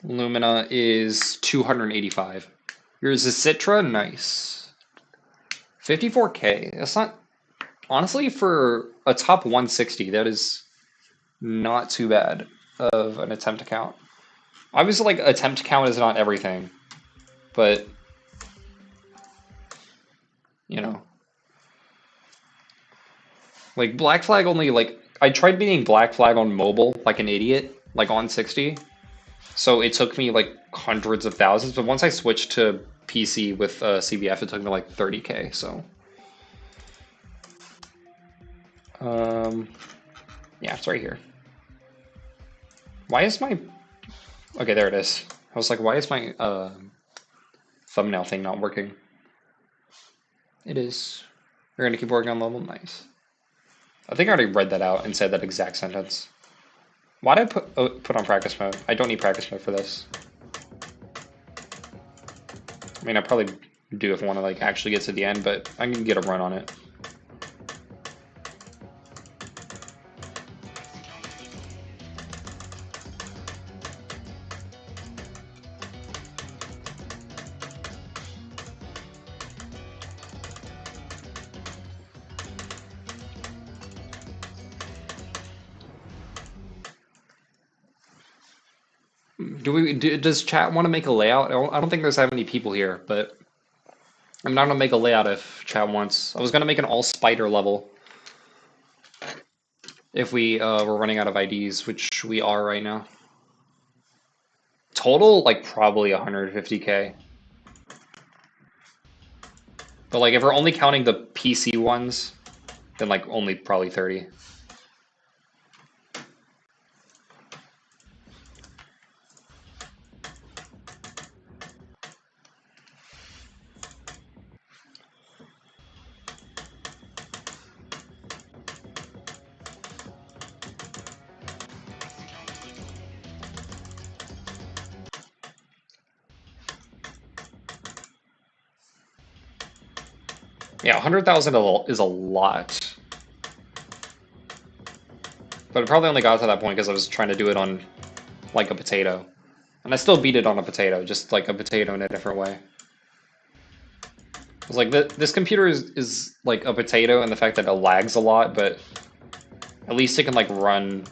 Lumina is 285. Yours is Citra? Nice. 54k. That's not... Honestly, for a top 160, that is not too bad of an attempt count. Obviously, like, attempt count is not everything. But... You know. Like, Black Flag only, like... I tried beating Black Flag on mobile, like an idiot, like on 60. So it took me, like, hundreds of thousands. But once I switched to PC with CBF, it took me, like, 30k, so... Yeah, it's right here. Why is my... Okay, there it is. I was like, why is my thumbnail thing not working? It is. We're gonna keep working on level. Nice. I think I already read that out and said that exact sentence. Why did I put on practice mode? I don't need practice mode for this. I mean, I probably do if I want to like actually get to the end, but I can get a run on it. Does chat want to make a layout? I don't think there's that many people here, but I'm not gonna make a layout if chat wants. I was gonna make an all spider level if we were running out of IDs, which we are right now. Total, like probably 150K. But like if we're only counting the PC ones, then like only probably 30. Yeah, 100,000 is a lot. But it probably only got to that point because I was trying to do it on like a potato. And I still beat it on a potato, just like a potato in a different way. It's like this computer is like a potato and the fact that it lags a lot, but at least it can like run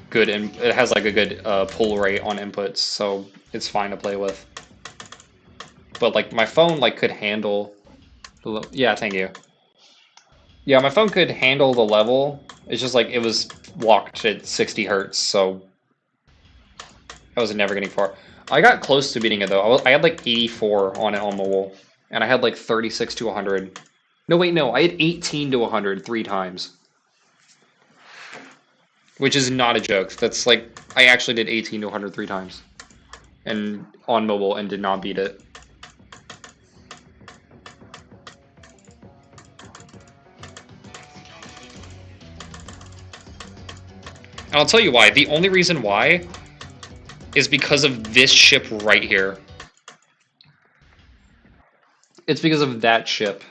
good, and it has like a good pull rate on inputs, so it's fine to play with. But like my phone like could handle the yeah, thank you. Yeah, my phone could handle the level. It's just like it was locked at 60 hertz, so I was never getting far. I got close to beating it though. I had like 84 on it on mobile, and I had like 36 to 100. No, wait, no, I had 18 to 100 3 times. Which is not a joke. That's like, I actually did 18 to 100 3 times. And on mobile and did not beat it. And I'll tell you why. The only reason why is because of this ship right here. It's because of that ship.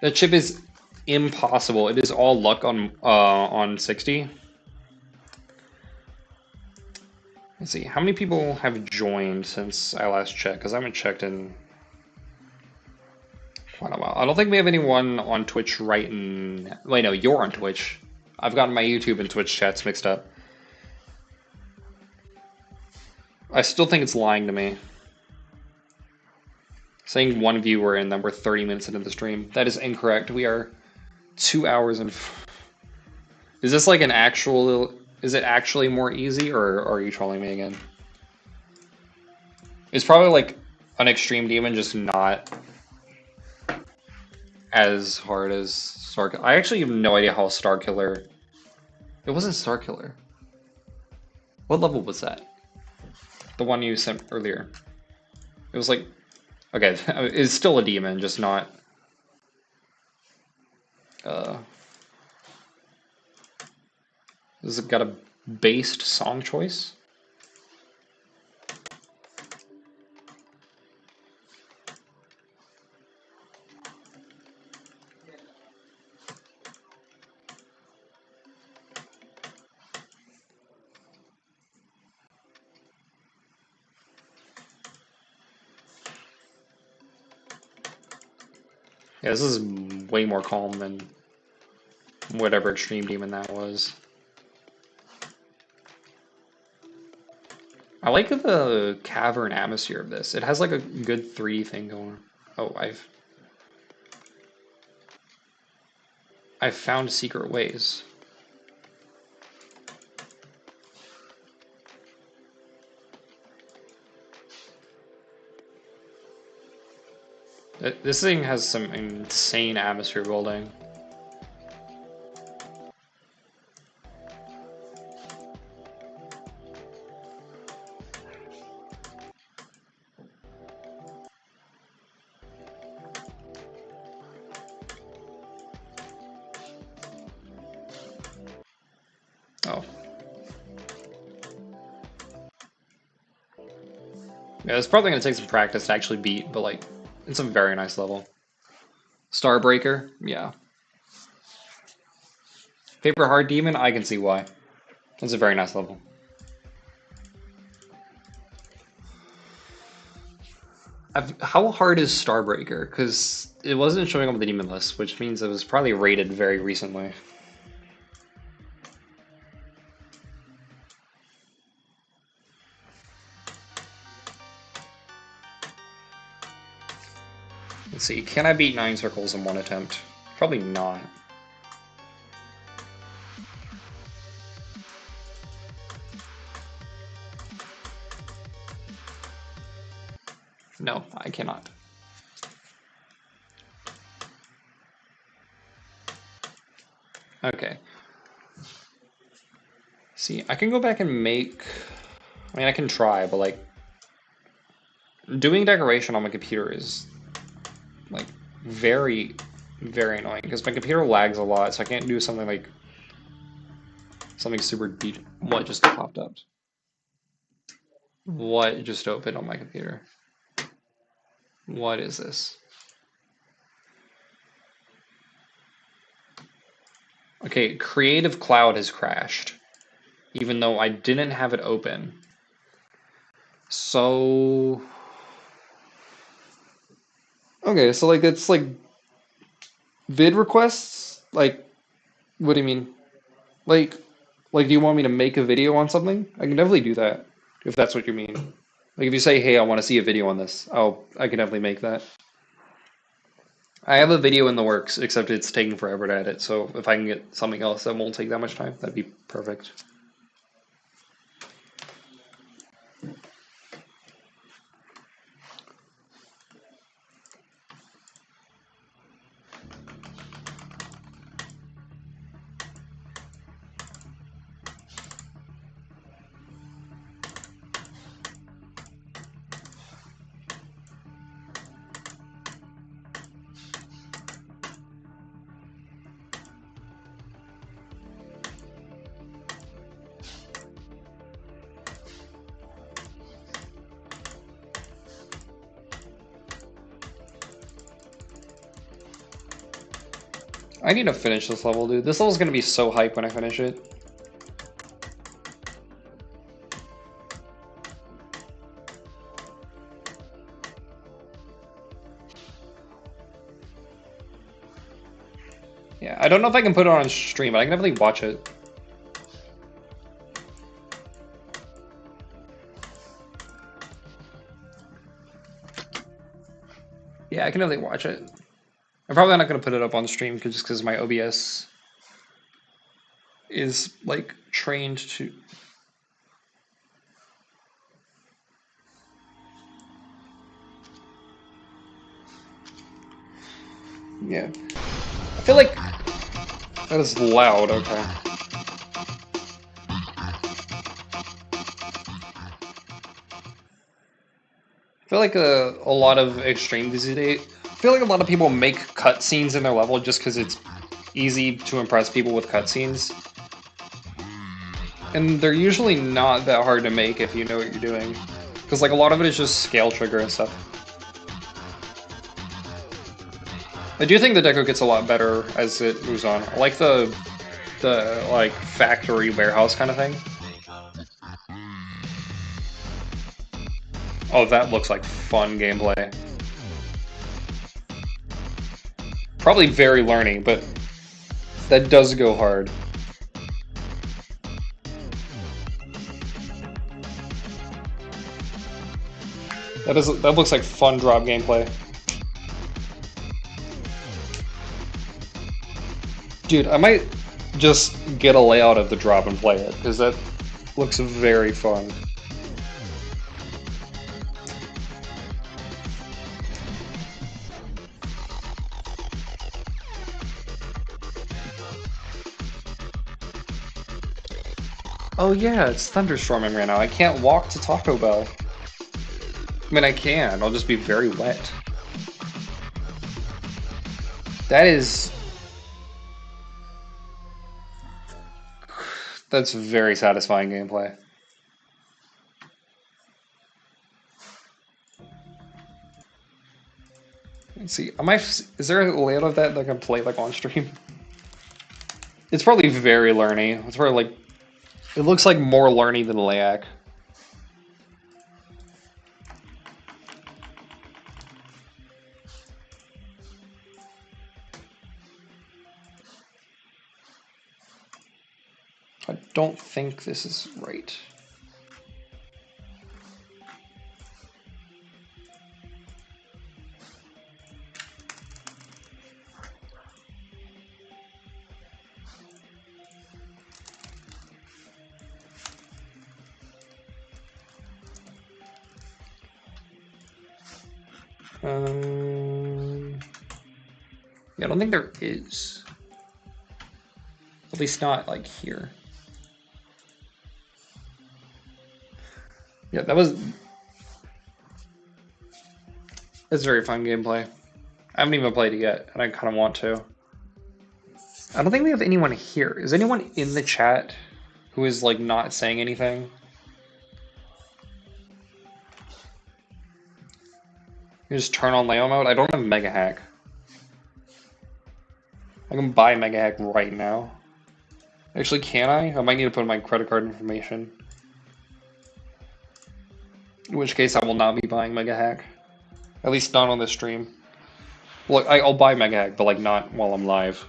That ship is impossible. It is all luck on 60. Let's see, how many people have joined since I last checked? Because I haven't checked in quite a while. I don't think we have anyone on Twitch right now. Wait, no, you're on Twitch. I've gotten my YouTube and Twitch chats mixed up. I still think it's lying to me. Saying one viewer and then we're 30 minutes into the stream. That is incorrect. We are 2 hours and... Is this like an actual... Is it actually more easy, or are you trolling me again? It's probably like an Extreme Demon, just not as hard as Star... I actually have no idea how Star Killer... It wasn't Star Killer. What level was that? The one you sent earlier. It was like... Okay, it's still a demon, just not... Has it got a based song choice? Yeah, this is way more calm than whatever Extreme Demon that was. I like the cavern atmosphere of this. It has like a good 3D thing going. Oh, I've found secret ways. This thing has some insane atmosphere building. Oh. Yeah, it's probably going to take some practice to actually beat, but like, it's a very nice level. Starbreaker, yeah. Paper Heart Demon, I can see why. It's a very nice level. How hard is Starbreaker? Because it wasn't showing up on the demon list, which means it was probably rated very recently. Let's see, can I beat 9 circles in one attempt? Probably not. No, I cannot. Okay. See, I can go back and make... I mean, I can try, but like... Doing decoration on my computer is... like, very, very annoying. Because my computer lags a lot, so I can't do something like... something super deep. What just popped up? What just opened on my computer? What is this? Okay, Creative Cloud has crashed, even though I didn't have it open. So... Okay, so like it's like vid requests? Like, what do you mean? Like do you want me to make a video on something? I can definitely do that, if that's what you mean. Like if you say, hey, I want to see a video on this, I can definitely make that. I have a video in the works, except it's taking forever to edit, so if I can get something else that won't take that much time, that'd be perfect. I need to finish this level, dude. This level's gonna be so hype when I finish it. Yeah, I don't know if I can put it on stream, but I can definitely watch it. Yeah, I can definitely watch it. I'm probably not going to put it up on stream just because my OBS is like trained to... Yeah. I feel like that is loud, okay. I feel like a lot of extreme these days, I feel like a lot of people make cutscenes in their level just because it's easy to impress people with cutscenes. And they're usually not that hard to make if you know what you're doing. Because like a lot of it is just scale trigger and stuff. I do think the deco gets a lot better as it moves on. I like the like factory warehouse kind of thing. Oh, that looks like fun gameplay. Probably very learning, but that does go hard. That looks like fun drop gameplay. Dude, I might just get a layout of the drop and play it, because that looks very fun. Oh yeah, it's thunderstorming right now. I can't walk to Taco Bell. I mean, I can. I'll just be very wet. That is... That's very satisfying gameplay. Let's see. Is there a layout of that I can play like on stream? It's probably very learny. It's probably like... It looks like more learny than LAAC. I don't think this is right. Yeah, I don't think there is. At least not like here. Yeah, that's very fun gameplay. I haven't even played it yet, and I kind of want to. I don't think we have anyone here. Is anyone in the chat who is like not saying anything? You just turn on layout mode. I don't have Mega Hack. I can buy Mega Hack right now. Actually, can I? I might need to put in my credit card information. In which case, I will not be buying Mega Hack. At least not on this stream. Look, I'll buy Mega Hack, but like not while I'm live.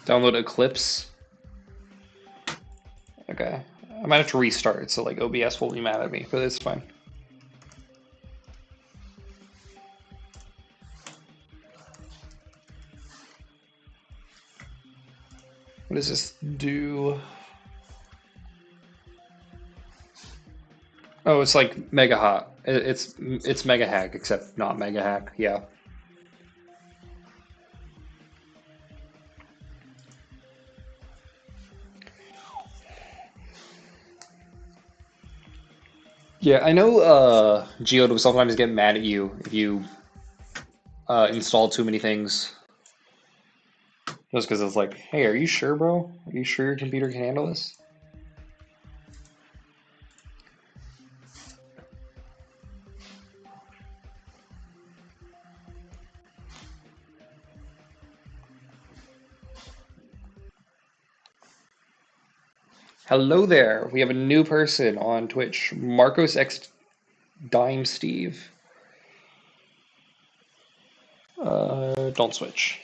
Download Eclipse. Okay. I might have to restart, so like OBS will be mad at me, but it's fine. What does this do? Oh, it's like Mega Hot. It's Mega Hack, except not Mega Hack. Yeah. Yeah, I know Geode will sometimes get mad at you if you install too many things. Just because it's like, hey, are you sure, bro? Are you sure your computer can handle this? Hello there. We have a new person on Twitch, Marcos X Dime Steve. Don't switch.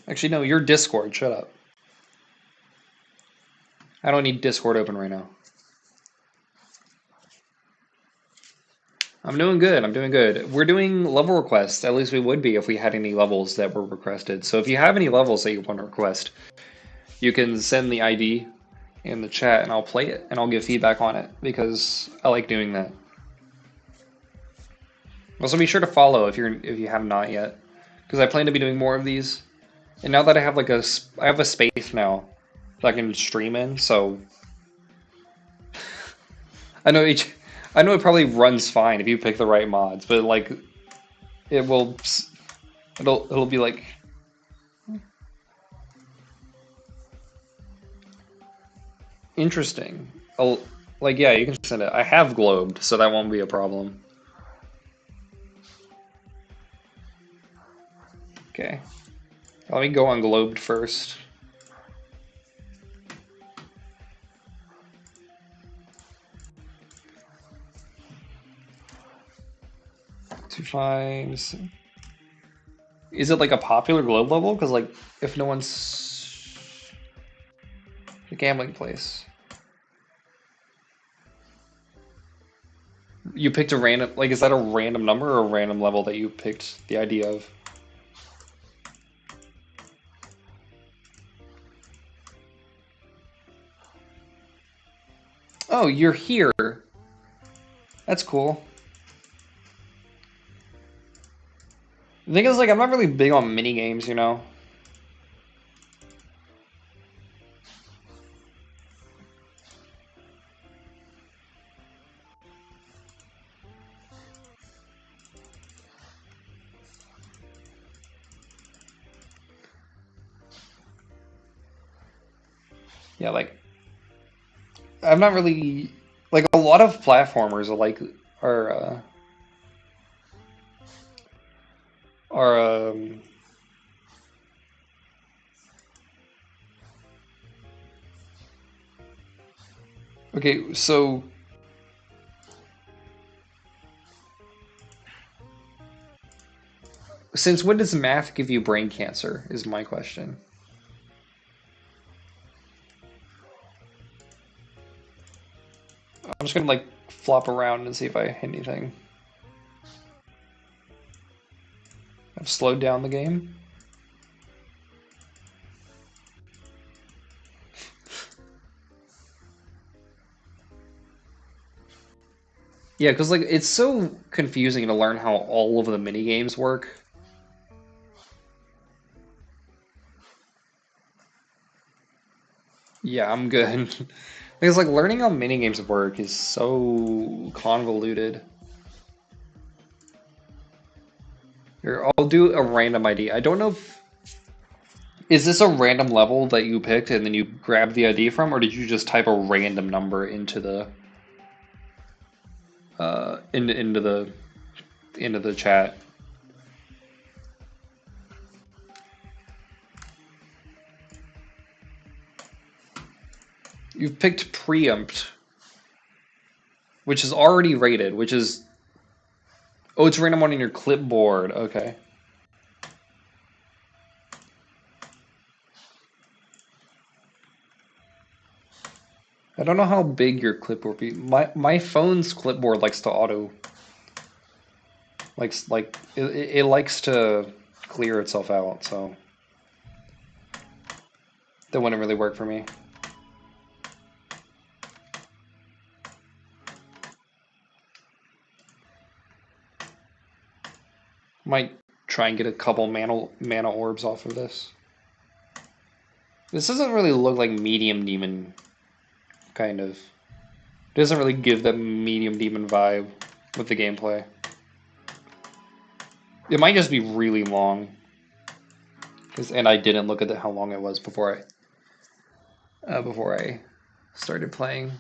Actually, no, you're Discord. Shut up. I don't need Discord open right now. I'm doing good. I'm doing good. We're doing level requests. At least we would be if we had any levels that were requested. So if you have any levels that you want to request, you can send the ID in the chat and I'll play it and I'll give feedback on it because I like doing that. Also, be sure to follow if you have not yet, because I plan to be doing more of these. And now that I have like I have a space now that I can stream in, so I know it probably runs fine if you pick the right mods, but like it'll be like interesting. Like yeah, you can send it. I have globed, so that won't be a problem. Okay. Let me go on globed first. Two times. Is it like a popular globe level? Because like, if no one's a gambling place, you picked a random. Like, is that a random number or a random level that you picked the idea of? Oh, you're here. That's cool. The thing is, like, I'm not really big on mini games, you know. Yeah, like, I'm not really like a lot of platformers are like are uh, are okay. So since when does math give you brain cancer? Is my question. I'm just gonna like flop around and see if I hit anything. I've slowed down the game. Yeah, because like it's so confusing to learn how all of the mini games work. Yeah, I'm good. Because like learning how mini games work is so convoluted. Here, I'll do a random ID. I don't know if is this a random level that you picked and then you grabbed the ID from, or did you just type a random number into the into the chat? You've picked preempt, which is already rated, which is oh, it's random one in your clipboard. Okay. I don't know how big your clipboard be. My phone's clipboard likes to auto likes like it likes to clear itself out, so that wouldn't really work for me. Might try and get a couple mana orbs off of this. This doesn't really look like medium demon, kind of. It doesn't really give that medium demon vibe with the gameplay. It might just be really long. And I didn't look at how long it was before I started playing.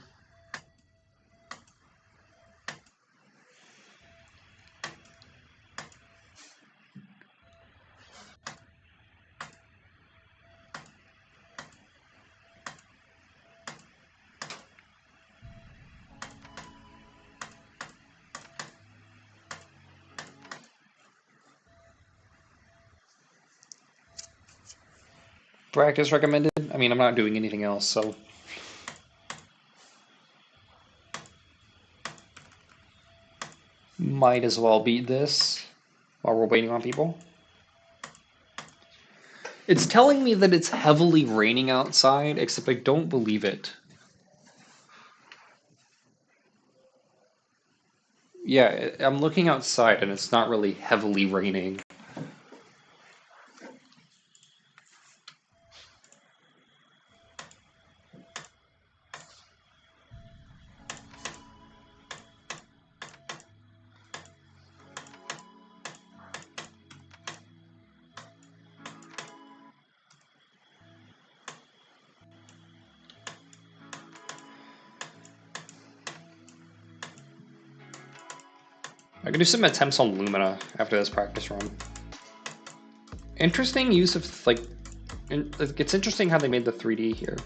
Practice recommended? I mean, I'm not doing anything else, so. Might as well beat this while we're waiting on people. It's telling me that it's heavily raining outside, except I don't believe it. Yeah, I'm looking outside and it's not really heavily raining. I can do some attempts on Lumina after this practice run. Interesting use of, like, it's interesting how they made the 3D here.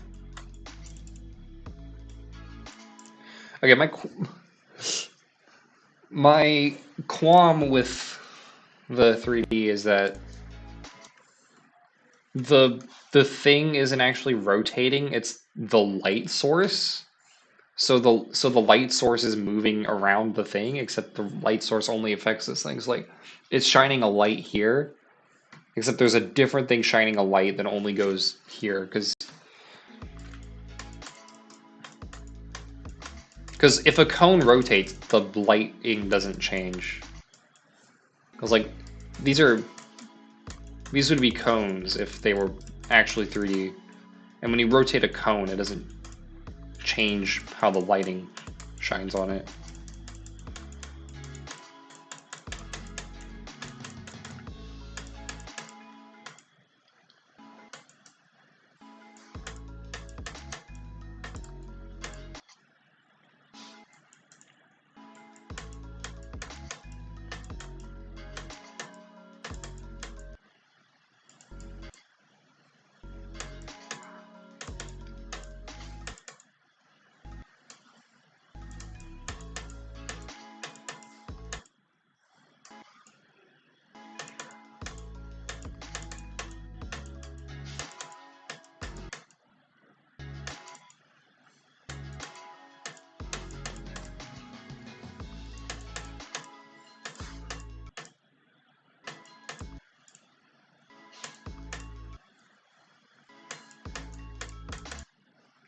Okay, my qualm with the 3D is that The thing isn't actually rotating, it's the light source. So the light source is moving around the thing, except the light source only affects this thing. So like it's shining a light here, except there's a different thing shining a light that only goes here, because if a cone rotates, the lighting doesn't change. Because like these would be cones if they were actually 3D. And when you rotate a cone, it doesn't change how the lighting shines on it.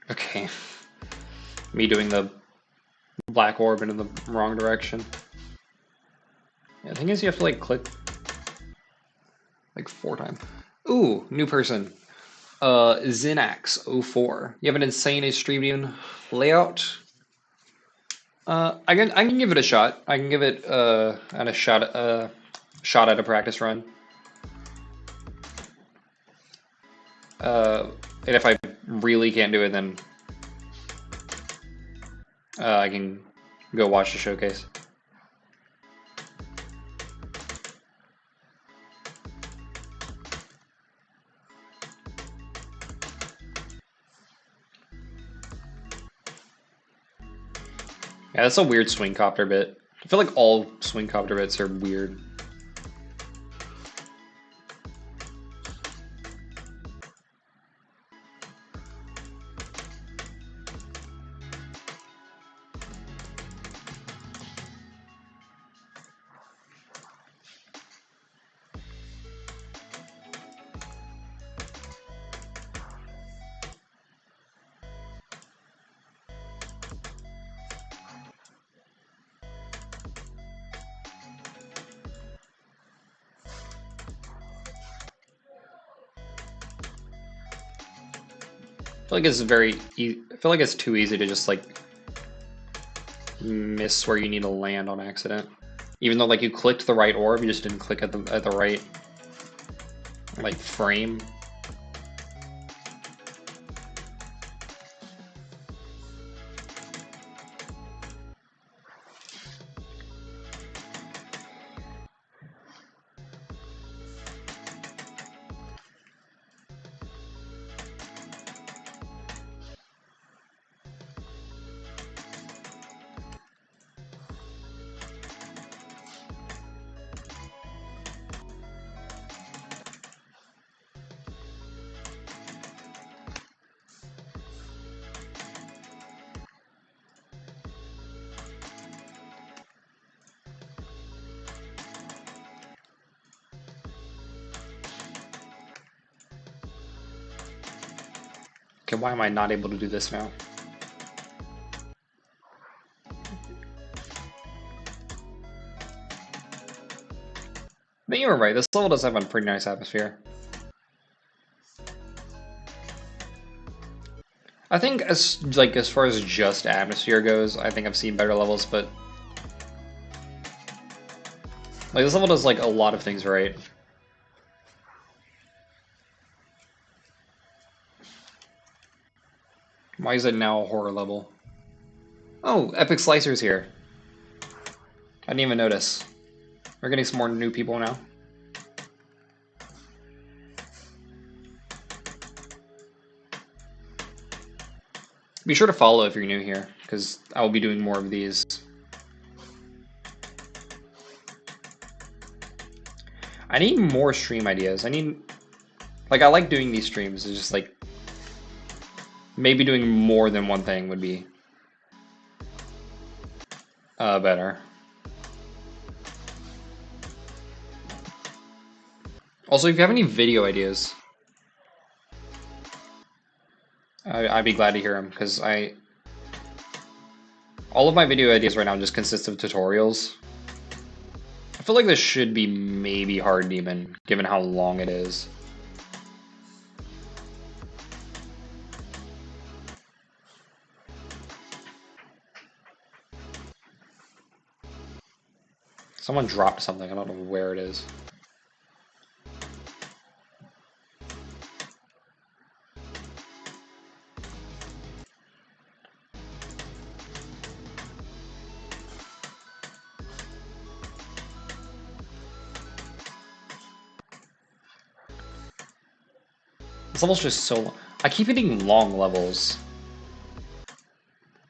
Okay. Me doing the black orb in the wrong direction. Yeah, the thing is you have to like click like 4 times. Ooh, new person. Zinax04. You have an insane stream layout. I can give it a shot. I can give it a shot at a practice run. And if I really can't do it, then I can go watch the showcase. Yeah, that's a weird swing copter bit. I feel like all swing copter bits are weird. I feel like it's I feel like it's too easy to just like miss where you need to land on accident. Even though like you clicked the right orb, you just didn't click at the right like frame. Okay, why am I not able to do this now? But you were right, this level does have a pretty nice atmosphere. I think as far as just atmosphere goes, I think I've seen better levels, but like this level does like a lot of things right. Why is it now a horror level? Oh, Epic Slicer's here. I didn't even notice. We're getting some more new people now. Be sure to follow if you're new here, because I will be doing more of these. I need more stream ideas. I need Like, I like doing these streams. It's just like maybe doing more than one thing would be better. Also, if you have any video ideas, I'd be glad to hear them because all of my video ideas right now just consist of tutorials. I feel like this should be maybe hard demon, given how long it is. Someone dropped something, I don't know where it is. This level's just so long. I keep hitting long levels.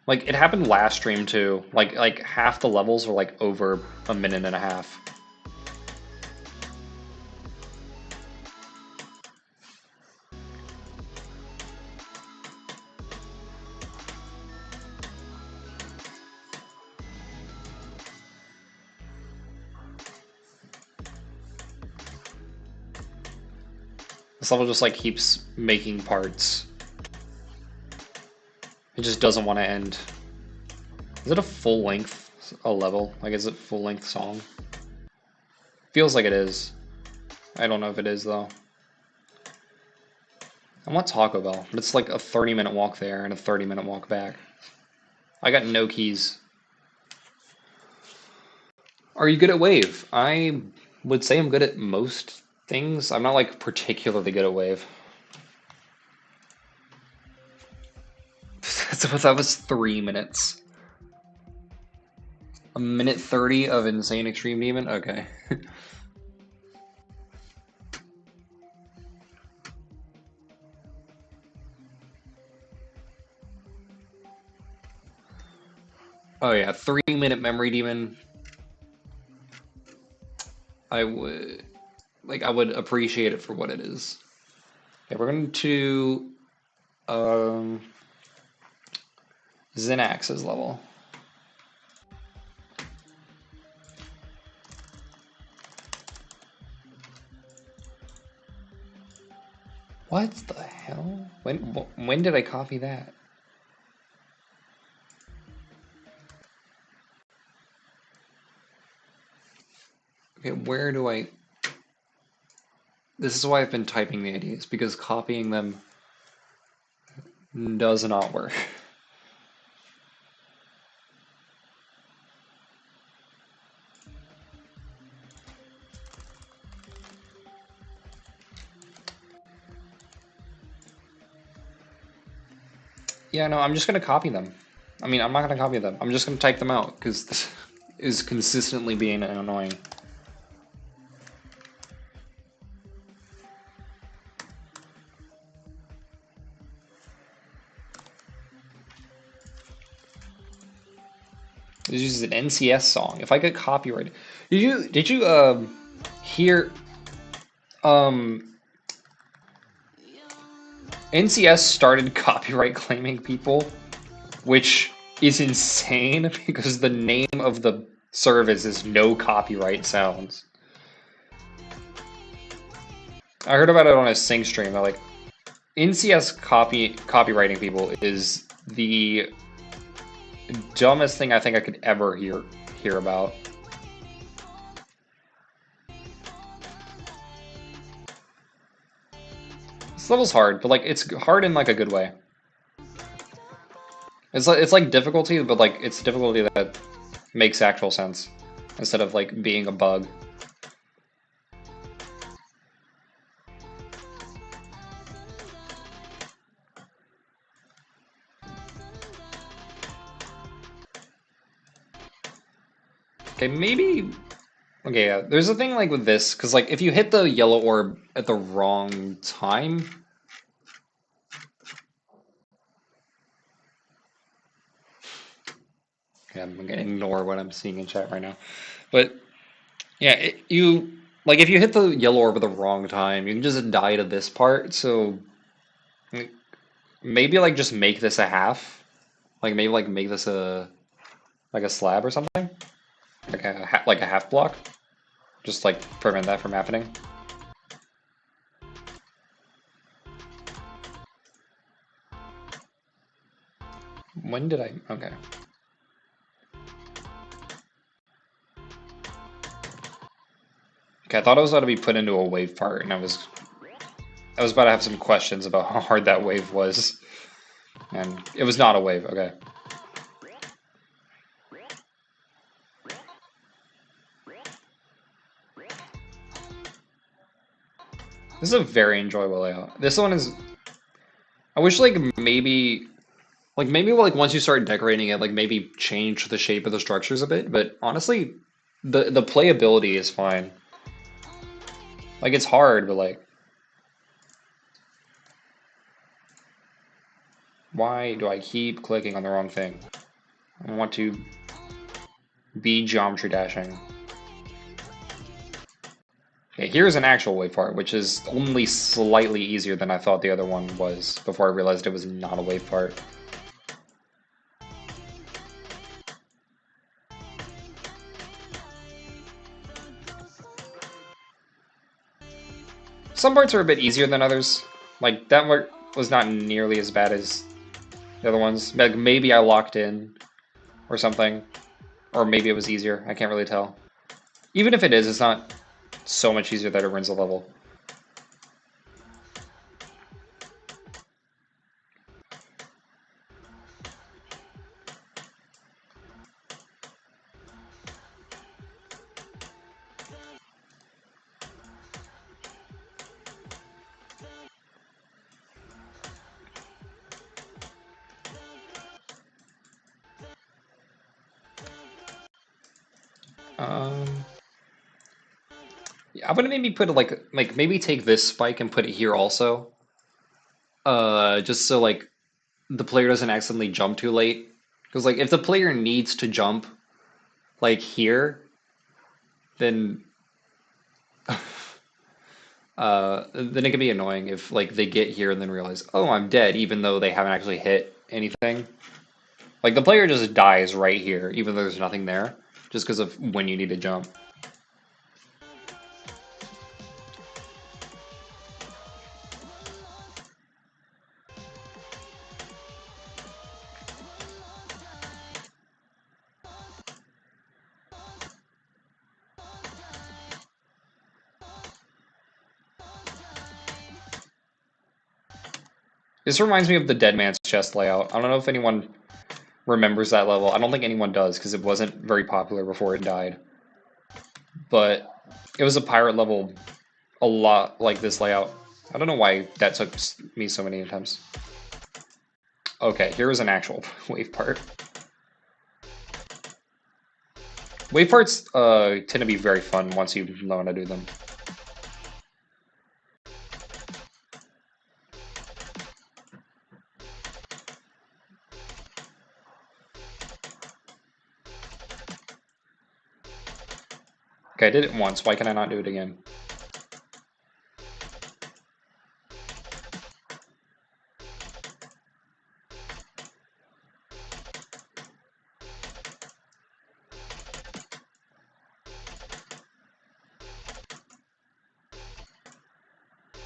Like, it happened last stream too. Like half the levels were like over a minute and a half. This level just like keeps making parts. It just doesn't want to end. Is it a full length level? Like, is it full length song? Feels like it is. I don't know if it is though. I want Taco Bell, but it's like a 30-minute walk there and a 30-minute walk back. I got no keys. Are you good at Wave? I would say I'm good at most things. I'm not like particularly good at Wave. So that was 3 minutes. A minute 30 of Insane Extreme Demon? Okay. Oh yeah, 3-minute Memory Demon. I would appreciate it for what it is. Okay, we're going to Xenax's level. What the hell? When did I copy that? Okay, where do I... This is why I've been typing the ideas, because copying them does not work. Yeah, no, I'm just going to copy them. I mean, I'm not going to copy them. I'm just going to type them out, because this is consistently being annoying. This is an NCS song. If I get copyrighted, did you hear NCS started copyright claiming people, which is insane because the name of the service is No Copyright Sounds. I heard about it on a Sing stream. They're like, NCS copywriting people is the dumbest thing I think I could ever hear about. This level's hard, but like it's hard in like a good way. It's like difficulty, but like it's difficulty that makes actual sense instead of like being a bug. Okay, maybe... Okay, yeah, there's a thing like with this, because like if you hit the yellow orb at the wrong time... Okay, I'm gonna ignore what I'm seeing in chat right now. But, yeah, Like if you hit the yellow orb at the wrong time, you can just die to this part. So like, maybe like just make this a half. Like maybe like make this a like a slab or something. Like like a half block. Just like prevent that from happening. When did I? Okay. Okay, I thought it was about to be put into a wave part, and I was about to have some questions about how hard that wave was, and it was not a wave. Okay. This is a very enjoyable layout. This one is. I wish like maybe like once you start decorating it, like maybe change the shape of the structures a bit. But honestly, the playability is fine. Like it's hard, but like, why do I keep clicking on the wrong thing? I want to be geometry dashing. Okay, here's an actual wave part, which is only slightly easier than I thought the other one was before I realized it was not a wave part. Some parts are a bit easier than others. Like, that part was not nearly as bad as the other ones. Like, maybe I locked in or something. Or maybe it was easier. I can't really tell. Even if it is, it's not so much easier that it ruins the level. Yeah, I'm gonna maybe put like maybe take this spike and put it here also. Just so like the player doesn't accidentally jump too late. Because like if the player needs to jump like here, then then it can be annoying if like they get here and then realize, oh, I'm dead, even though they haven't actually hit anything. Like the player just dies right here, even though there's nothing there, just because of when you need to jump. This reminds me of the Dead Man's Chest layout. I don't know if anyone remembers that level. I don't think anyone does, because it wasn't very popular before it died. But it was a pirate level a lot like this layout. I don't know why that took me so many attempts. Okay, here is an actual wave part. Wave parts tend to be very fun once you know how to do them. Okay, I did it once. Why can I not do it again?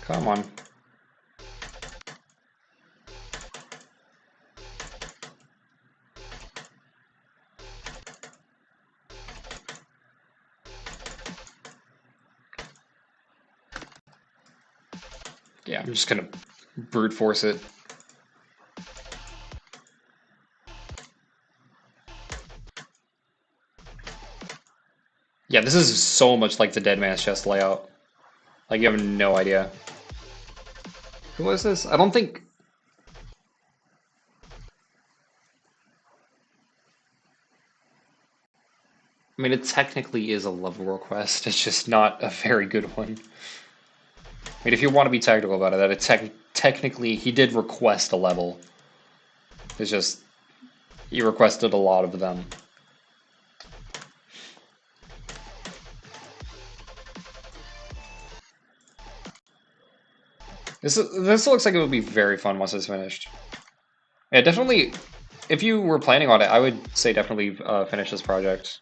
Come on. Yeah, I'm just gonna brute force it. Yeah, this is so much like the Dead Man's Chest layout. Like, you have no idea. Who was this? I don't think... I mean, it technically is a level request. It's just not a very good one. I mean, if you want to be technical about it, that it technically, he did request a level. It's just, he requested a lot of them. This looks like it would be very fun once it's finished. Yeah, definitely. If you were planning on it, I would say definitely finish this project.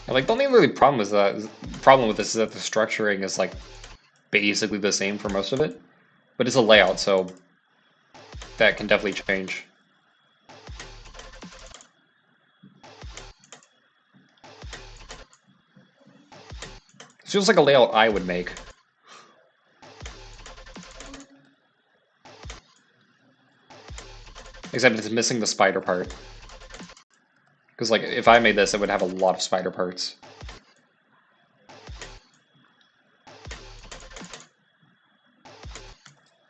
And, like, the only really problem with this is that the structuring is like basically the same for most of it, but it's a layout, so that can definitely change. It feels like a layout I would make. Except it's missing the spider part. Because, like, if I made this, it would have a lot of spider parts.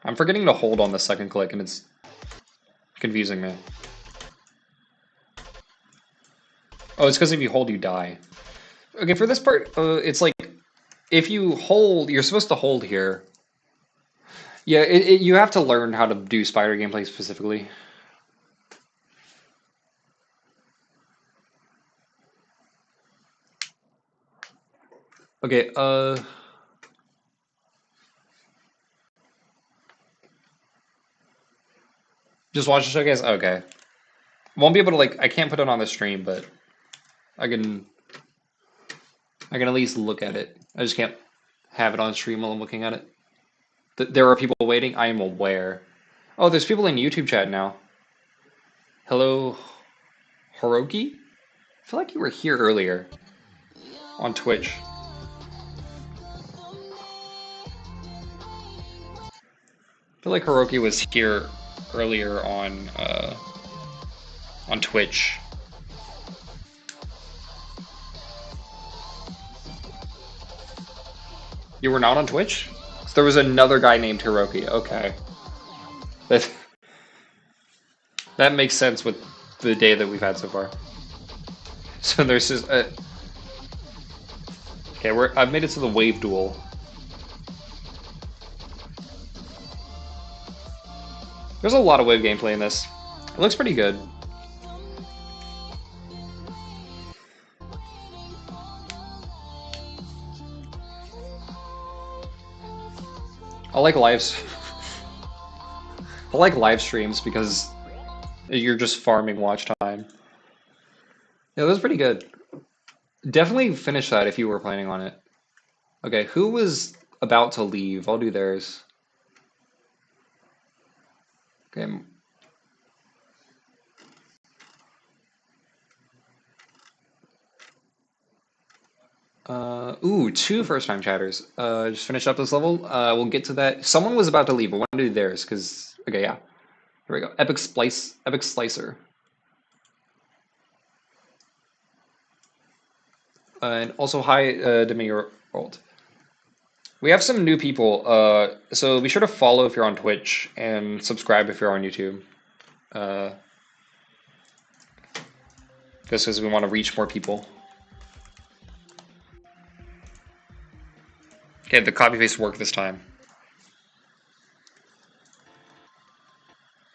I'm forgetting to hold on the second click, and it's confusing me. Oh, it's because if you hold, you die. Okay, for this part, it's like, if you hold, you're supposed to hold here. Yeah, you have to learn how to do spider gameplay specifically. Okay, just watch the showcase? Okay. Won't be able to, like, I can't put it on the stream, but I can at least look at it. I just can't have it on stream while I'm looking at it. There are people waiting, I am aware. Oh, there's people in YouTube chat now. Hello, Hiroki? I feel like you were here earlier on Twitch. I feel like Hiroki was here earlier on Twitch. You were not on Twitch? So there was another guy named Hiroki. Okay. That makes sense with the day that we've had so far. So there's just okay, I've made it to the wave duel. There's a lot of wave gameplay in this. It looks pretty good. I like live streams because you're just farming watch time. Yeah, that was pretty good. Definitely finish that if you were planning on it. Okay, who was about to leave? I'll do theirs. Okay. Ooh, 2 first-time chatters. Just finish up this level. We'll get to that. Someone was about to leave. I want to do theirs because. Okay, yeah. Here we go. Epic Slicer. And also, hi, Demi-year-old. We have some new people, so be sure to follow if you're on Twitch and subscribe if you're on YouTube. Just because we want to reach more people. Okay, the copy paste worked this time.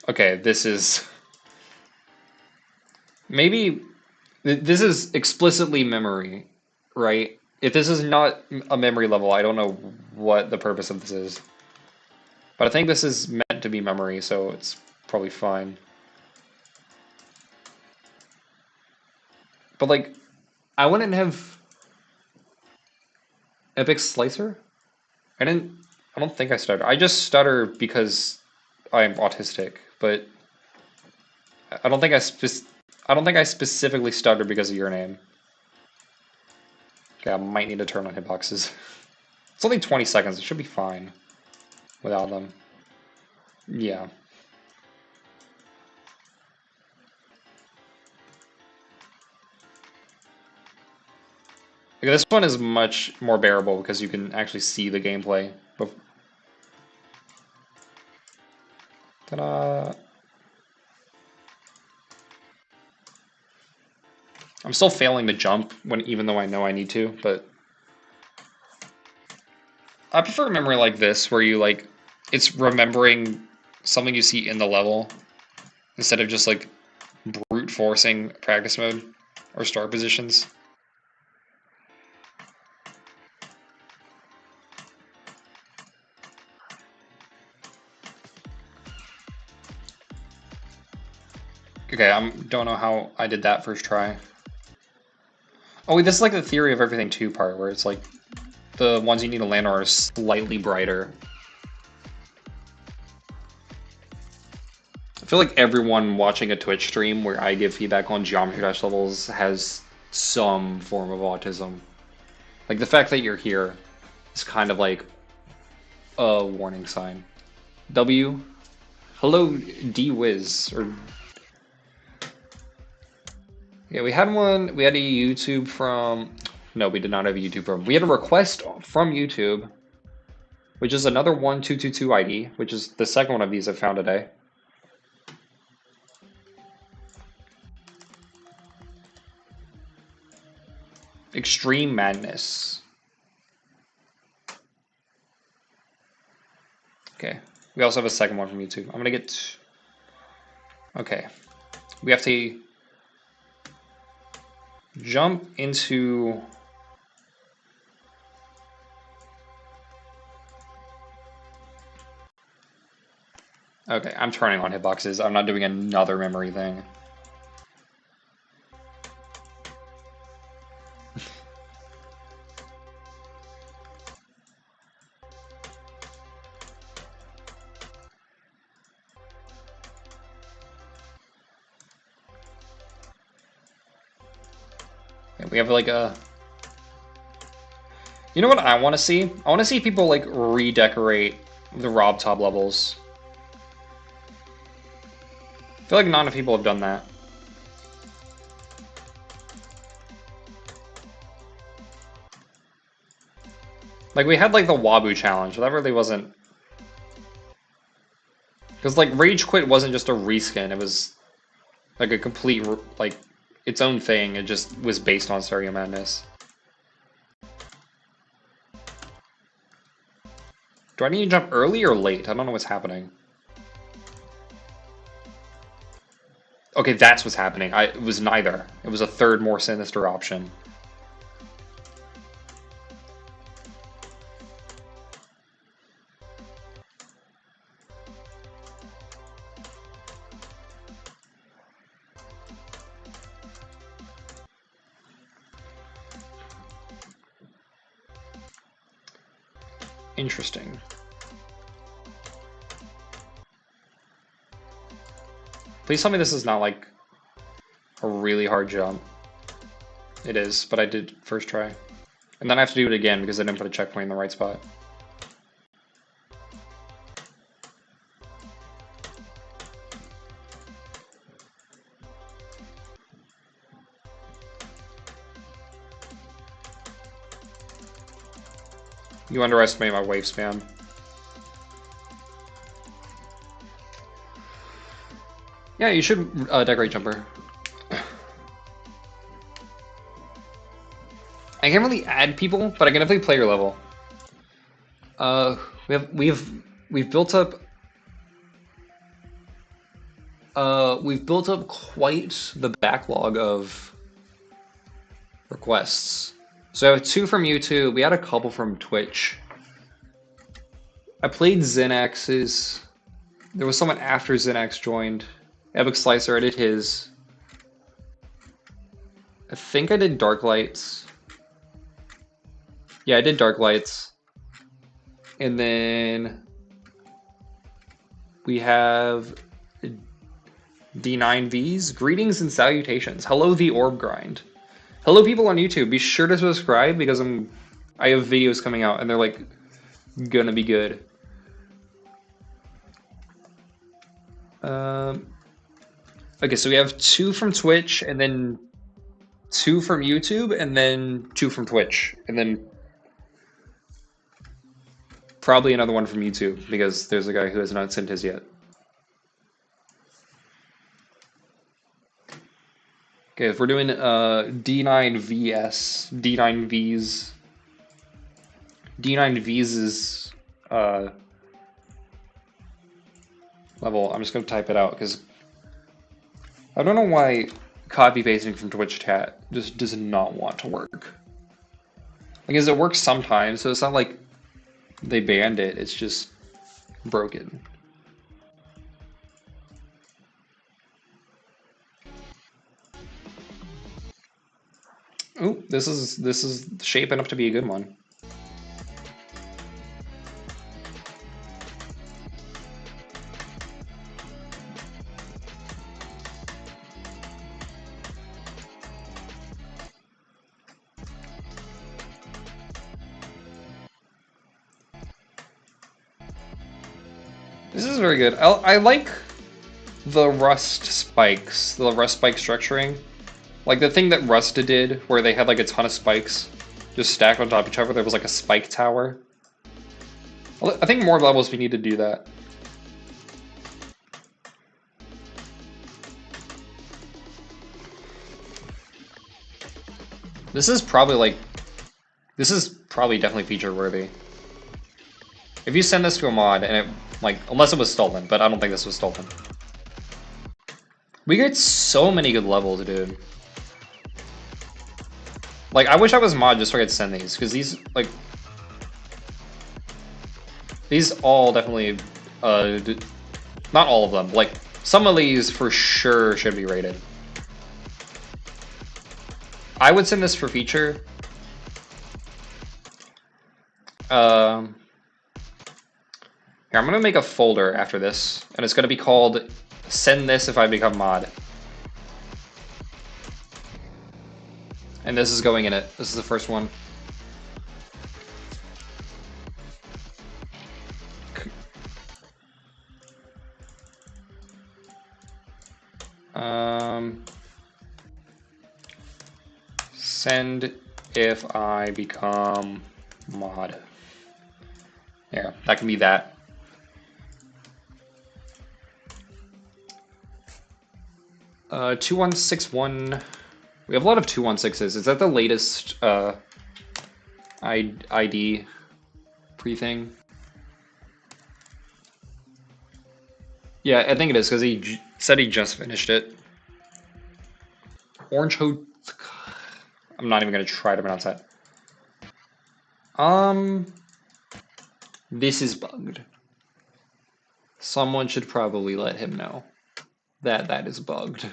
Okay, this is... Maybe... This is explicitly memory, right? If this is not a memory level, I don't know what the purpose of this is. But I think this is meant to be memory, so it's probably fine. But, like, I wouldn't have... Epic Slicer? I don't think I stutter. I just stutter because I'm autistic, but I don't think I specifically stutter because of your name. Okay, I might need to turn on hitboxes. It's only 20 seconds. It should be fine without them. Yeah. Okay, this one is much more bearable because you can actually see the gameplay. Ta-da! I'm still failing to jump even though I know I need to, but I prefer memory like this where you it's remembering something you see in the level instead of just like brute forcing practice mode or start positions. Okay, I don't know how I did that first try. Oh wait, this is like the theory of everything 2 part, where it's like the ones you need to land on are slightly brighter. I feel like everyone watching a Twitch stream where I give feedback on Geometry Dash levels has some form of autism. Like the fact that you're here is kind of like a warning sign. W, hello D-Wiz, or yeah, we had one. We had a YouTube from. No, we did not have a YouTube from. We had a request from YouTube, which is another 1222 ID, which is the second one of these I found today. Extreme Madness. Okay. We also have a second one from YouTube. I'm gonna get. Okay. We have to jump into. Okay, I'm turning on hitboxes. I'm not doing another memory thing. Okay, we have like a. You know what I want to see? I want to see people like redecorate the Rob Top levels. I feel like not enough people have done that. Like we had like the Wabu challenge, but that really wasn't. Because like Rage Quit wasn't just a reskin; it was like a complete like its own thing. It just was based on Stereo Madness. Do I need to jump early or late? I don't know what's happening. Okay, that's what's happening. It was neither. It was a third, more sinister option. Interesting. Please tell me this is not like a really hard jump. It is, but I did first try. And then I have to do it again because I didn't put a checkpoint in the right spot. You underestimate my wave spam. Yeah, you should decorate jumper. I can't really add people, but I can definitely play your level. We've built up quite the backlog of requests. So I have 2 from YouTube. We had a couple from Twitch. I played Xenax's. There was someone after Xenax joined. Epic Slicer, I did his. I think I did Dark Lights. Yeah, I did Dark Lights. And then we have D9Vs. Greetings and salutations. Hello, the Orb Grind. Hello, people on YouTube. Be sure to subscribe because I have videos coming out and they're like gonna be good. Okay, so we have 2 from Twitch and then 2 from YouTube and then 2 from Twitch and then probably another one from YouTube because there's a guy who has not sent his yet. Okay, if we're doing D9VS, D9Vs is, level. I'm just gonna type it out because I don't know why copy pasting from Twitch chat just does not want to work. Like, it works sometimes, so it's not like they banned it. It's just broken. Ooh, this is shaping up to be a good one. This is very good. I like the Rust spikes, the Rust spike structuring. Like the thing that Rust did, where they had like a ton of spikes just stacked on top of each other. There was like a spike tower. I think more levels we need to do that. This is probably definitely feature worthy. If you send this to a mod and it, like, unless it was stolen, but I don't think this was stolen. We get so many good levels, dude. Like, I wish I was mod just so I could send these, because these, like, these all definitely, not all of them, like, some of these for sure should be rated. I would send this for feature. Here, I'm gonna make a folder after this, and it's gonna be called "Send This If I Become Mod." And this is going in it. This is the first one. Send if I become mod. Yeah, that can be that. Uh, 2161. We have a lot of 216s. Is that the latest ID pre-thing? Yeah, I think it is because he said he just finished it. Orange Ho. I'm not even gonna try to pronounce that. This is bugged. Someone should probably let him know that that is bugged.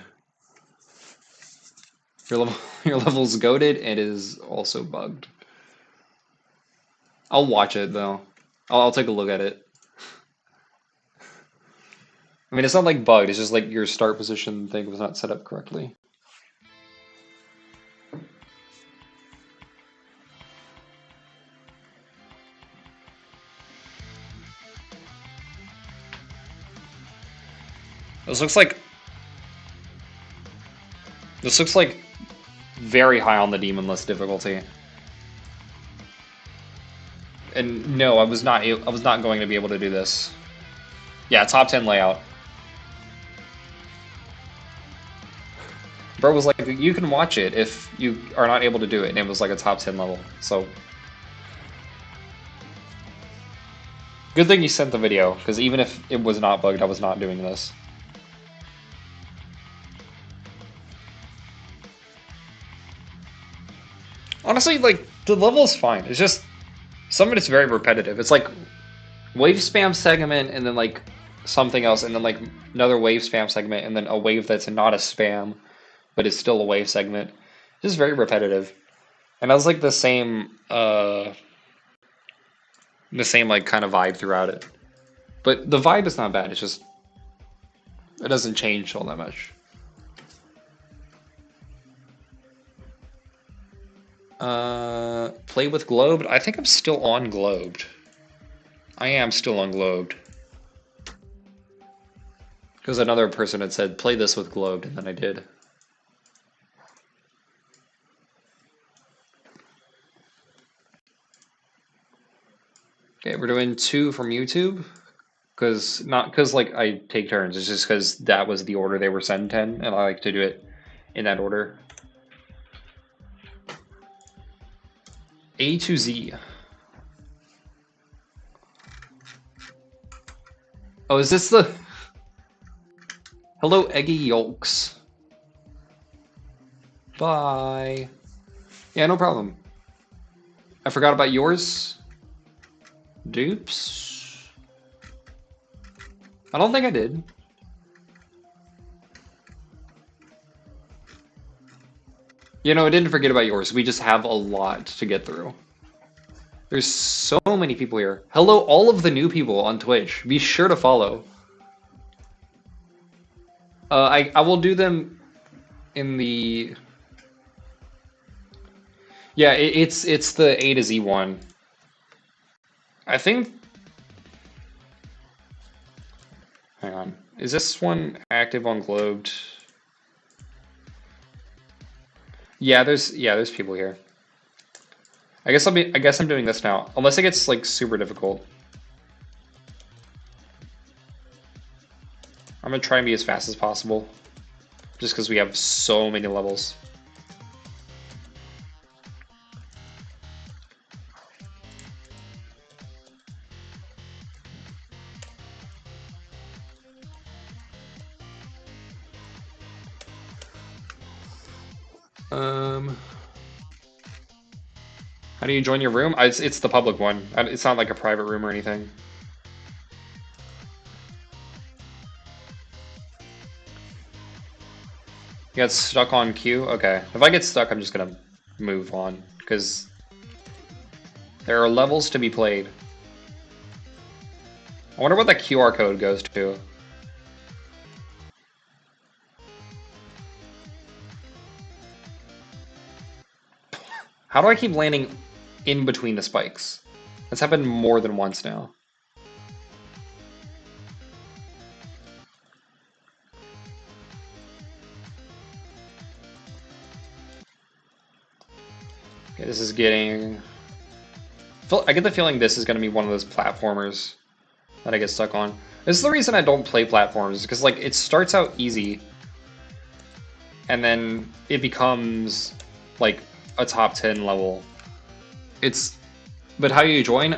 Your level's goated. It is also bugged. I'll watch it though. I'll take a look at it. I mean, it's not like bugged. It's just like your start position thing was not set up correctly. This looks like very high on the demon list difficulty. And no, I was not going to be able to do this. Yeah, top 10 layout. Bro was like, you can watch it if you are not able to do it, and it was like a top 10 level. So good thing you sent the video, because even if it was not bugged, I was not doing this. Honestly, like, the level is fine. It's just, some of it's very repetitive. It's like, wave spam segment, and then, like, something else, and then, like, another wave spam segment, and then a wave that's not a spam, but it's still a wave segment. It's just very repetitive. And it was, like, the same, like, kind of vibe throughout it. But the vibe is not bad, it's just, it doesn't change all that much. Play with Globed? I think I'm still on Globed. I am still on Globed. Because another person had said, play this with Globed, and then I did. Okay, we're doing 2 from YouTube. Not because like I take turns, it's just because that was the order they were sent in, and I like to do it in that order. A to Z. Oh, is this the... Hello, Eggy Yolks. Bye. Yeah, no problem. I forgot about yours. Dupes? I don't think I did. You know, I didn't forget about yours. We just have a lot to get through. There's so many people here. Hello, all of the new people on Twitch. Be sure to follow. I will do them in the... Yeah, it's the A to Z one. I think... Hang on. Is this one active on Globed? Yeah, there's people here. I guess I'm doing this now. Unless it gets like super difficult. I'm gonna try and be as fast as possible. Just because we have so many levels. How do you join your room? It's the public one. It's not like a private room or anything. You got stuck on queue? Okay. If I get stuck, I'm just gonna move on, because there are levels to be played. I wonder what the QR code goes to. How do I keep landing in between the spikes? That's happened more than once now. Okay, this is getting... I get the feeling this is going to be one of those platformers that I get stuck on. This is the reason I don't play platforms, because like it starts out easy, and then it becomes like a top 10 level. But how do you join?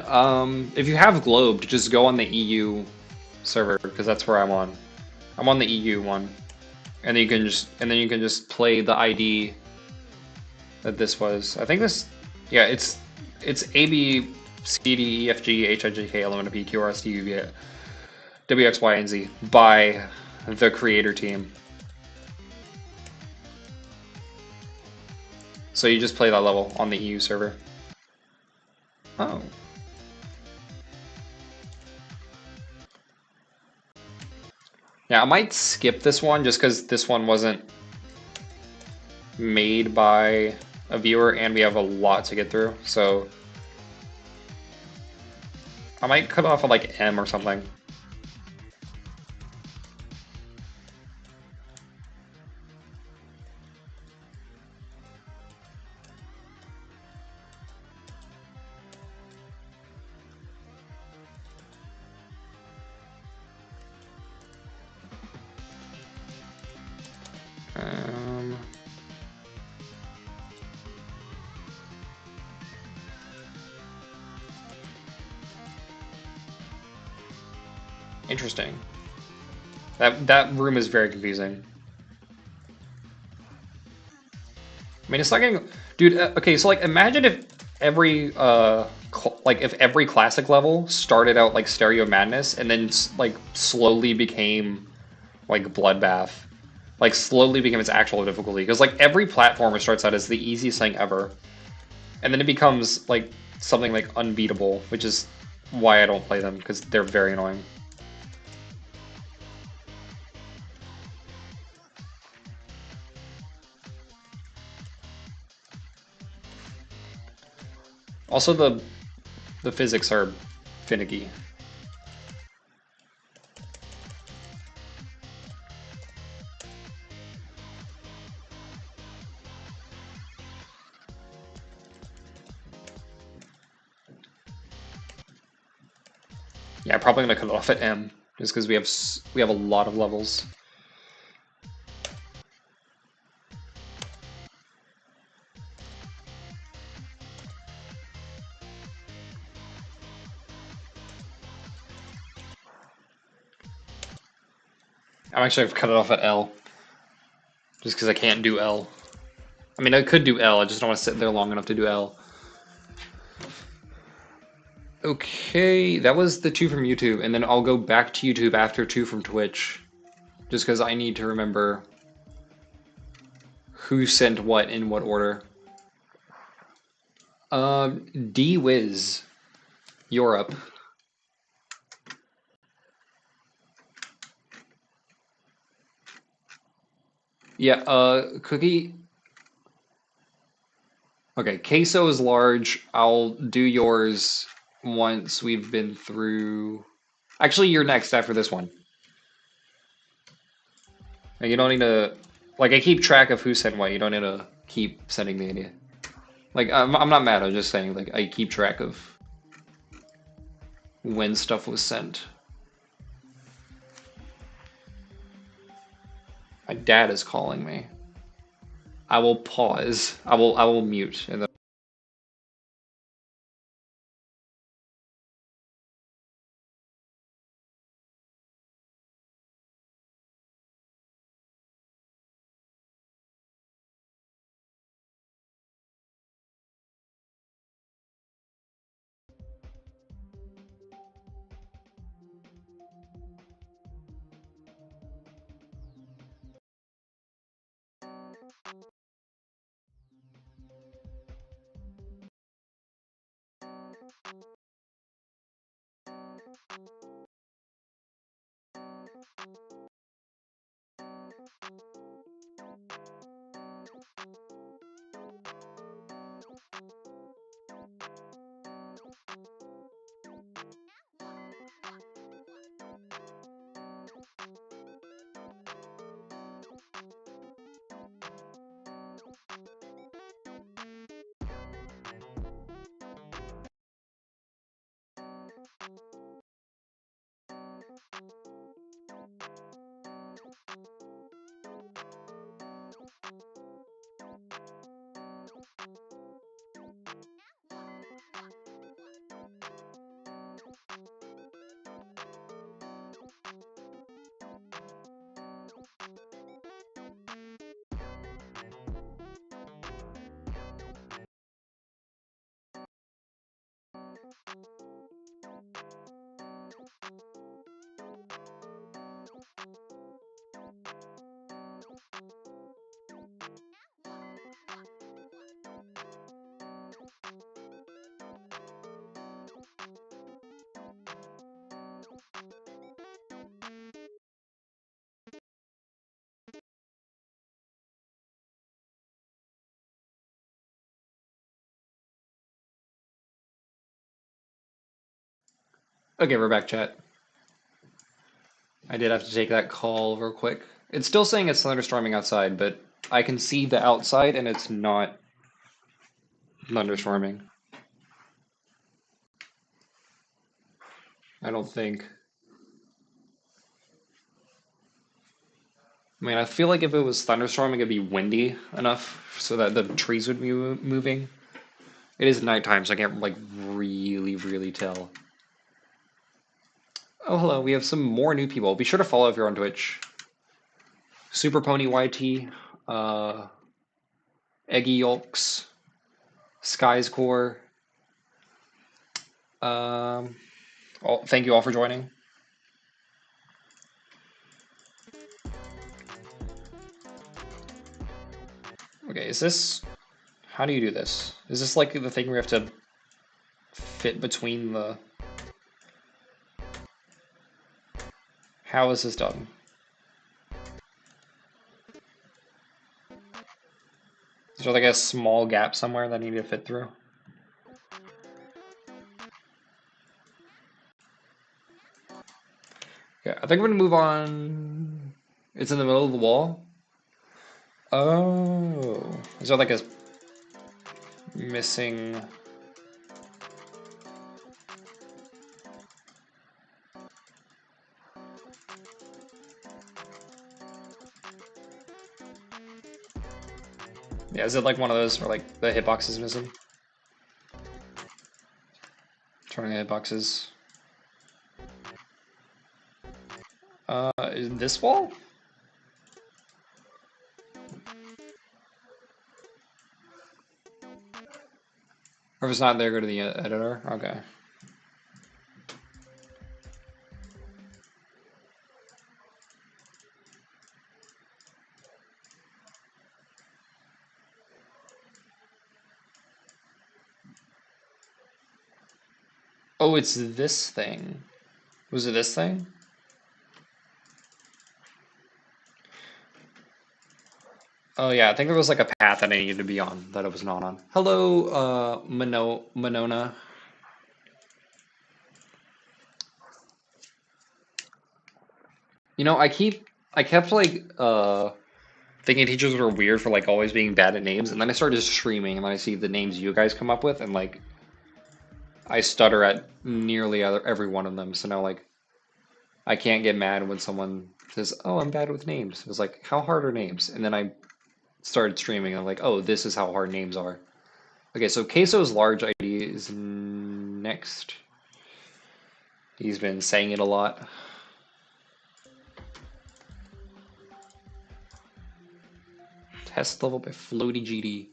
If you have Globed, just go on the EU server, because that's where I'm on. I'm on the EU one, and then you can just play the ID that this was. I think this, yeah, it's A B C D E F G H I J K L M N O P Q R S T U V W X Y and Z by the creator team. So you just play that level on the EU server. Oh. Yeah, I might skip this one just because this one wasn't made by a viewer and we have a lot to get through. So I might cut off at like M or something. Interesting. That room is very confusing. I mean, it's like, dude. Okay, so like, imagine if every if every classic level started out like Stereo Madness and then like slowly became like Bloodbath, like slowly became its actual difficulty. Because like every platformer starts out as the easiest thing ever, and then it becomes like something like unbeatable, which is why I don't play them, because they're very annoying. Also, the physics are finicky. Yeah, probably gonna cut it off at M, just because we have a lot of levels. I've cut it off at L. Just because I can't do L. I mean, I could do L, I just don't want to sit there long enough to do L. Okay, that was the 2 from YouTube, and then I'll go back to YouTube after 2 from Twitch. Just because I need to remember who sent what in what order. D-Wiz, you're up. Yeah, Cookie. Okay, queso is large. I'll do yours once we've been through. Actually, you're next after this one. And you don't need to. Like, I keep track of who sent what. You don't need to keep sending me any. Like, I'm not mad. I'm just saying, like, I keep track of when stuff was sent. My dad is calling me. I will pause. I will mute and then. Okay, we're back, chat. I did have to take that call real quick. It's still saying it's thunderstorming outside, but I can see the outside and it's not thunderstorming. I don't think. I mean, I feel like if it was thunderstorming, it'd be windy enough so that the trees would be moving. It is nighttime, so I can't, like, really tell. Oh, hello, we have some more new people. Be sure to follow if you're on Twitch. Super Pony YT, Eggy Yolks, Skies Core. Thank you all for joining. Okay, is this... How do you do this? Is this like the thing where you have to fit between the... How is this done? Is there like a small gap somewhere that I need to fit through? Yeah, I think I'm gonna move on. It's in the middle of the wall. Oh, is there like a missing? Yeah, is it like one of those where like the hitbox is missing? Turning the hitboxes. Is this wall? Or if it's not there, go to the editor. Okay. Oh, it's this thing. Was it this thing? Oh yeah, I think there was like a path that I needed to be on that I was not on. Hello, Monona. You know, I kept like thinking teachers were weird for like always being bad at names, and then I started streaming, and then I see the names you guys come up with, and like I stutter at nearly every one of them. So now like I can't get mad when someone says, "Oh, I'm bad with names." It was like, "How hard are names?" And then I started streaming, and I'm like, "Oh, this is how hard names are." Okay, so Queso's large ID is next. He's been saying it a lot. Test level by Floaty GD.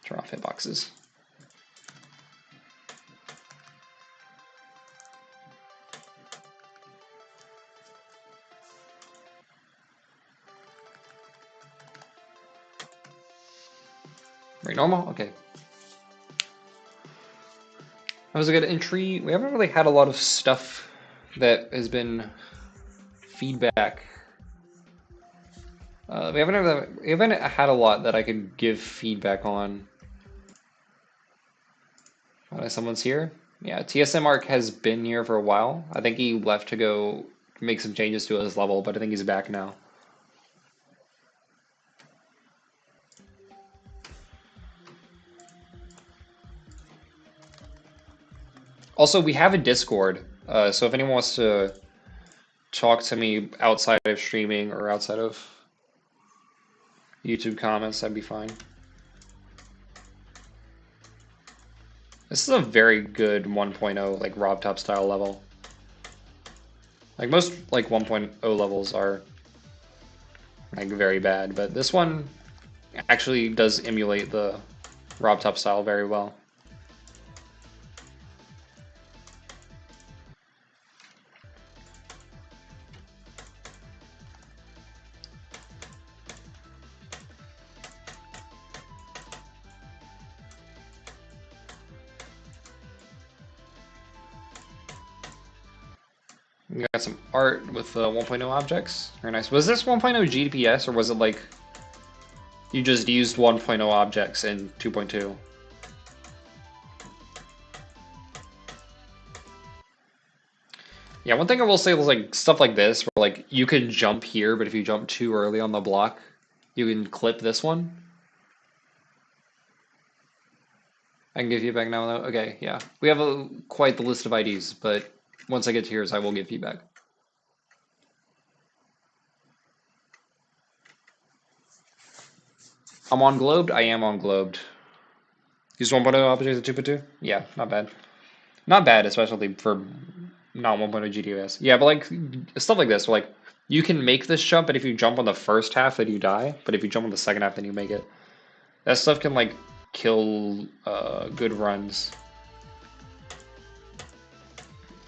Turn off hitboxes. Right, normal? Okay. That was a good entry. We haven't really had a lot of stuff that has been feedback. We haven't had a lot that I could give feedback on. Someone's here? Yeah, TSM Arc has been here for a while. I think he left to go make some changes to his level, but I think he's back now. Also, we have a Discord, so if anyone wants to talk to me outside of streaming or outside of YouTube comments, that'd be fine. This is a very good 1.0 like RobTop style level. Like most like 1.0 levels are like very bad, but this one actually does emulate the RobTop style very well. We got some art with 1.0 objects. Very nice. Was this 1.0 GDPS or was it like you just used 1.0 objects in 2.2? Yeah, one thing I will say was like stuff like this, where like you can jump here, but if you jump too early on the block, you can clip this one. I can give feedback now though. Okay, yeah. We have quite the list of IDs, but once I get to yours, I will give feedback. I'm on Globed? I am on Globed. Use 1.0 objects at 2.2? Yeah, not bad. Not bad, especially for not 1.0 GTOS. Yeah, but like stuff like this, where like you can make this jump, and if you jump on the first half, then you die. But if you jump on the second half, then you make it. That stuff can like kill good runs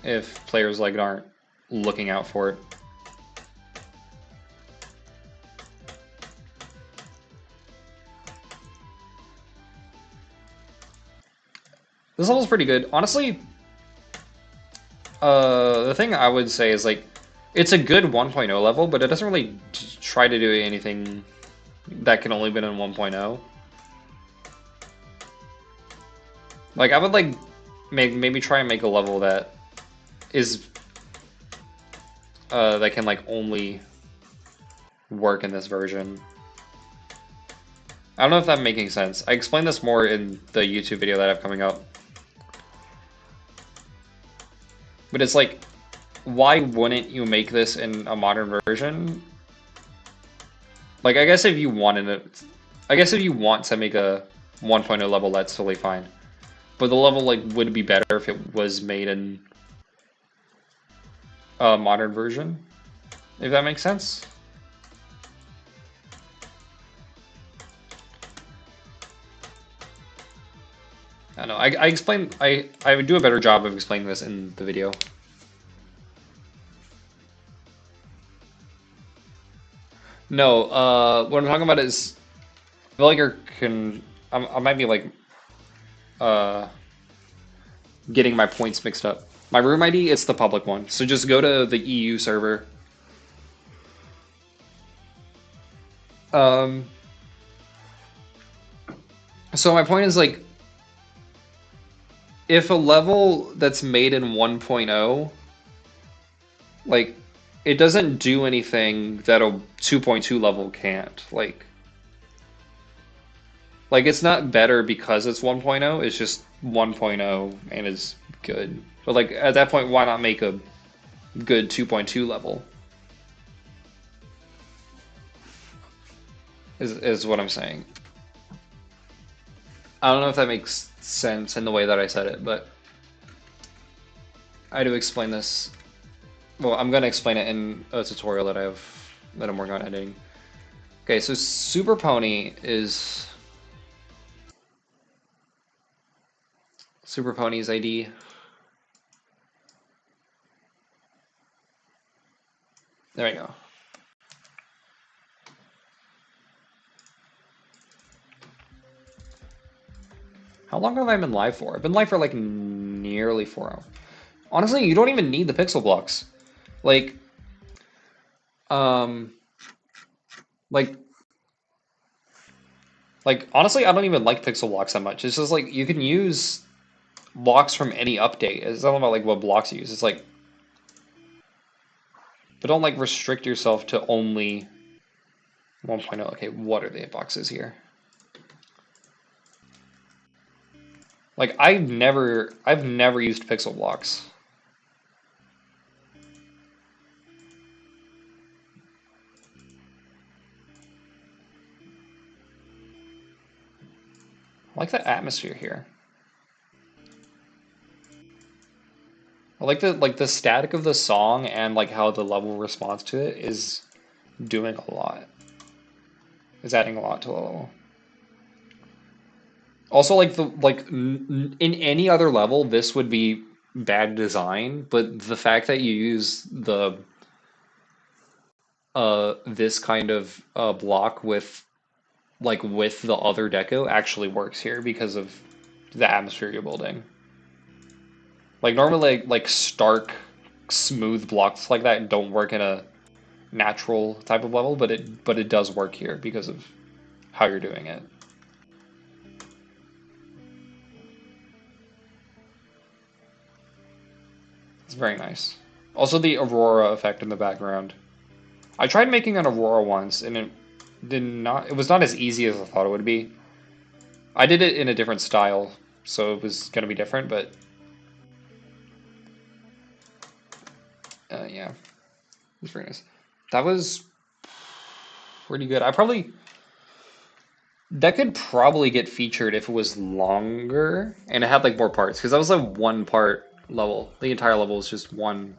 if players like aren't looking out for it. This level's pretty good. Honestly, the thing I would say is like, it's a good 1.0 level, but it doesn't really try to do anything that can only be in 1.0. Like, I would like maybe try and make a level that is that can like only work in this version. I don't know if that's making sense. I explained this more in the YouTube video that I have coming up. But it's like, why wouldn't you make this in a modern version? Like, I guess if you wanted it, I guess if you want to make a 1.0 level, that's totally fine. But the level like would be better if it was made in a modern version, if that makes sense. I know. I explain. I would do a better job of explaining this in the video. No. What I'm talking about is I feel like I might be like getting my points mixed up. My room ID, it's the public one. So just go to the EU server. So my point is like, if a level that's made in 1.0, like, it doesn't do anything that a 2.2 level can't. Like it's not better because it's 1.0, it's just 1.0 and it's good. But like at that point, why not make a good 2.2 level? Is what I'm saying. I don't know if that makes sense in the way that I said it, but I had to explain this. Well, I'm gonna explain it in a tutorial that I'm working on editing. Okay, so Super Pony is Super Pony's ID. There we go. How long have I been live for? I've been live for like nearly 4 hours. Honestly, you don't even need the pixel blocks. Like, honestly, I don't even like pixel blocks that much. It's just like you can use blocks from any update. It's not about like what blocks you use. It's like, but don't like restrict yourself to only 1.0. Okay, what are the hitboxes here? Like I've never used pixel blocks. I like the atmosphere here. I like the static of the song and like how the level response to it is doing a lot. Is adding a lot to the level. Also, like in any other level, this would be bad design, but the fact that you use the this kind of block with the other deco actually works here because of the atmosphere you're building. Like normally like stark smooth blocks like that don't work in a natural type of level, but it does work here because of how you're doing it. It's very nice. Also the aurora effect in the background. I tried making an aurora once and it was not as easy as I thought it would be. I did it in a different style, so it was gonna be different, but yeah, it was very nice. That was pretty good. That could probably get featured if it was longer and it had like more parts, because that was like one part level. The entire level is just one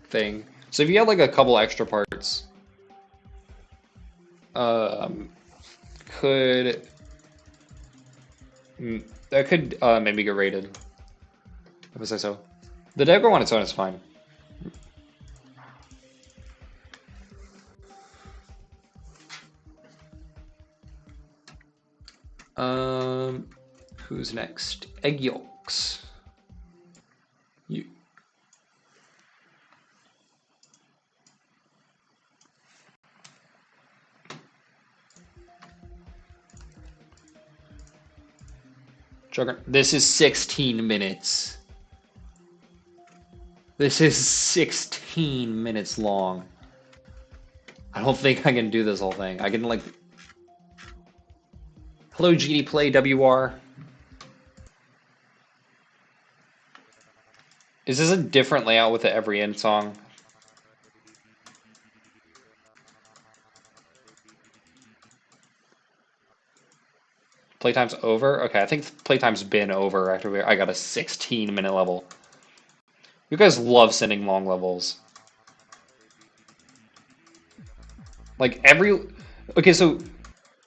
thing. So if you had like a couple extra parts, that could maybe get rated. If I say so. The deco on its own is fine. Who's next? Egg yolks. You. Juggernaut. This is 16 minutes. This is 16 minutes long. I don't think I can do this whole thing. I can like... Hello, GD Play WR. Is this a different layout with the every end song? Playtime's over? Okay, I think playtime's been over after I got a 16-minute level. You guys love sending long levels. Like every... Okay, so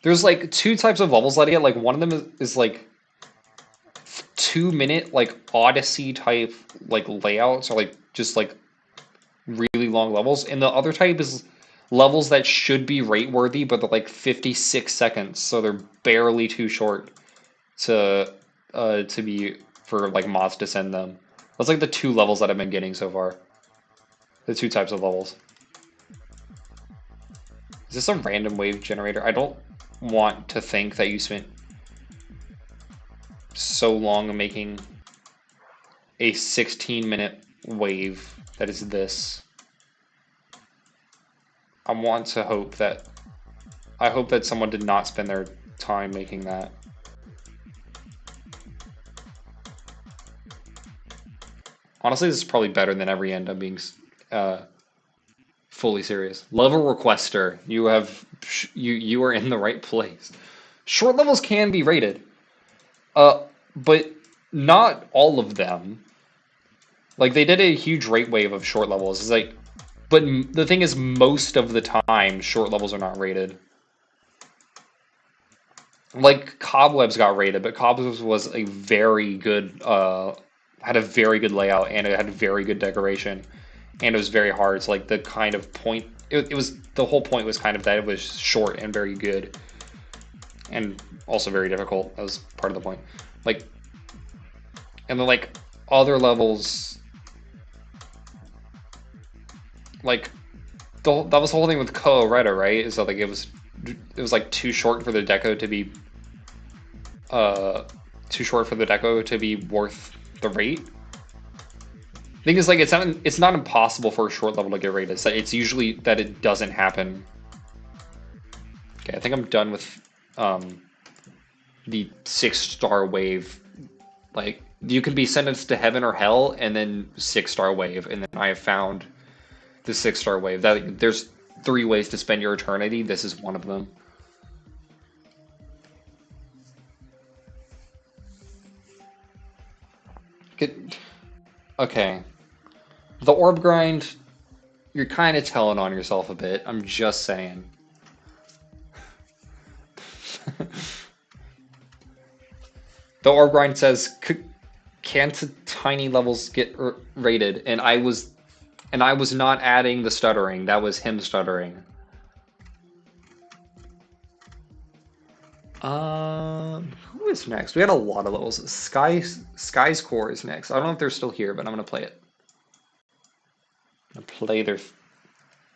there's like two types of levels that I get. Like one of them is like 2-minute like Odyssey type like layouts are like just like really long levels, and the other type is levels that should be rate worthy, but they're like 56 seconds, so they're barely too short to be for like mods to send them. That's like the 2 levels that I've been getting so far. The 2 types of levels. Is this a random wave generator? I don't want to think that you spent so long making a 16-minute wave that is this. I want to hope that someone did not spend their time making that. Honestly, this is probably better than every end. I'm being fully serious. Level requester, you are in the right place. Short levels can be rated, but not all of them. Like they did a huge rate wave of short levels. It's like, but the thing is, most of the time, short levels are not rated. Like Cobwebs got rated, but Cobwebs was a very good, had a very good layout, and it had very good decoration, and it was very hard. So like the kind of point, it was, the whole point was kind of that it was short and very good, and also very difficult. That was part of the point. Like, and then like other levels, like that was the whole thing with Co-Reda, right? Is that like it was like too short for the deco to be worth the rate. Thing is, like, it's not impossible for a short level to get rated. It's usually that it doesn't happen. Okay, I think I'm done with the 6-star wave. Like, you can be sentenced to heaven or hell, and then 6-star wave, and then I have found the 6-star wave. That there's 3 ways to spend your eternity. This is one of them. Okay. The orb grind, you're kind of telling on yourself a bit. I'm just saying. The orb grind says, can't tiny levels get rated? And I was not adding the stuttering. That was him stuttering. Who is next? We had a lot of levels. Sky's Core is next. I don't know if they're still here, but I'm gonna play it. I'm gonna play their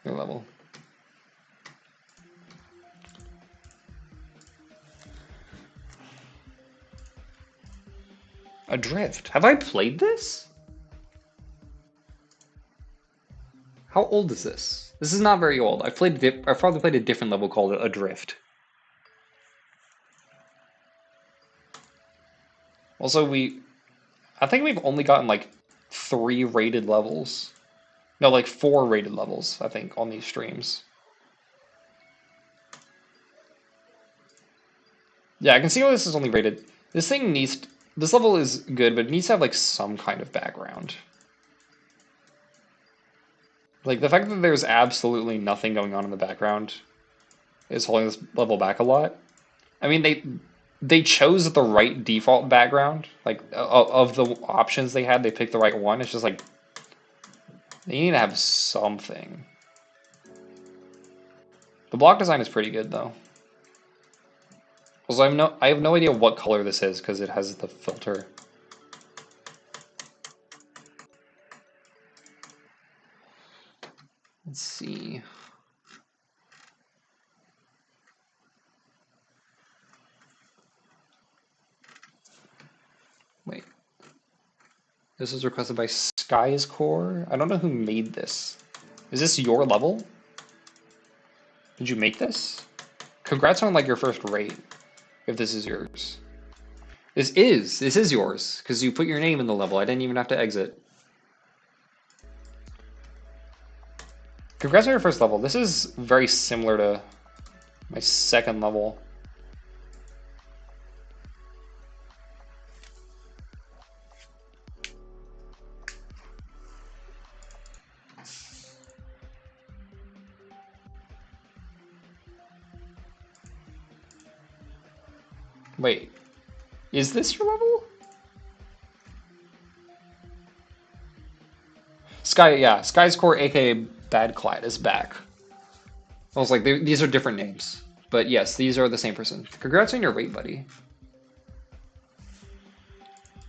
level. Adrift. Have I played this? How old is this? This is not very old. I've probably played a different level called Adrift. Also, I think we've only gotten like 3 rated levels. No, like 4 rated levels, I think, on these streams. Yeah, I can see why this is only rated. This level is good, but it needs to have like some kind of background. Like the fact that there's absolutely nothing going on in the background is holding this level back a lot. I mean, they chose the right default background. Like of the options they had, they picked the right one. It's just like they need to have something. The block design is pretty good though. Also, I have no idea what color this is because it has the filter. Let's see. Wait. This was requested by Sky's Core. I don't know who made this. Is this your level? Did you make this? Congrats on like your first rate, if this is yours. This is yours, because you put your name in the level. I didn't even have to exit. Congrats on your first level. This is very similar to my second level. Wait, is this your level? Sky's Core, aka Bad Clyde, is back. I was like, these are different names. But yes, these are the same person. Congrats on your rate, buddy.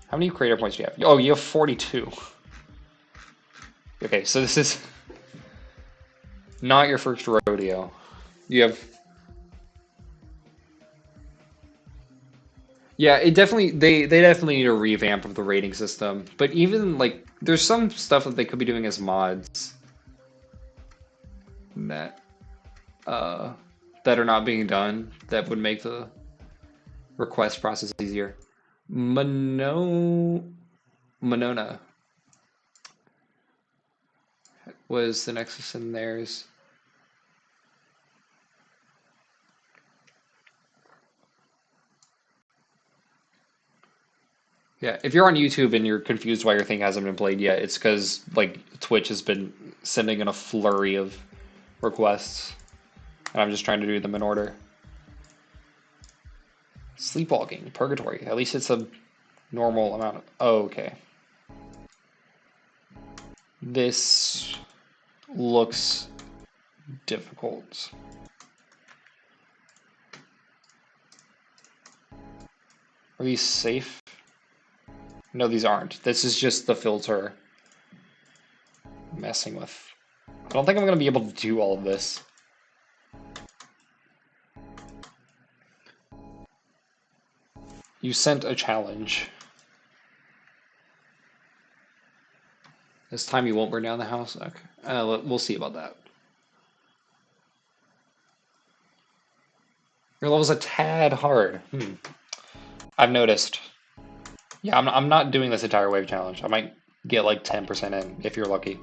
How many creator points do you have? Oh, you have 42. Okay, so this is not your first rodeo. You have... Yeah, it definitely they definitely need a revamp of the rating system. But even like there's some stuff that they could be doing as mods that that are not being done that would make the request process easier. Monona was the Nexus in theirs. Yeah, if you're on YouTube and you're confused why your thing hasn't been played yet, it's because like Twitch has been sending in a flurry of requests, and I'm just trying to do them in order. Sleepwalking, Purgatory. At least it's a normal amount of... Oh, okay. This looks difficult. Are these safe? No, these aren't. This is just the filter messing with. I don't think I'm going to be able to do all of this. You sent a challenge. This time you won't burn down the house? Okay. We'll see about that. Your level's a tad hard. I've noticed. Yeah, I'm not doing this entire wave challenge. I might get like 10% in if you're lucky.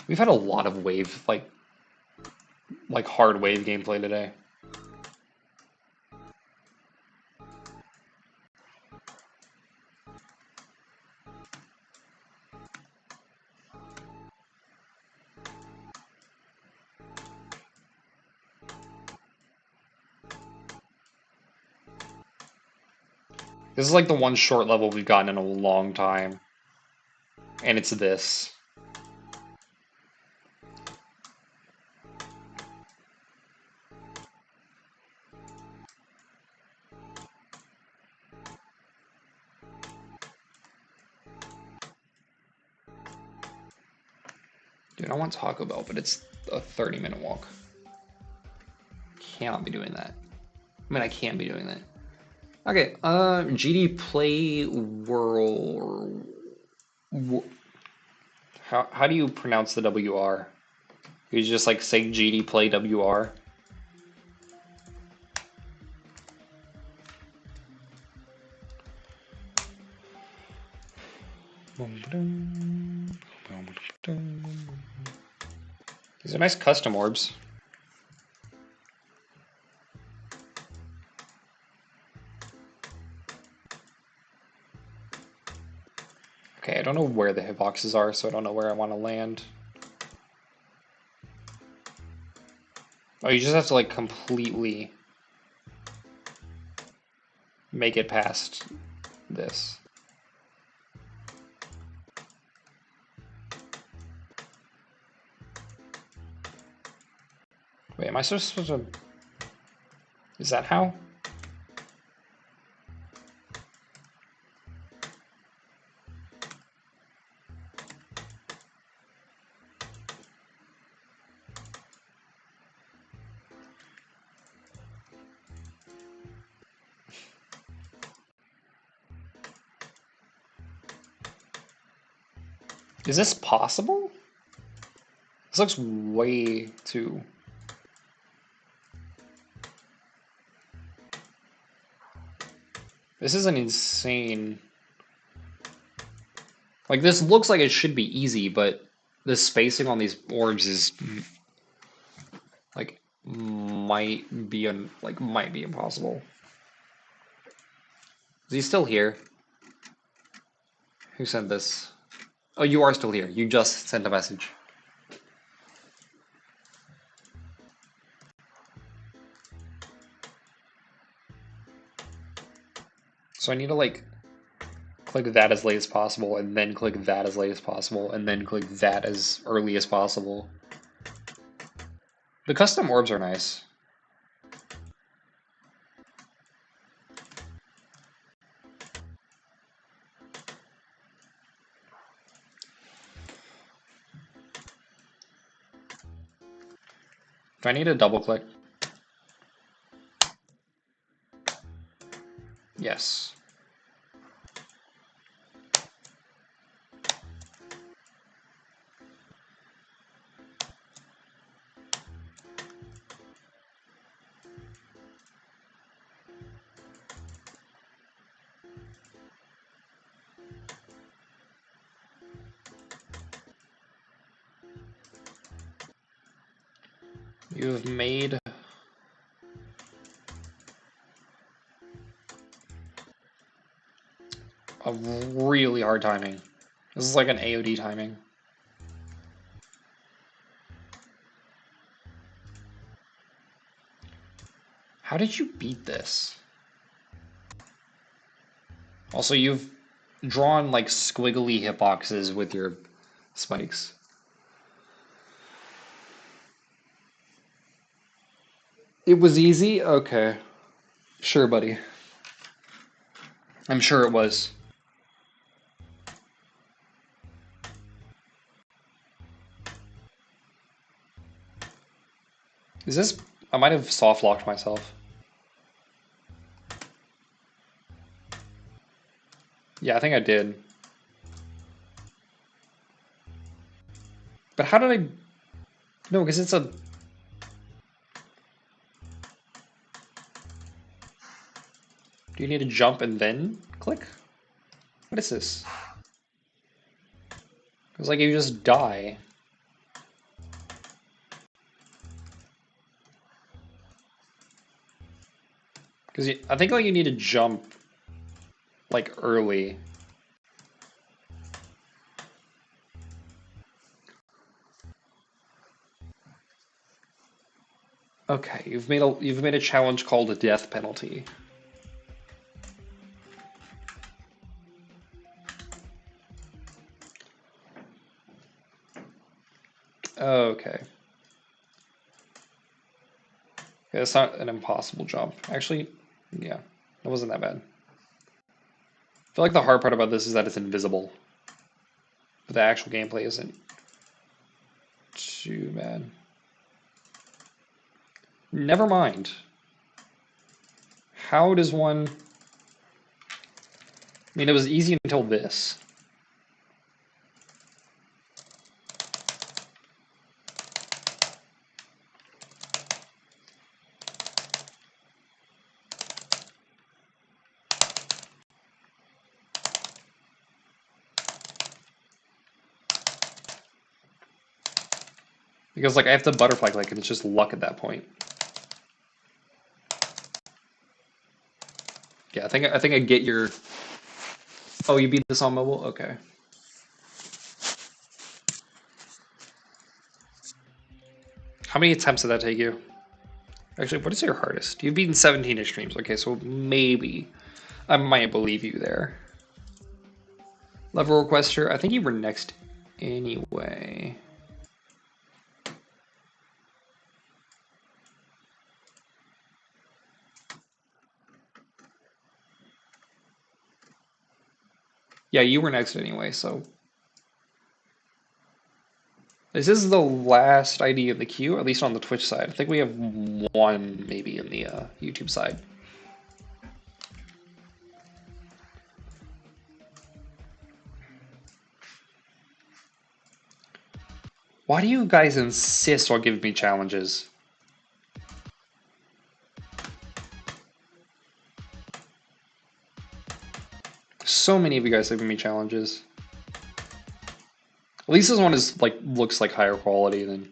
We've had a lot of wave, like hard wave gameplay today. This is like the one short level we've gotten in a long time. And it's this. Dude, I want Taco Bell, but it's a 30-minute walk. Cannot be doing that. I mean, I can't be doing that. Okay, GD Play World. How do you pronounce the WR? You just like say GD Play WR? These are nice custom orbs. Okay, I don't know where the hitboxes are, so I don't know where I want to land. Oh, you just have to like completely make it past this. Wait, am I supposed to... Is that how? Is this possible? This looks way too... This is an insane... Like, this looks like it should be easy, but the spacing on these orbs is... Like, might be impossible. Is he still here? Who sent this? Oh, you are still here. You just sent a message. So I need to like click that as late as possible, and then click that as late as possible, and then click that as early as possible. The custom orbs are nice. Do I need to double click? Yes. You've made a really hard timing. This is like an AOD timing. How did you beat this? Also, you've drawn like squiggly hitboxes with your spikes. It was easy? Okay. Sure, buddy. I'm sure it was. Is this... I might have soft locked myself. Yeah, I think I did. But how did I... No, because it's a... Do you need to jump and then click? What is this? It's like you just die. Because I think like you need to jump like early. Okay, you've made a challenge called a death penalty. Okay. Yeah, it's not an impossible jump. Actually, yeah, it wasn't that bad. I feel like the hard part about this is that it's invisible. But the actual gameplay isn't too bad. Never mind. How does one... I mean, it was easy until this. Because like I have to butterfly click and it's just luck at that point. Yeah, I think I get your... Oh, you beat this on mobile? Okay. How many attempts did that take you? Actually, what is your hardest? You've beaten 17 extremes. Okay, so maybe I might believe you there. Level requester, I think you were next anyway. Yeah, you were next anyway, so. This is the last ID of the queue, at least on the Twitch side. I think we have one maybe in the YouTube side. Why do you guys insist on giving me challenges? So many of you guys giving me challenges. At least this one is like looks like higher quality than.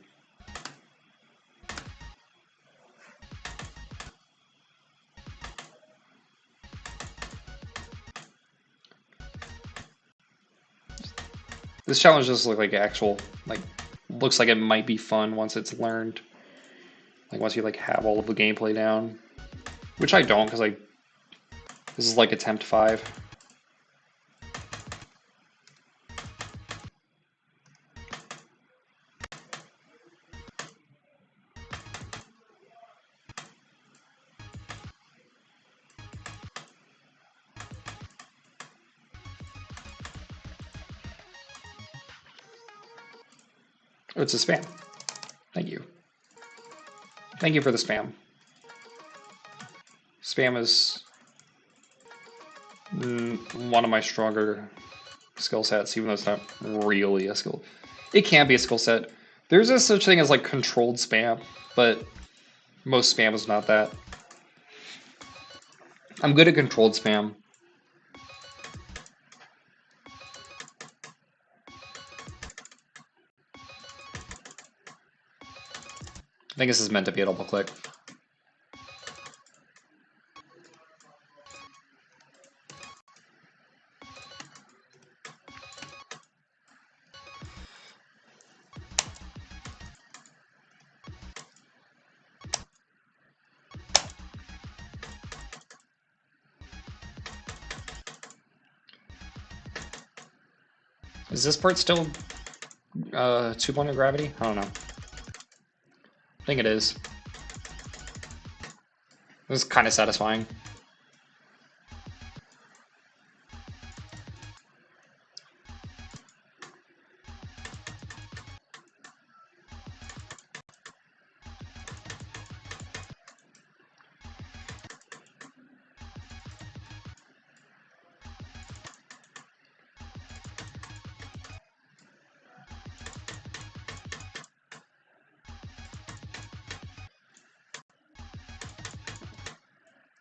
This challenge does look like actual, like, looks like it might be fun once it's learned. Like once you like have all of the gameplay down, which I don't because I This is like attempt 5. Oh, it's a spam. Thank you. Thank you for the spam. Spam is one of my stronger skill sets, even though it's not really a skill. It can be a skill set. There's a such thing as like controlled spam, but most spam is not that. I'm good at controlled spam. I think this is meant to be a double click. Is this part still 2-point gravity? I don't know. I think it is. This is kind of satisfying.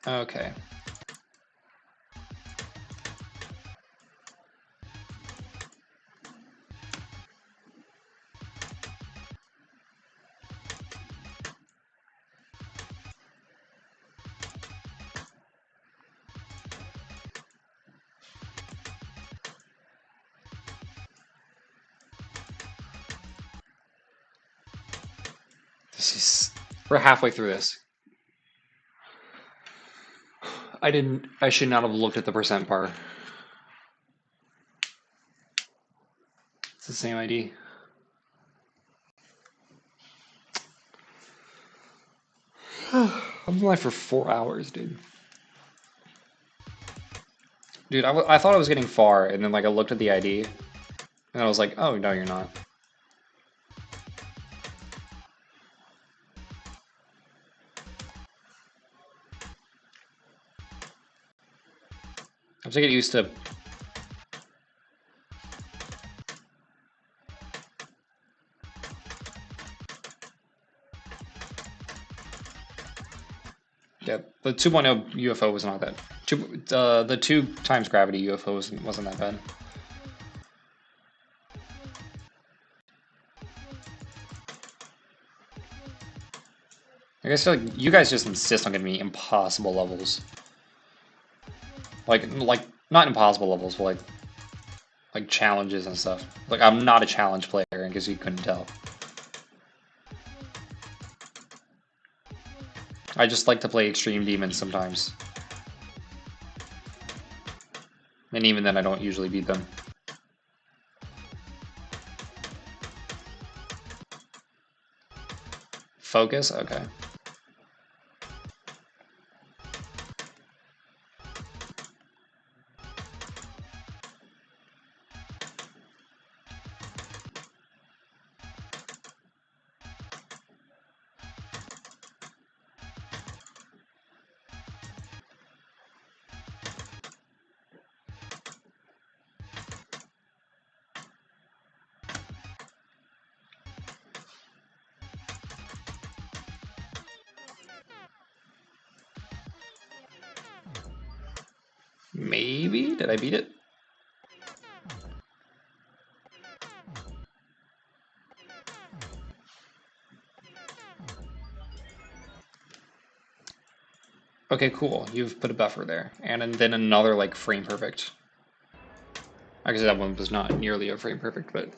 Okay. We're halfway through this. I should not have looked at the percent bar. It's the same ID. I've been live for 4 hours, dude. Dude, I thought I was getting far, and then like I looked at the ID, and I was like, oh, no, you're not. I have to get used to. Yeah, the 2.0 UFO was not that. The 2 times gravity UFO wasn't that bad. I guess like you guys just insist on giving me impossible levels. Like not impossible levels, but like challenges and stuff. Like I'm not a challenge player, in case you couldn't tell. I just like to play Extreme Demons sometimes. And even then I don't usually beat them. Focus? Okay. Maybe? Did I beat it? Okay, cool. You've put a buffer there. And then another, like, frame perfect. Actually, that one was not nearly a frame perfect, but...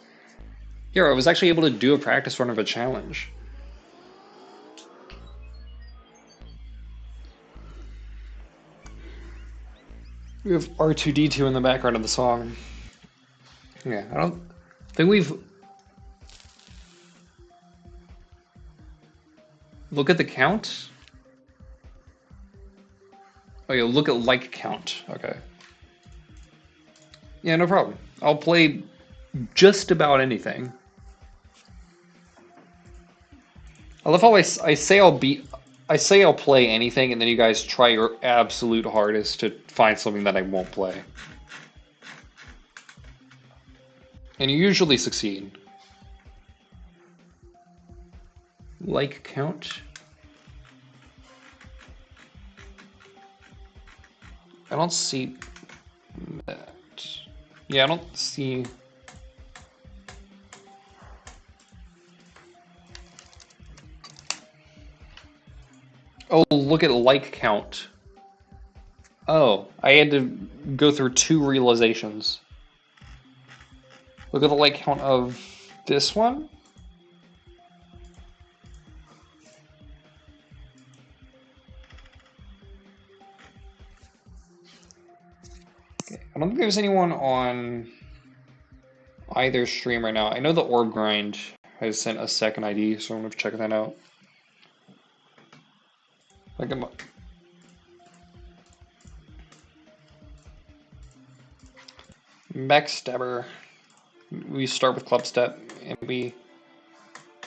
Here, I was actually able to do a practice run of a challenge. We have R2-D2 in the background of the song. Yeah, I don't think we've... Look at the count? Oh yeah, look at like count. Okay. Yeah, no problem. I'll play just about anything. I love how I say I'll play anything, and then you guys try your absolute hardest to find something that I won't play. And you usually succeed. Like count? I don't see that. Yeah, I don't see... Oh, look at like count. Oh, I had to go through 2 realizations. Look at the like count of this one. Okay, I don't think there's anyone on either stream right now. I know the Orb Grind has sent a second ID, so I'm gonna check that out. Like I'm... Backstabber. We start with Clubstep and we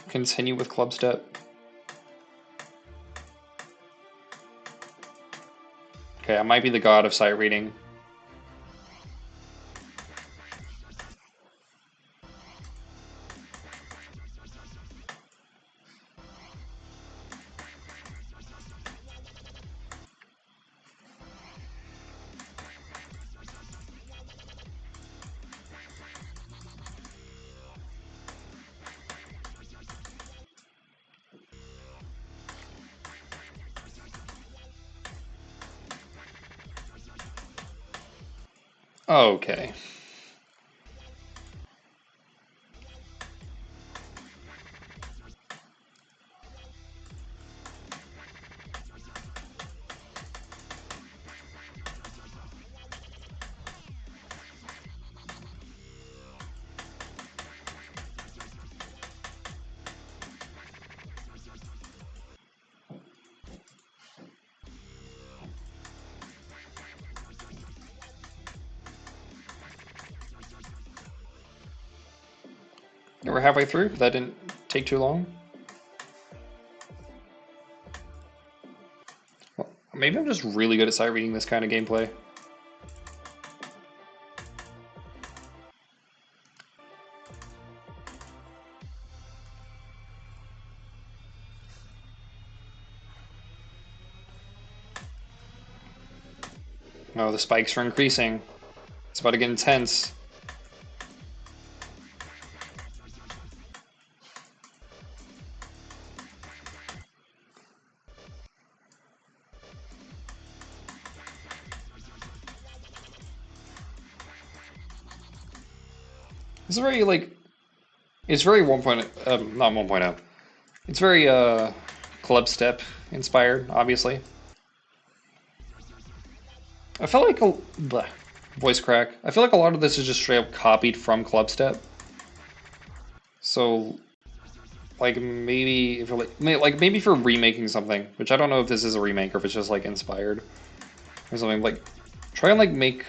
continue with Clubstep. Okay, I might be the god of sight reading. Okay. We're halfway through. That didn't take too long. Well, maybe I'm just really good at sight reading this kind of gameplay. Oh, the spikes are increasing. It's about to get intense. It's very, like, it's very 1.0, not 1.0. It's very, club step inspired, obviously. I feel like voice crack. I feel like a lot of this is just straight up copied from Clubstep. So, like maybe if you're maybe if you're remaking something, which I don't know if this is a remake or if it's just like inspired or something, like try and like make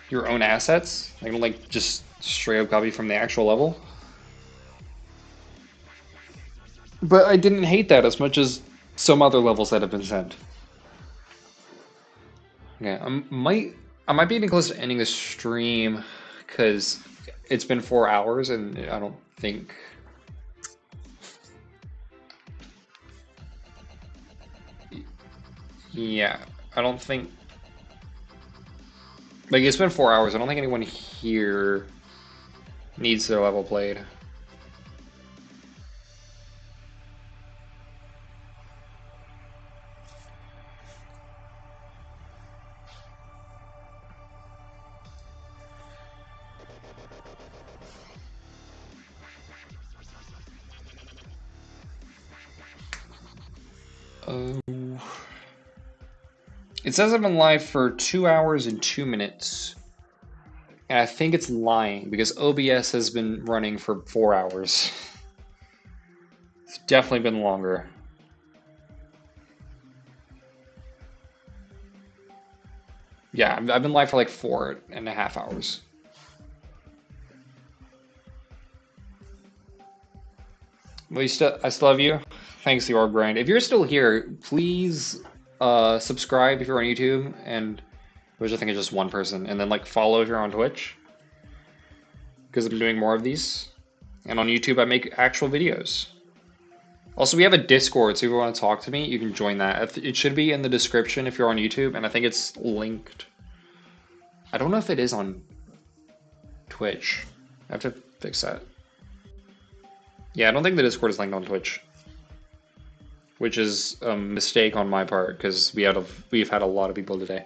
your own assets, like just straight up copy from the actual level. But I didn't hate that as much as some other levels that have been sent. Yeah, I might be getting close to ending the stream because it's been 4 hours and I don't think. Yeah, I don't think. Like it's been 4 hours. I don't think anyone here needs their level played. It says I've been live for 2 hours and 2 minutes. And I think it's lying because OBS has been running for 4 hours. It's definitely been longer. Yeah, I've been live for like 4.5 hours. Well, I still love you. Thanks, the Orb Grind. If you're still here, please subscribe if you're on YouTube, and which I think is just one person, and then like follow if you're on Twitch, because I'm doing more of these. And on YouTube, I make actual videos. Also, we have a Discord, so if you want to talk to me, you can join that. It should be in the description if you're on YouTube, and I think it's linked. I don't know if it is on Twitch. I have to fix that. Yeah, I don't think the Discord is linked on Twitch, which is a mistake on my part because we've had a lot of people today.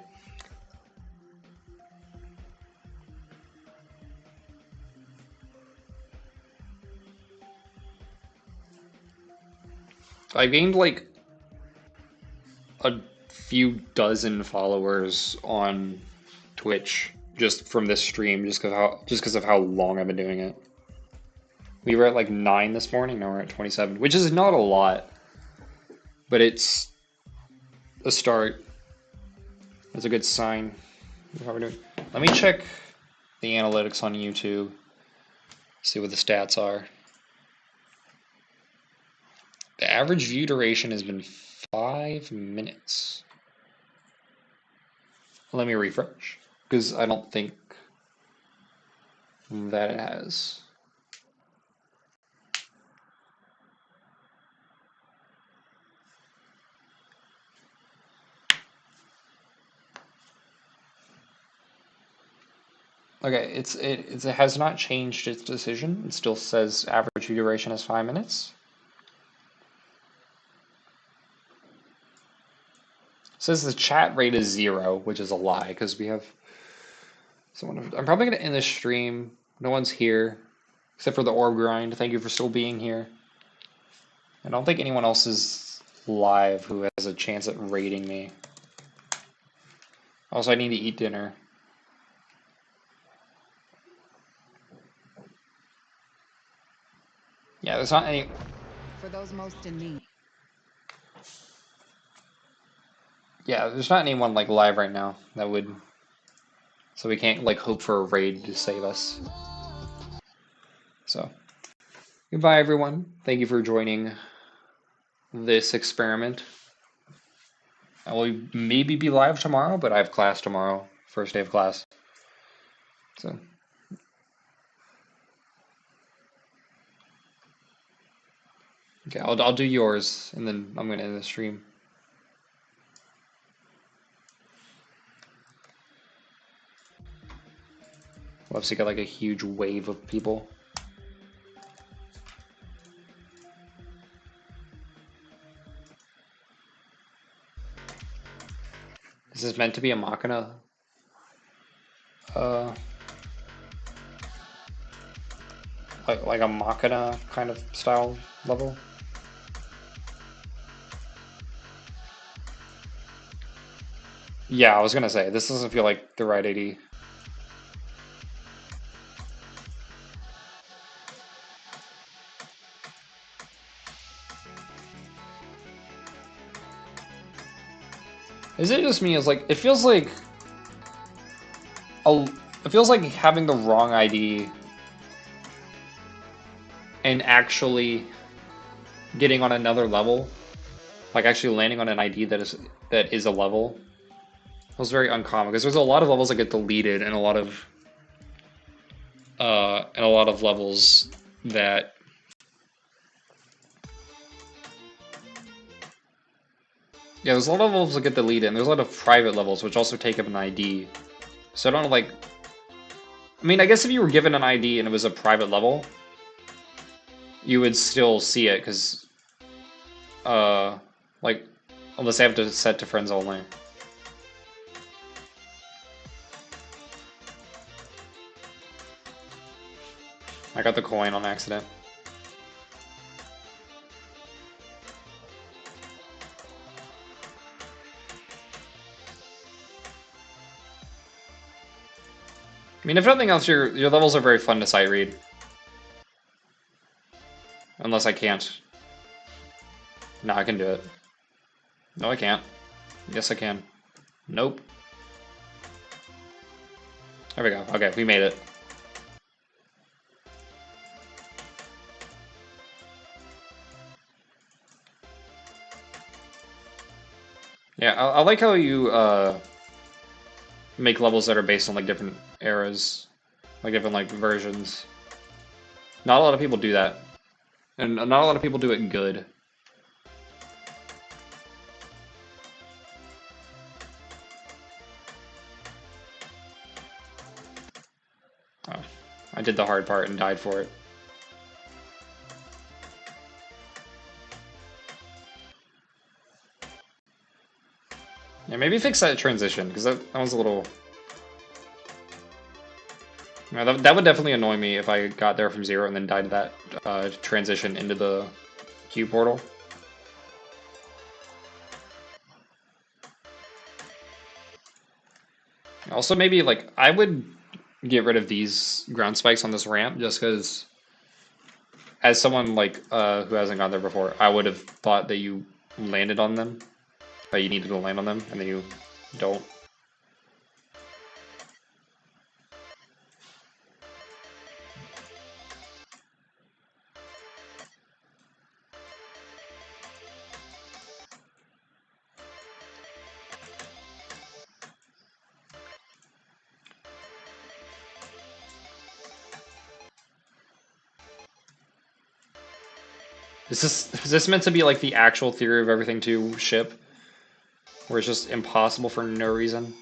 I gained like a few dozen followers on Twitch just from this stream, just because of how long I've been doing it. We were at like 9 this morning, now we're at 27, which is not a lot, but it's a start. It's a good sign. How we're doing. Let me check the analytics on YouTube, see what the stats are. The average view duration has been 5 minutes. Let me refresh, because I don't think that it has. Okay, it has not changed its decision. It still says average view duration is 5 minutes. It says the chat rate is 0, which is a lie because we have someone. I'm probably gonna end the stream. No one's here except for the Orb Grind. Thank you for still being here. I don't think anyone else is live who has a chance at rating me. Also, I need to eat dinner. Yeah, there's not any. For those most in need. Yeah, there's not anyone like live right now that would. So we can't like hope for a raid to save us. So, goodbye everyone. Thank you for joining this experiment. I will maybe be live tomorrow, but I have class tomorrow. First day of class. So. Okay, I'll do yours, and then I'm gonna end the stream. We'll have to get like a huge wave of people. This is meant to be a Machina. Like a Machina kind of style level. Yeah, I was gonna say, this doesn't feel like the right AD. Is it just me? It's like, it feels like having the wrong ID and actually getting on another level, like actually landing on an ID that is a level. It was very uncommon because there's a lot of levels that get deleted and a lot of levels that there's a lot of levels that get deleted and there's a lot of private levels which also take up an ID. So I don't like. I mean, I guess if you were given an ID and it was a private level, you would still see it because, like, unless they have to set to friends only. I got the coin on accident. I mean, if nothing else, your levels are very fun to sight read. Unless I can't. No, I can do it. No, I can't. Yes, I can. Nope. There we go. Okay, we made it. Yeah, I like how you make levels that are based on like different eras, like different like versions. Not a lot of people do that, and not a lot of people do it good. Oh, I did the hard part and died for it. Yeah, maybe fix that transition, because that was a little... Yeah, that would definitely annoy me if I got there from 0 and then died that transition into the queue portal. Also, maybe, like, I would get rid of these ground spikes on this ramp, just because, as someone, like, who hasn't gone there before, I would have thought that you landed on them, that you needed to land on them, and then you don't. Is this meant to be, like, the actual theory of everything to ship? Where it's just impossible for no reason?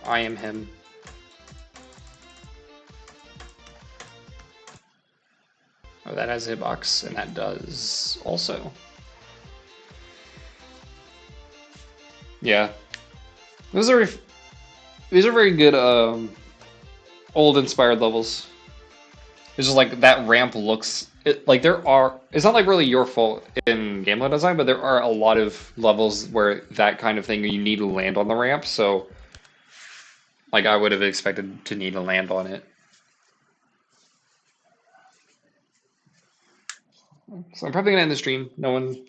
I am him. Oh, that has a hitbox, and that does also. Yeah. Those are these are very good old inspired levels. It's just like that ramp looks like it's not like really your fault in game level design, but there are a lot of levels where that kind of thing you need to land on the ramp, so like I would have expected to need to land on it. So I'm probably gonna end the stream. No one.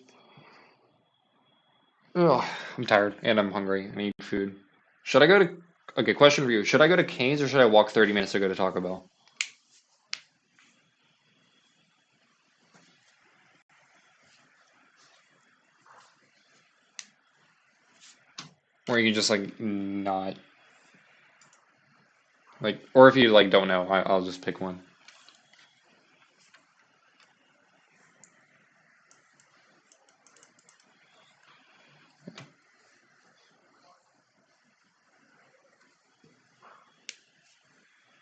Ugh, I'm tired and I'm hungry. I need food. Should I go to? Okay, question for you. Should I go to Cane's or should I walk 30 minutes to go to Taco Bell? Or you can just like not like, or if you like don't know, I'll just pick one.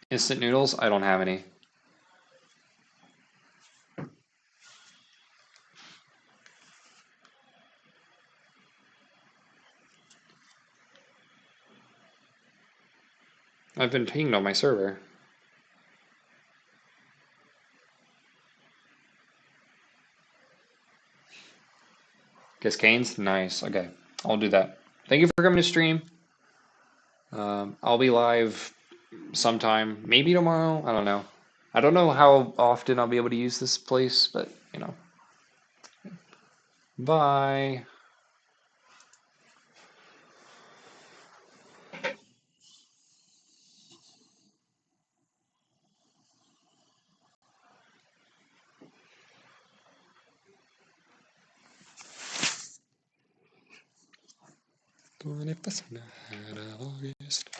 Instant noodles? I don't have any. I've been pinged on my server. Guess Cane's? Nice. Okay, I'll do that. Thank you for coming to stream. I'll be live sometime, maybe tomorrow. I don't know. I don't know how often I'll be able to use this place, but you know. Bye. August.